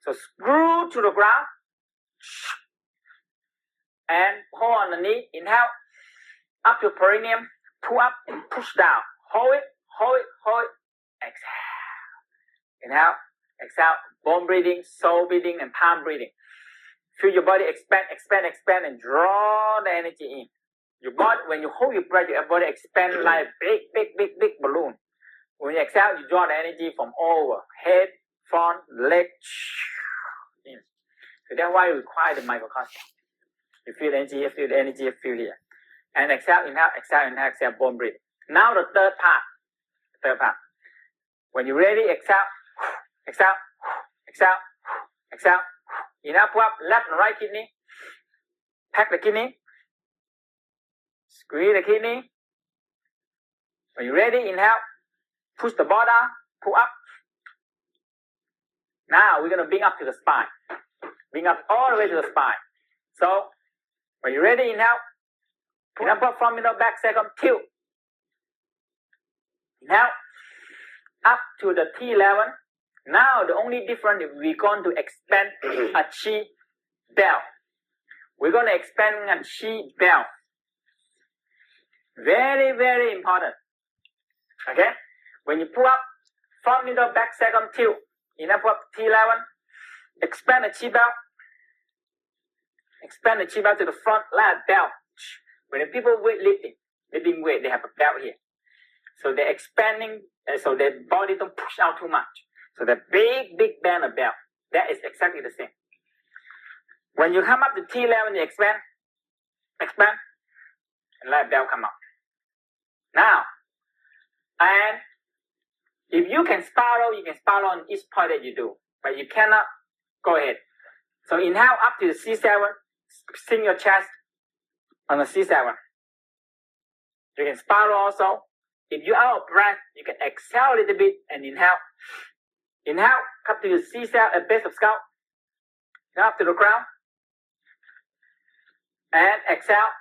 So screw to the ground. And hold on the knee. Inhale. Up to perineum. Pull up and push down. Hold it. Hold it. Hold it. Exhale. Inhale. Exhale. Bone breathing, soul breathing, and palm breathing. Feel your body expand, expand, expand, and draw the energy in. Your body, when you hold your breath, your body expands like a big, big, big, big balloon. When you exhale, you draw the energy from all over. Head, front, leg. In. So that's why you require the MicroCosmic. You feel the energy, you feel the energy, you feel here. And exhale, inhale, exhale, inhale, exhale, bone breathing. Now the third part. When you're ready, exhale, exhale, exhale, exhale. Inhale, pull up, left and right kidney. Pack the kidney. Squeeze the kidney. When you're ready, inhale. Push the ball down. Pull up. Now we're going to bring up to the spine. Bring up all the way to the spine. So, when you're ready, inhale. Inhale, pull up from middle, back, second, tilt. Inhale. Up to the T11. Now the only difference is we're going to expand a chi belt. We're going to expand a chi belt. Very, very important. Okay? When you pull up, front, middle, back, second, tilt. Inhale, pull up T11. Expand the chi belt. Expand the chi belt to the front, like a belt. When the people lifting weight, they have a belt here. So they're expanding, so their body don't push out too much. So the big, big band of belt, that is exactly the same. When you come up to T11, you expand. expand, and let bell come up. Now, and if you can spiral, you can spiral on each point that you do, but you cannot. Go ahead. So inhale up to the C7, sink your chest on the C7. You can spiral also. If you're out of breath, you can exhale a little bit and inhale. Inhale, come to your C7 at base of scalp. Up to the ground. And exhale.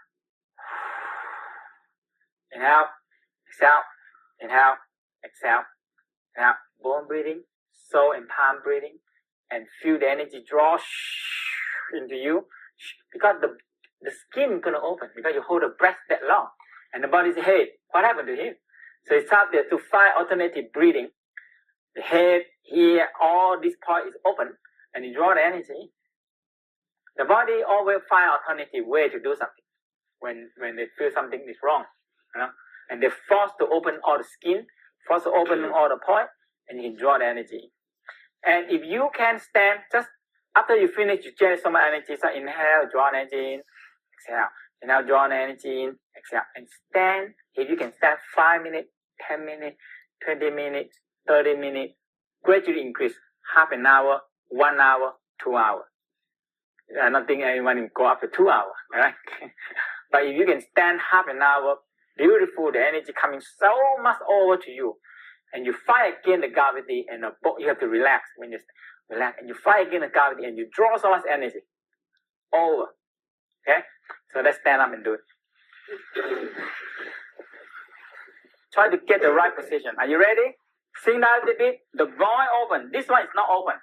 Inhale, exhale, inhale, exhale. Now, bone breathing, soul and palm breathing, and feel the energy draw into you. Because the skin is going to open because you hold the breath that long. And the body says, hey, what happened to him? So it's out there to find alternative breathing. The head, here, all this part is open, and you draw the energy. The body always find alternative way to do something when they feel something is wrong. You know? And they're forced to open all the skin, forced to open all the point, and you can draw the energy. And if you can stand, just after you finish, you generate so much energy. So inhale, draw the energy in, exhale. Inhale, draw the energy in, exhale. And stand, if you can stand 5 minutes, 10 minutes, 20 minutes, 30 minutes, gradually increase, half an hour, 1 hour, 2 hours. I don't think anyone will go up to 2 hours, right? But if you can stand half an hour, beautiful, the energy coming so much over to you, and you fight against the gravity, and you have to relax when you relax, and you fight against the gravity, and you draw so much energy over. Okay, so let's stand up and do it. Try to get the right position. Are you ready? Sink down a little bit. The groin open. This one is not open.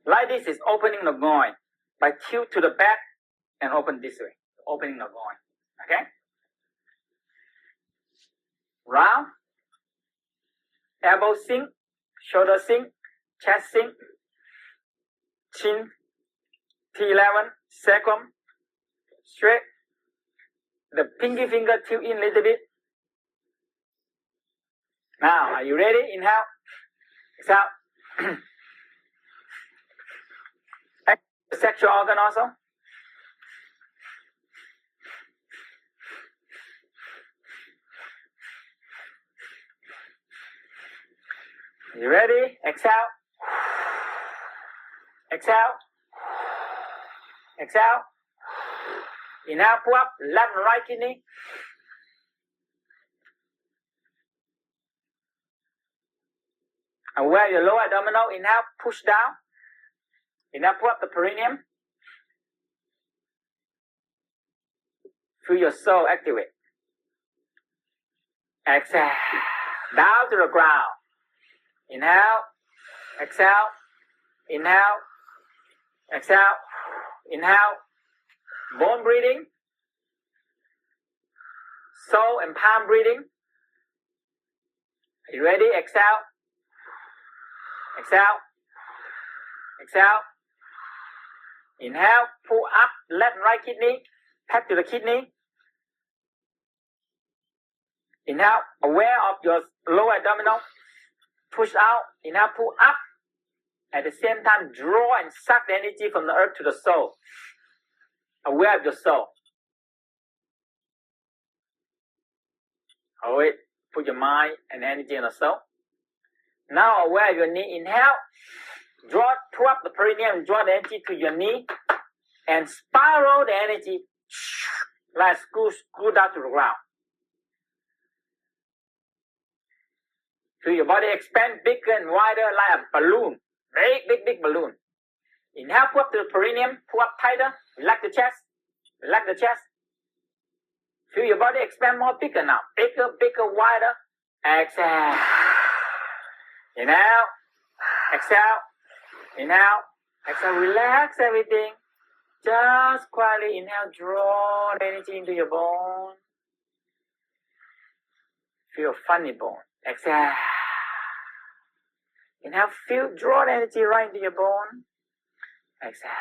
Like this is opening the groin. By tilt to the back and open this way. Opening the groin. Okay? Round. Elbow sink. Shoulder sink. Chest sink. Chin. T11. Sacrum. Straight. The pinky finger tilt in a little bit. Now, are you ready? Inhale. Exhale. Sexual organ also. You ready? Exhale. Exhale. Exhale. Inhale, pull up, left and right kidney. And where your lower abdominal, inhale, push down. Inhale, pull up the perineum. Feel your soul activate. Exhale. Down to the ground. Inhale. Exhale. Inhale. Exhale. Inhale. Bone breathing. Soul and palm breathing. Are you ready? Exhale. Exhale. Exhale. Inhale. Pull up left and right kidney. Tap to the kidney. Inhale. Aware of your lower abdominal. Push out. Inhale. Pull up. At the same time, draw and suck the energy from the earth to the soul. Aware of your soul. Hold it. Put your mind and energy in the soul. Now aware of your knee. Inhale. Pull up the perineum and draw the energy to your knee. And spiral the energy. Like screw down to the ground. So your body expand bigger and wider like a balloon. Big balloon. Inhale, pull up to the perineum, pull up tighter, relax the chest, relax the chest. Feel your body expand more bigger now. Bigger, wider. Exhale. Inhale. Exhale. Inhale. Exhale. Relax everything. Just quietly inhale, draw the energy into your bone. Feel funny bone. Exhale. Inhale, draw the energy right into your bone. Exhale.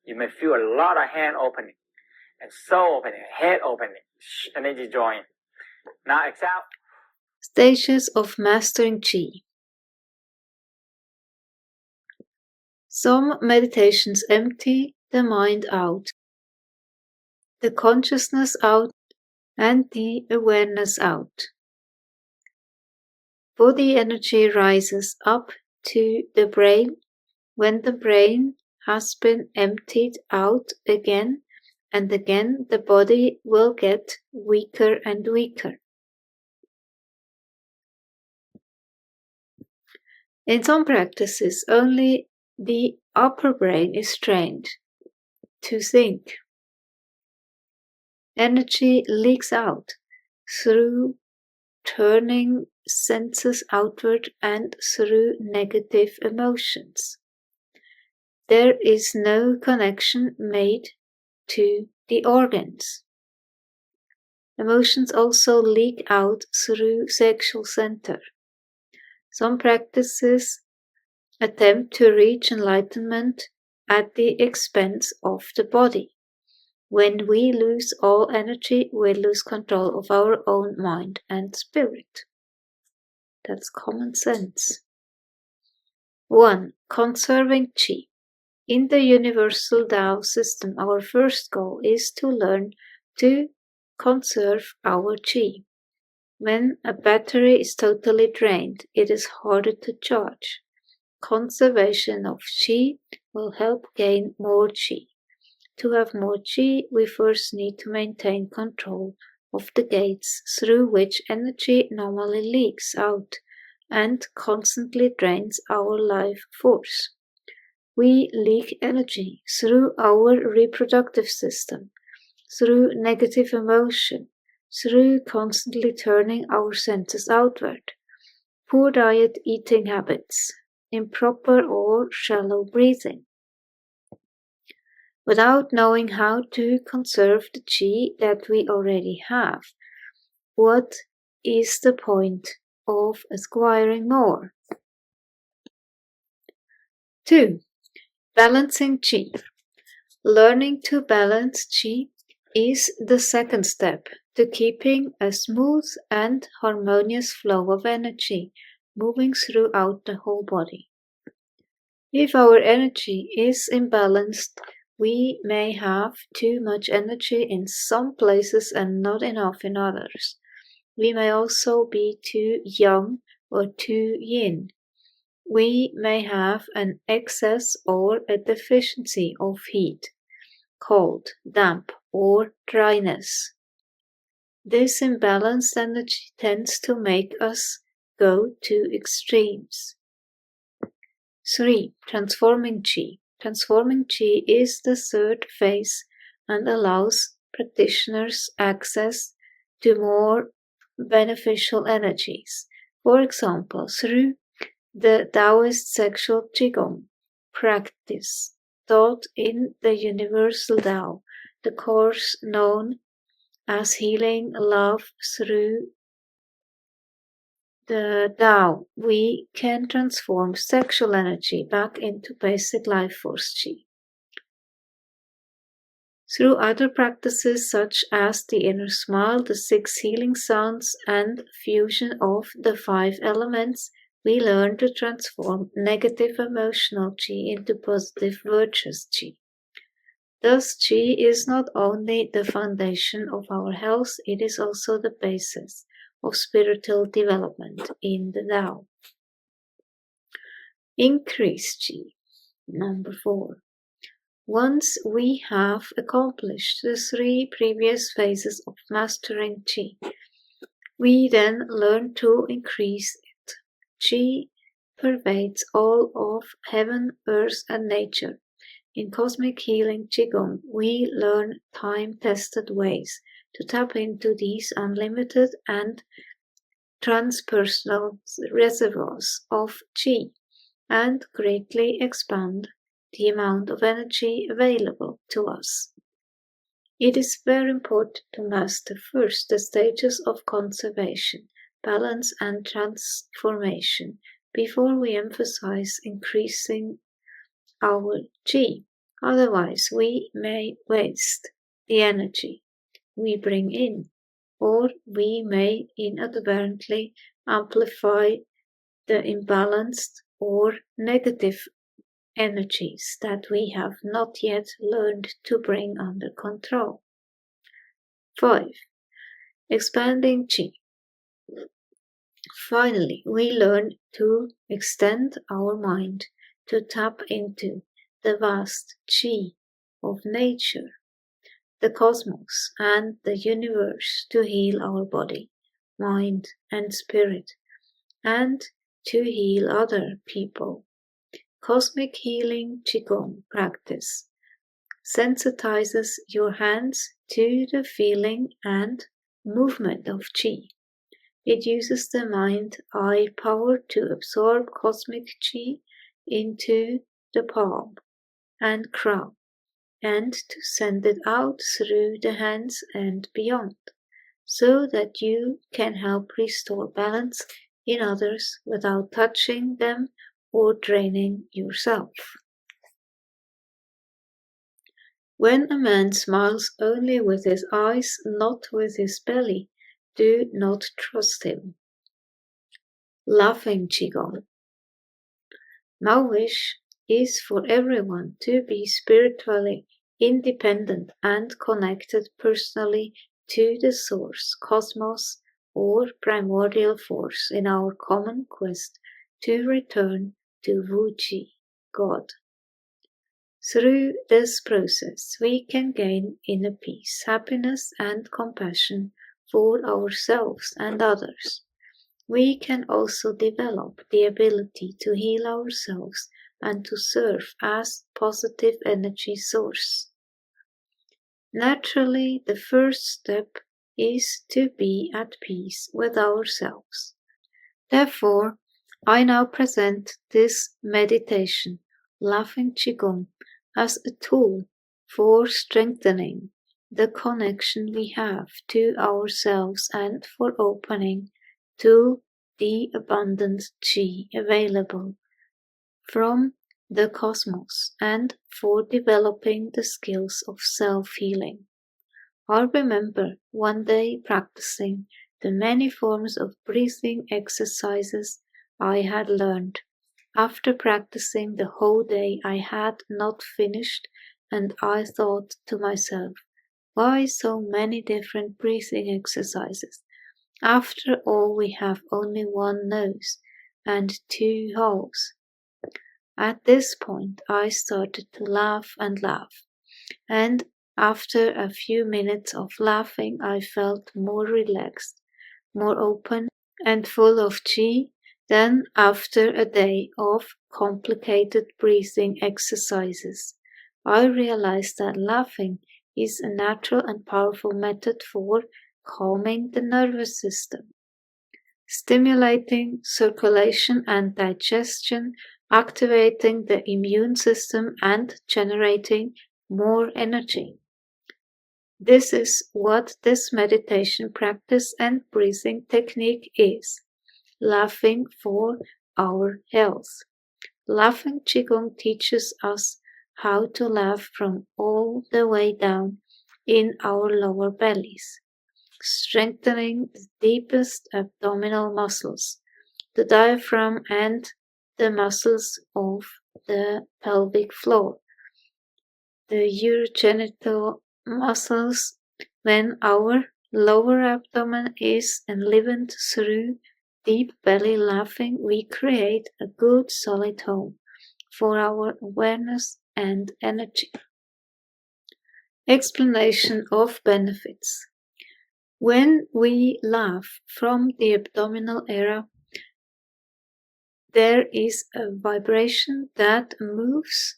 You may feel a lot of hand opening, and soul opening, head opening, energy drawing. Now exhale. Stages of mastering Qi. Some meditations empty the mind out. the consciousness out, and the awareness out. Body energy rises up to the brain when the brain has been emptied out again, and again the body will get weaker and weaker. In some practices, only the upper brain is trained to think. Energy leaks out through turning senses outward and through negative emotions. There is no connection made to the organs. Emotions also leak out through sexual center. Some practices attempt to reach enlightenment at the expense of the body. When we lose all energy, we lose control of our own mind and spirit. That's common sense. 1. Conserving Qi. In the universal Tao system, our first goal is to learn to conserve our Qi. When a battery is totally drained, it is harder to charge. Conservation of Qi will help gain more Qi. To have more Qi, we first need to maintain control of the gates through which energy normally leaks out and constantly drains our life force. We leak energy through our reproductive system, through negative emotion, through constantly turning our senses outward, poor diet, eating habits, improper or shallow breathing. Without knowing how to conserve the Qi that we already have, what is the point of acquiring more? 2. Balancing Qi. Learning to balance Qi is the second step to keeping a smooth and harmonious flow of energy moving throughout the whole body. If our energy is imbalanced, we may have too much energy in some places and not enough in others. We may also be too yang or too yin. We may have an excess or a deficiency of heat, cold, damp, or dryness. This imbalanced energy tends to make us go to extremes. 3. Transforming Qi. Transforming Qi is the third phase and allows practitioners access to more beneficial energies. For example, through the Taoist sexual Qigong practice taught in the Universal Tao, the course known as Healing Love through the Tao, we can transform sexual energy back into basic life force Qi. Through other practices such as the inner smile, the 6 healing sounds, and fusion of the 5 elements, we learn to transform negative emotional Qi into positive virtuous Qi. Thus, Qi is not only the foundation of our health, it is also the basis of spiritual development in the Tao. Increase Qi. Number 4. Once we have accomplished the 3 previous phases of mastering Qi, we then learn to increase it. Qi pervades all of heaven, earth, and nature. In Cosmic Healing Qigong, we learn time-tested ways to tap into these unlimited and transpersonal reservoirs of Qi and greatly expand the amount of energy available to us. It is very important to master first the stages of conservation, balance, and transformation before we emphasize increasing our Qi. Otherwise, we may waste the energy we bring in, or we may inadvertently amplify the imbalanced or negative energies that we have not yet learned to bring under control. 5. Expanding Qi. Finally, we learn to extend our mind, to tap into the vast Qi of nature, the cosmos, and the universe to heal our body, mind, and spirit, and to heal other people. Cosmic healing Qigong practice sensitizes your hands to the feeling and movement of Qi. It uses the mind-eye power to absorb cosmic Qi into the palm and crown, and to send it out through the hands and beyond, so that you can help restore balance in others without touching them or draining yourself. When a man smiles only with his eyes, not with his belly, do not trust him. Laughing Qigong. My wish is for everyone to be spiritually independent and connected personally to the source, cosmos, or primordial force in our common quest to return to Wu Qi, God. Through this process, we can gain inner peace, happiness, and compassion for ourselves and others. We can also develop the ability to heal ourselves and to serve as positive energy source. Naturally, the first step is to be at peace with ourselves. Therefore, I now present this meditation, Laughing Qigong, as a tool for strengthening the connection we have to ourselves and for opening to the abundant Qi available from the cosmos and for developing the skills of self-healing. I remember one day practicing the many forms of breathing exercises I had learned. After practicing the whole day, I had not finished, and I thought to myself, why so many different breathing exercises? After all, we have only one nose and two holes. At this point, I started to laugh and laugh, and after a few minutes of laughing, I felt more relaxed, more open, and full of Qi than after a day of complicated breathing exercises. I realized that laughing is a natural and powerful method for calming the nervous system, stimulating circulation and digestion, activating the immune system, and generating more energy. This is what this meditation practice and breathing technique is. Laughing for our health. Laughing Qigong teaches us how to laugh from all the way down in our lower bellies, strengthening the deepest abdominal muscles, the diaphragm and the muscles of the pelvic floor, the urogenital muscles. When our lower abdomen is enlivened through deep belly laughing, we create a good solid home for our awareness and energy. Explanation of benefits. When we laugh from the abdominal area, there is a vibration that moves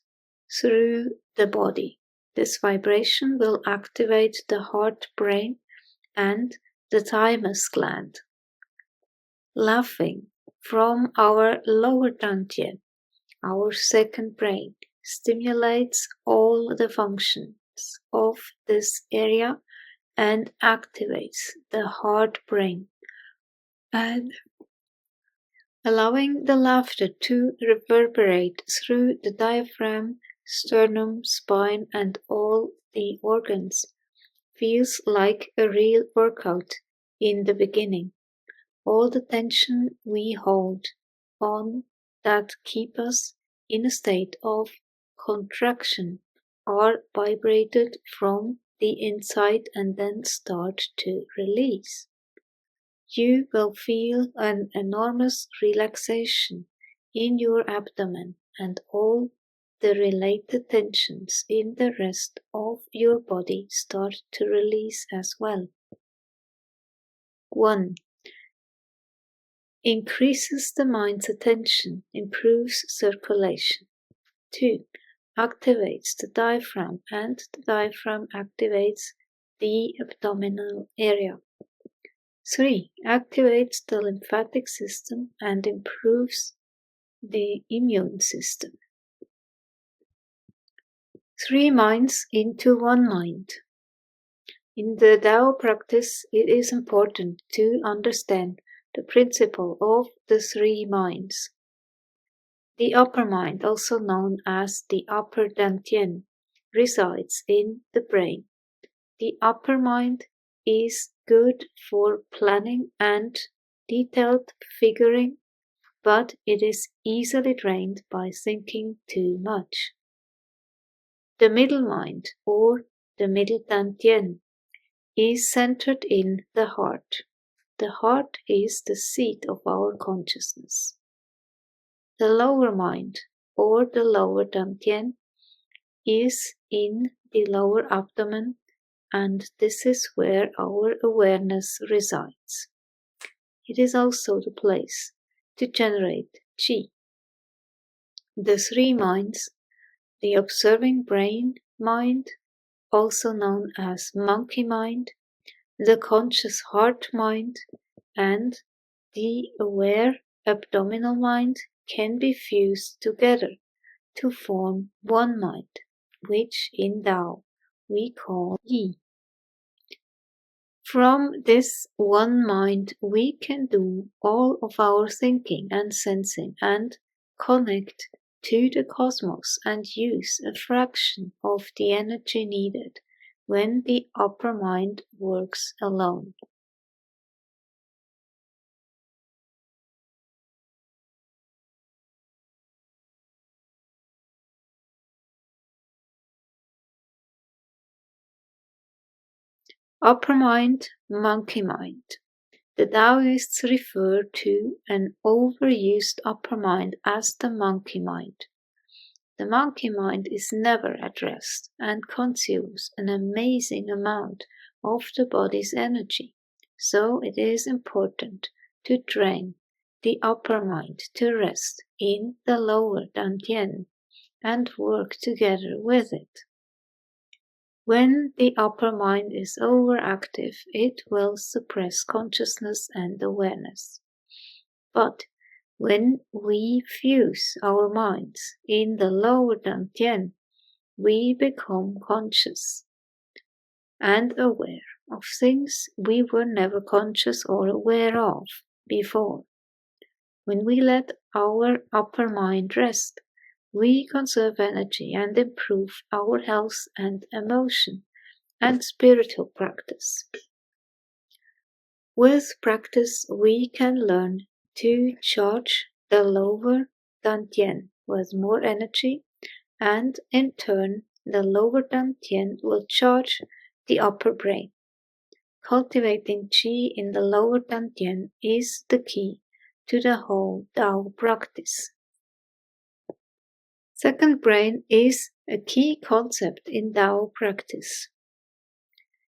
through the body. This vibration will activate the heart, brain, and the thymus gland. Laughing from our lower dantian, our second brain, stimulates all the functions of this area and activates the heart, brain, and allowing the laughter to reverberate through the diaphragm, sternum, spine, and all the organs feels like a real workout in the beginning. All the tension we hold on that keep us in a state of contraction are vibrated from the inside and then start to release. You will feel an enormous relaxation in your abdomen and all the related tensions in the rest of your body start to release as well. 1. Increases the mind's attention, improves circulation. 2. Activates the diaphragm, and the diaphragm activates the abdominal area. 3. Activates the lymphatic system and improves the immune system. 3 minds into 1 mind. In the Tao practice, it is important to understand the principle of the 3 minds. The upper mind, also known as the upper dantian, resides in the brain. The upper mind is good for planning and detailed figuring, but it is easily drained by thinking too much. The middle mind, or the middle dantian, is centered in the heart. The heart is the seat of our consciousness. The lower mind, or the lower dantian, is in the lower abdomen, and this is where our awareness resides. It is also the place to generate Qi. The 3 minds, the observing brain mind, also known as monkey mind, the conscious heart mind, and the aware abdominal mind can be fused together to form 1 mind, which in Tao we call Yi. From this 1 mind we can do all of our thinking and sensing and connect to the cosmos and use a fraction of the energy needed when the upper mind works alone. Upper mind, monkey mind. The Taoists refer to an overused upper mind as the monkey mind. The monkey mind is never at rest and consumes an amazing amount of the body's energy, so it is important to train the upper mind to rest in the lower dantian and work together with it. When the upper mind is overactive, it will suppress consciousness and awareness. But when we fuse our minds in the lower dantian, we become conscious and aware of things we were never conscious or aware of before. When we let our upper mind rest, we conserve energy and improve our health and emotion and spiritual practice. With practice, we can learn to charge the lower dantian with more energy, and in turn, the lower dantian will charge the upper brain. Cultivating Qi in the lower dantian is the key to the whole Tao practice. Second brain is a key concept in Tao practice.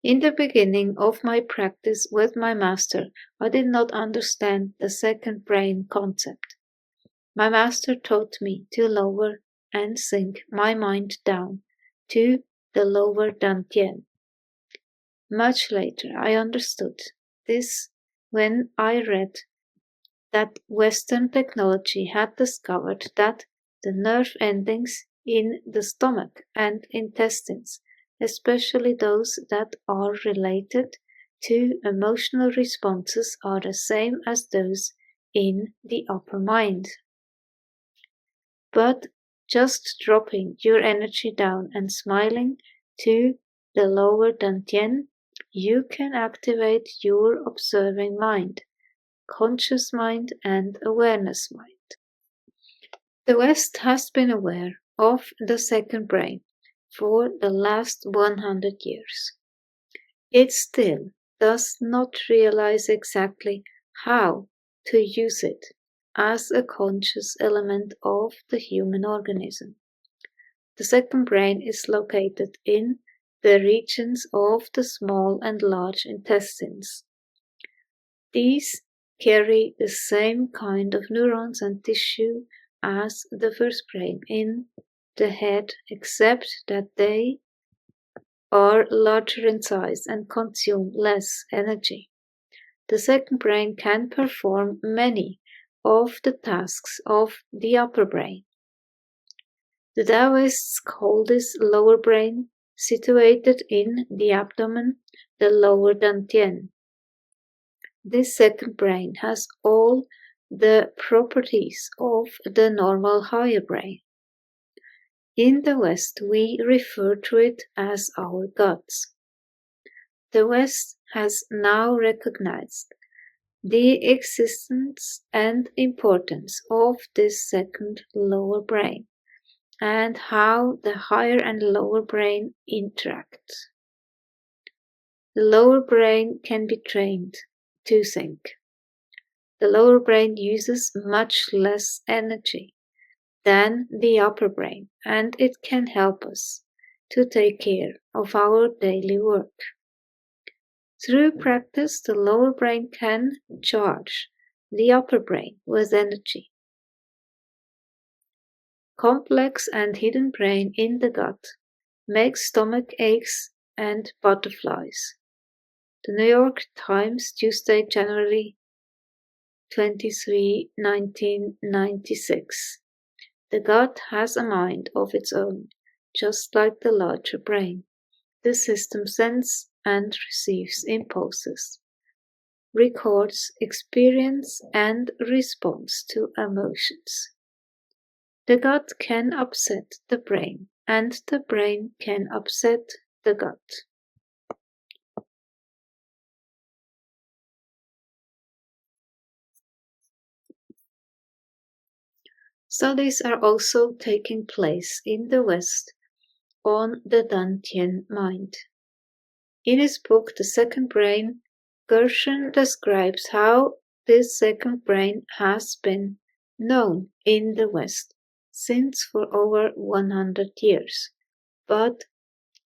In the beginning of my practice with my master, I did not understand the second brain concept. My master taught me to lower and sink my mind down to the lower dantian. Much later I understood this when I read that Western technology had discovered that the nerve endings in the stomach and intestines, especially those that are related to emotional responses, are the same as those in the upper mind. But just dropping your energy down and smiling to the lower dantian, you can activate your observing mind, conscious mind, and awareness mind. The West has been aware of the second brain for the last 100 years. It still does not realize exactly how to use it as a conscious element of the human organism. The second brain is located in the regions of the small and large intestines. These carry the same kind of neurons and tissue as the first brain in the head, except that they are larger in size and consume less energy. The second brain can perform many of the tasks of the upper brain. The Taoists call this lower brain, situated in the abdomen, the lower dantian. This second brain has all the properties of the normal higher brain. In the West, we refer to it as our guts. The West has now recognized the existence and importance of this second lower brain and how the higher and lower brain interact. The lower brain can be trained to think. The lower brain uses much less energy than the upper brain, and it can help us to take care of our daily work. Through practice, the lower brain can charge the upper brain with energy. Complex and hidden brain in the gut makes stomach aches and butterflies. The New York Times, Tuesday, January 23, 1996. The gut has a mind of its own, just like the larger brain. The system sends and receives impulses, records experience, and responds to emotions. The gut can upset the brain, and the brain can upset the gut. Studies are also taking place in the West on the Dantian mind. In his book, The Second Brain, Gershon describes how this second brain has been known in the West since for over 100 years, but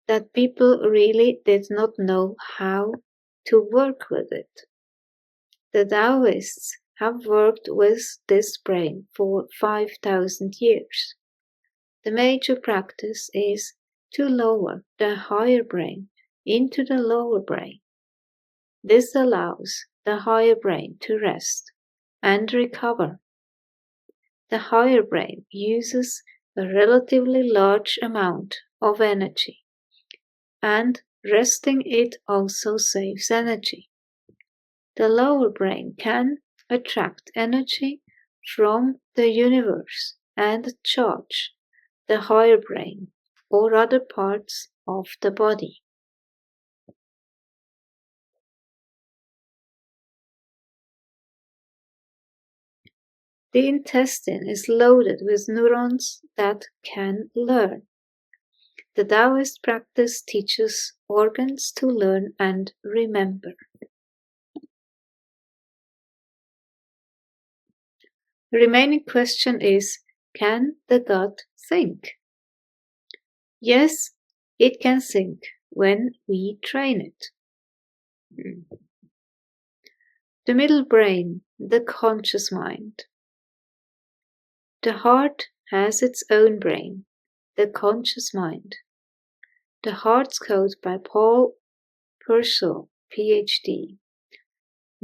that people really did not know how to work with it. The Taoists have worked with this brain for 5,000 years. The major practice is to lower the higher brain into the lower brain. This allows the higher brain to rest and recover. The higher brain uses a relatively large amount of energy, and resting it also saves energy. The lower brain can attract energy from the universe and charge the higher brain or other parts of the body. The intestine is loaded with neurons that can learn. The Taoist practice teaches organs to learn and remember. The remaining question is, can the gut think? Yes, it can think when we train it. The middle brain, the conscious mind. The heart has its own brain, the conscious mind. The Heart's Code by Paul Purcell, PhD.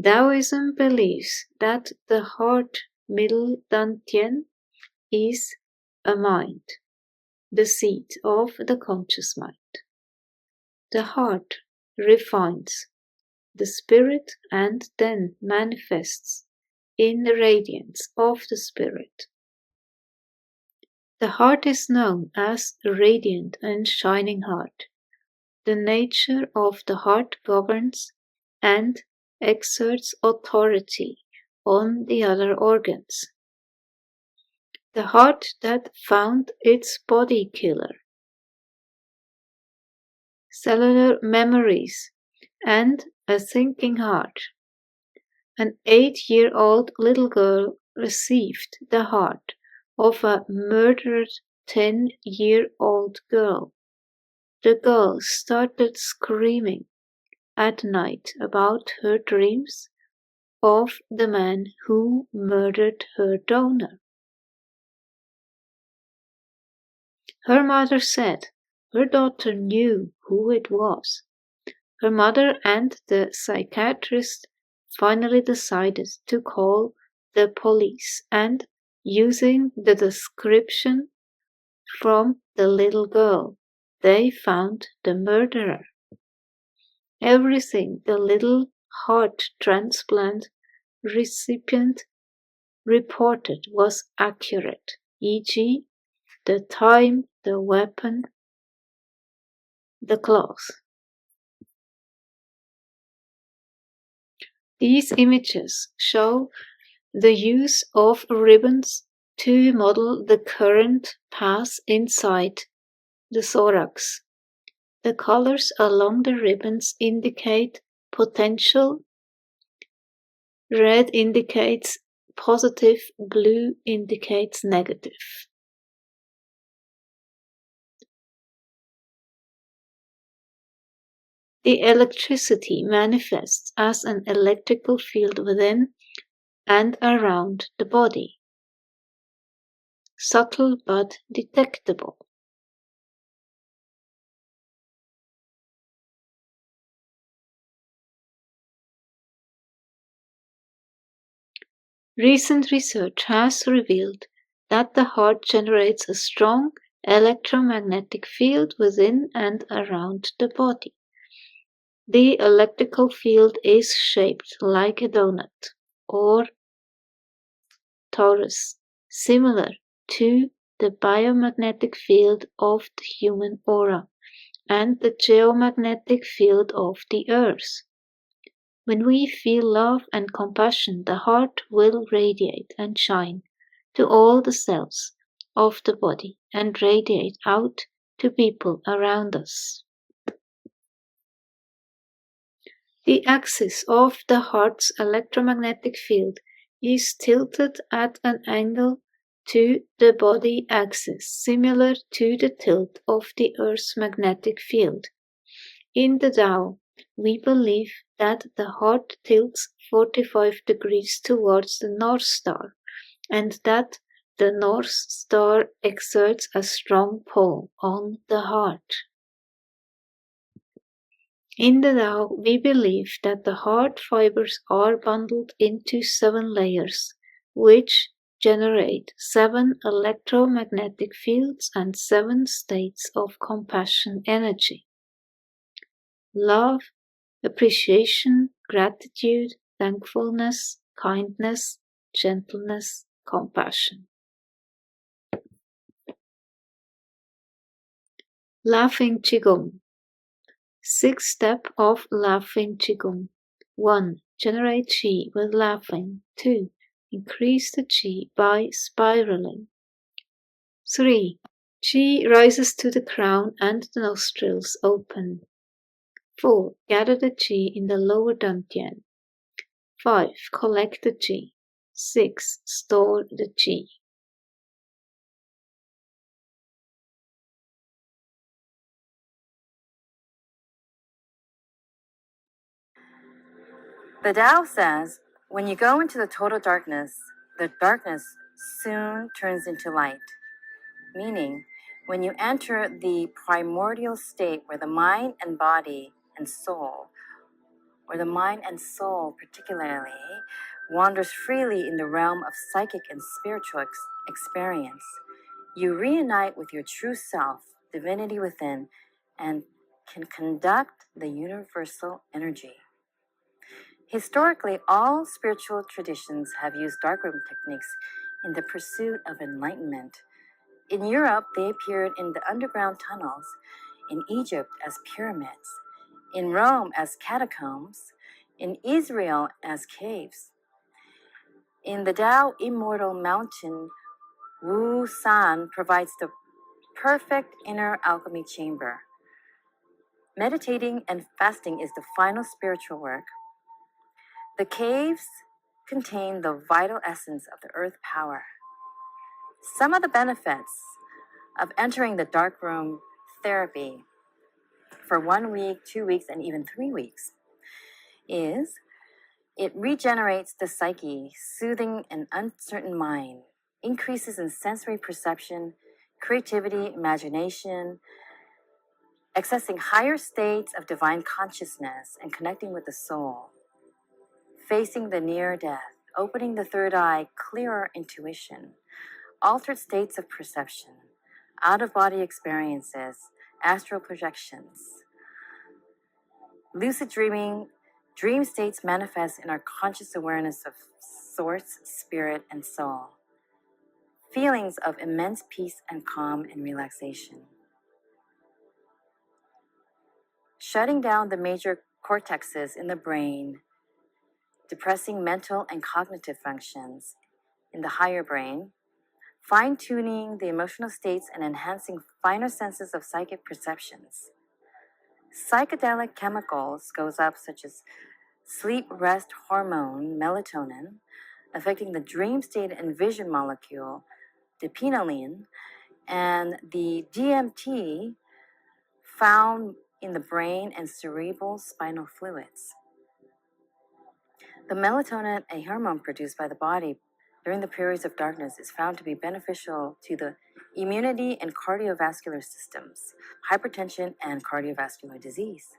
Taoism believes that the heart middle dantian is a mind, the seat of the conscious mind. The heart refines the spirit and then manifests in the radiance of the spirit. The heart is known as a radiant and shining heart. The nature of the heart governs and exerts authority on the other organs. The heart that found its body killer cellular memories, and a thinking heart. An 8-year-old little girl received the heart of a murdered 10-year-old girl. The girl started screaming at night about her dreams of the man who murdered her donor. Her mother said her daughter knew who it was. Her mother and the psychiatrist finally decided to call the police, and using the description from the little girl, they found the murderer. Everything the little heart transplant recipient reported was accurate, e.g., the time, the weapon, the cloth. These images show the use of ribbons to model the current path inside the thorax. The colors along the ribbons indicate potential. Red indicates positive, blue indicates negative. The electricity manifests as an electrical field within and around the body, subtle but detectable. Recent research has revealed that the heart generates a strong electromagnetic field within and around the body. The electrical field is shaped like a donut or torus, similar to the biomagnetic field of the human aura and the geomagnetic field of the earth. When we feel love and compassion, the heart will radiate and shine to all the cells of the body and radiate out to people around us. The axis of the heart's electromagnetic field is tilted at an angle to the body axis, similar to the tilt of the Earth's magnetic field. In the Tao, we believe that the heart tilts 45 degrees towards the North Star, and that the North Star exerts a strong pull on the heart. In the Tao, we believe that the heart fibers are bundled into 7 layers, which generate 7 electromagnetic fields and 7 states of compassion energy. Love, appreciation, gratitude, thankfulness, kindness, gentleness, compassion. Laughing Qigong. 6th step of Laughing Qigong. 1. Generate Qi with laughing. 2. Increase the Qi by spiraling. 3. Qi rises to the crown and the nostrils open. 4. Gather the Qi in the lower dantian. 5. Collect the Qi. 6. Store the Qi. The Tao says, when you go into the total darkness, the darkness soon turns into light. Meaning, when you enter the primordial state where the mind and body and soul, or the mind and soul particularly, wanders freely in the realm of psychic and spiritual experience, you reunite with your true self, divinity within, and can conduct the universal energy. Historically, all spiritual traditions have used darkroom techniques in the pursuit of enlightenment. In Europe, they appeared in the underground tunnels, in Egypt as pyramids, in Rome as catacombs, in Israel as caves. In the Tao Immortal Mountain, Wu San provides the perfect inner alchemy chamber. Meditating and fasting is the final spiritual work. The caves contain the vital essence of the earth power. Some of the benefits of entering the dark room therapy for 1 week, 2 weeks, and even 3 weeks is it regenerates the psyche, soothing an uncertain mind, increases in sensory perception, creativity, imagination, accessing higher states of divine consciousness and connecting with the soul, facing the near death, opening the third eye, clearer intuition, altered states of perception, out-of-body experiences, astral projections. Lucid dreaming, dream states manifest in our conscious awareness of source, spirit, and soul. Feelings of immense peace and calm and relaxation. Shutting down the major cortexes in the brain, depressing mental and cognitive functions in the higher brain, fine-tuning the emotional states and enhancing finer senses of psychic perceptions. Psychedelic chemicals goes up, such as sleep rest hormone, melatonin, affecting the dream state and vision molecule, dopamine, and the DMT found in the brain and cerebral spinal fluids. The melatonin, a hormone produced by the body during the periods of darkness, is found to be beneficial to the immunity and cardiovascular systems, hypertension, and cardiovascular disease.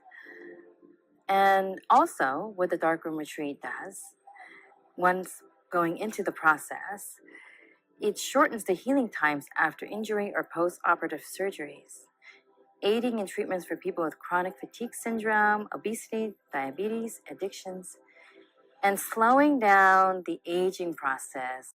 And also, what the darkroom retreat does, once going into the process, it shortens the healing times after injury or post-operative surgeries, aiding in treatments for people with chronic fatigue syndrome, obesity, diabetes, addictions, and slowing down the aging process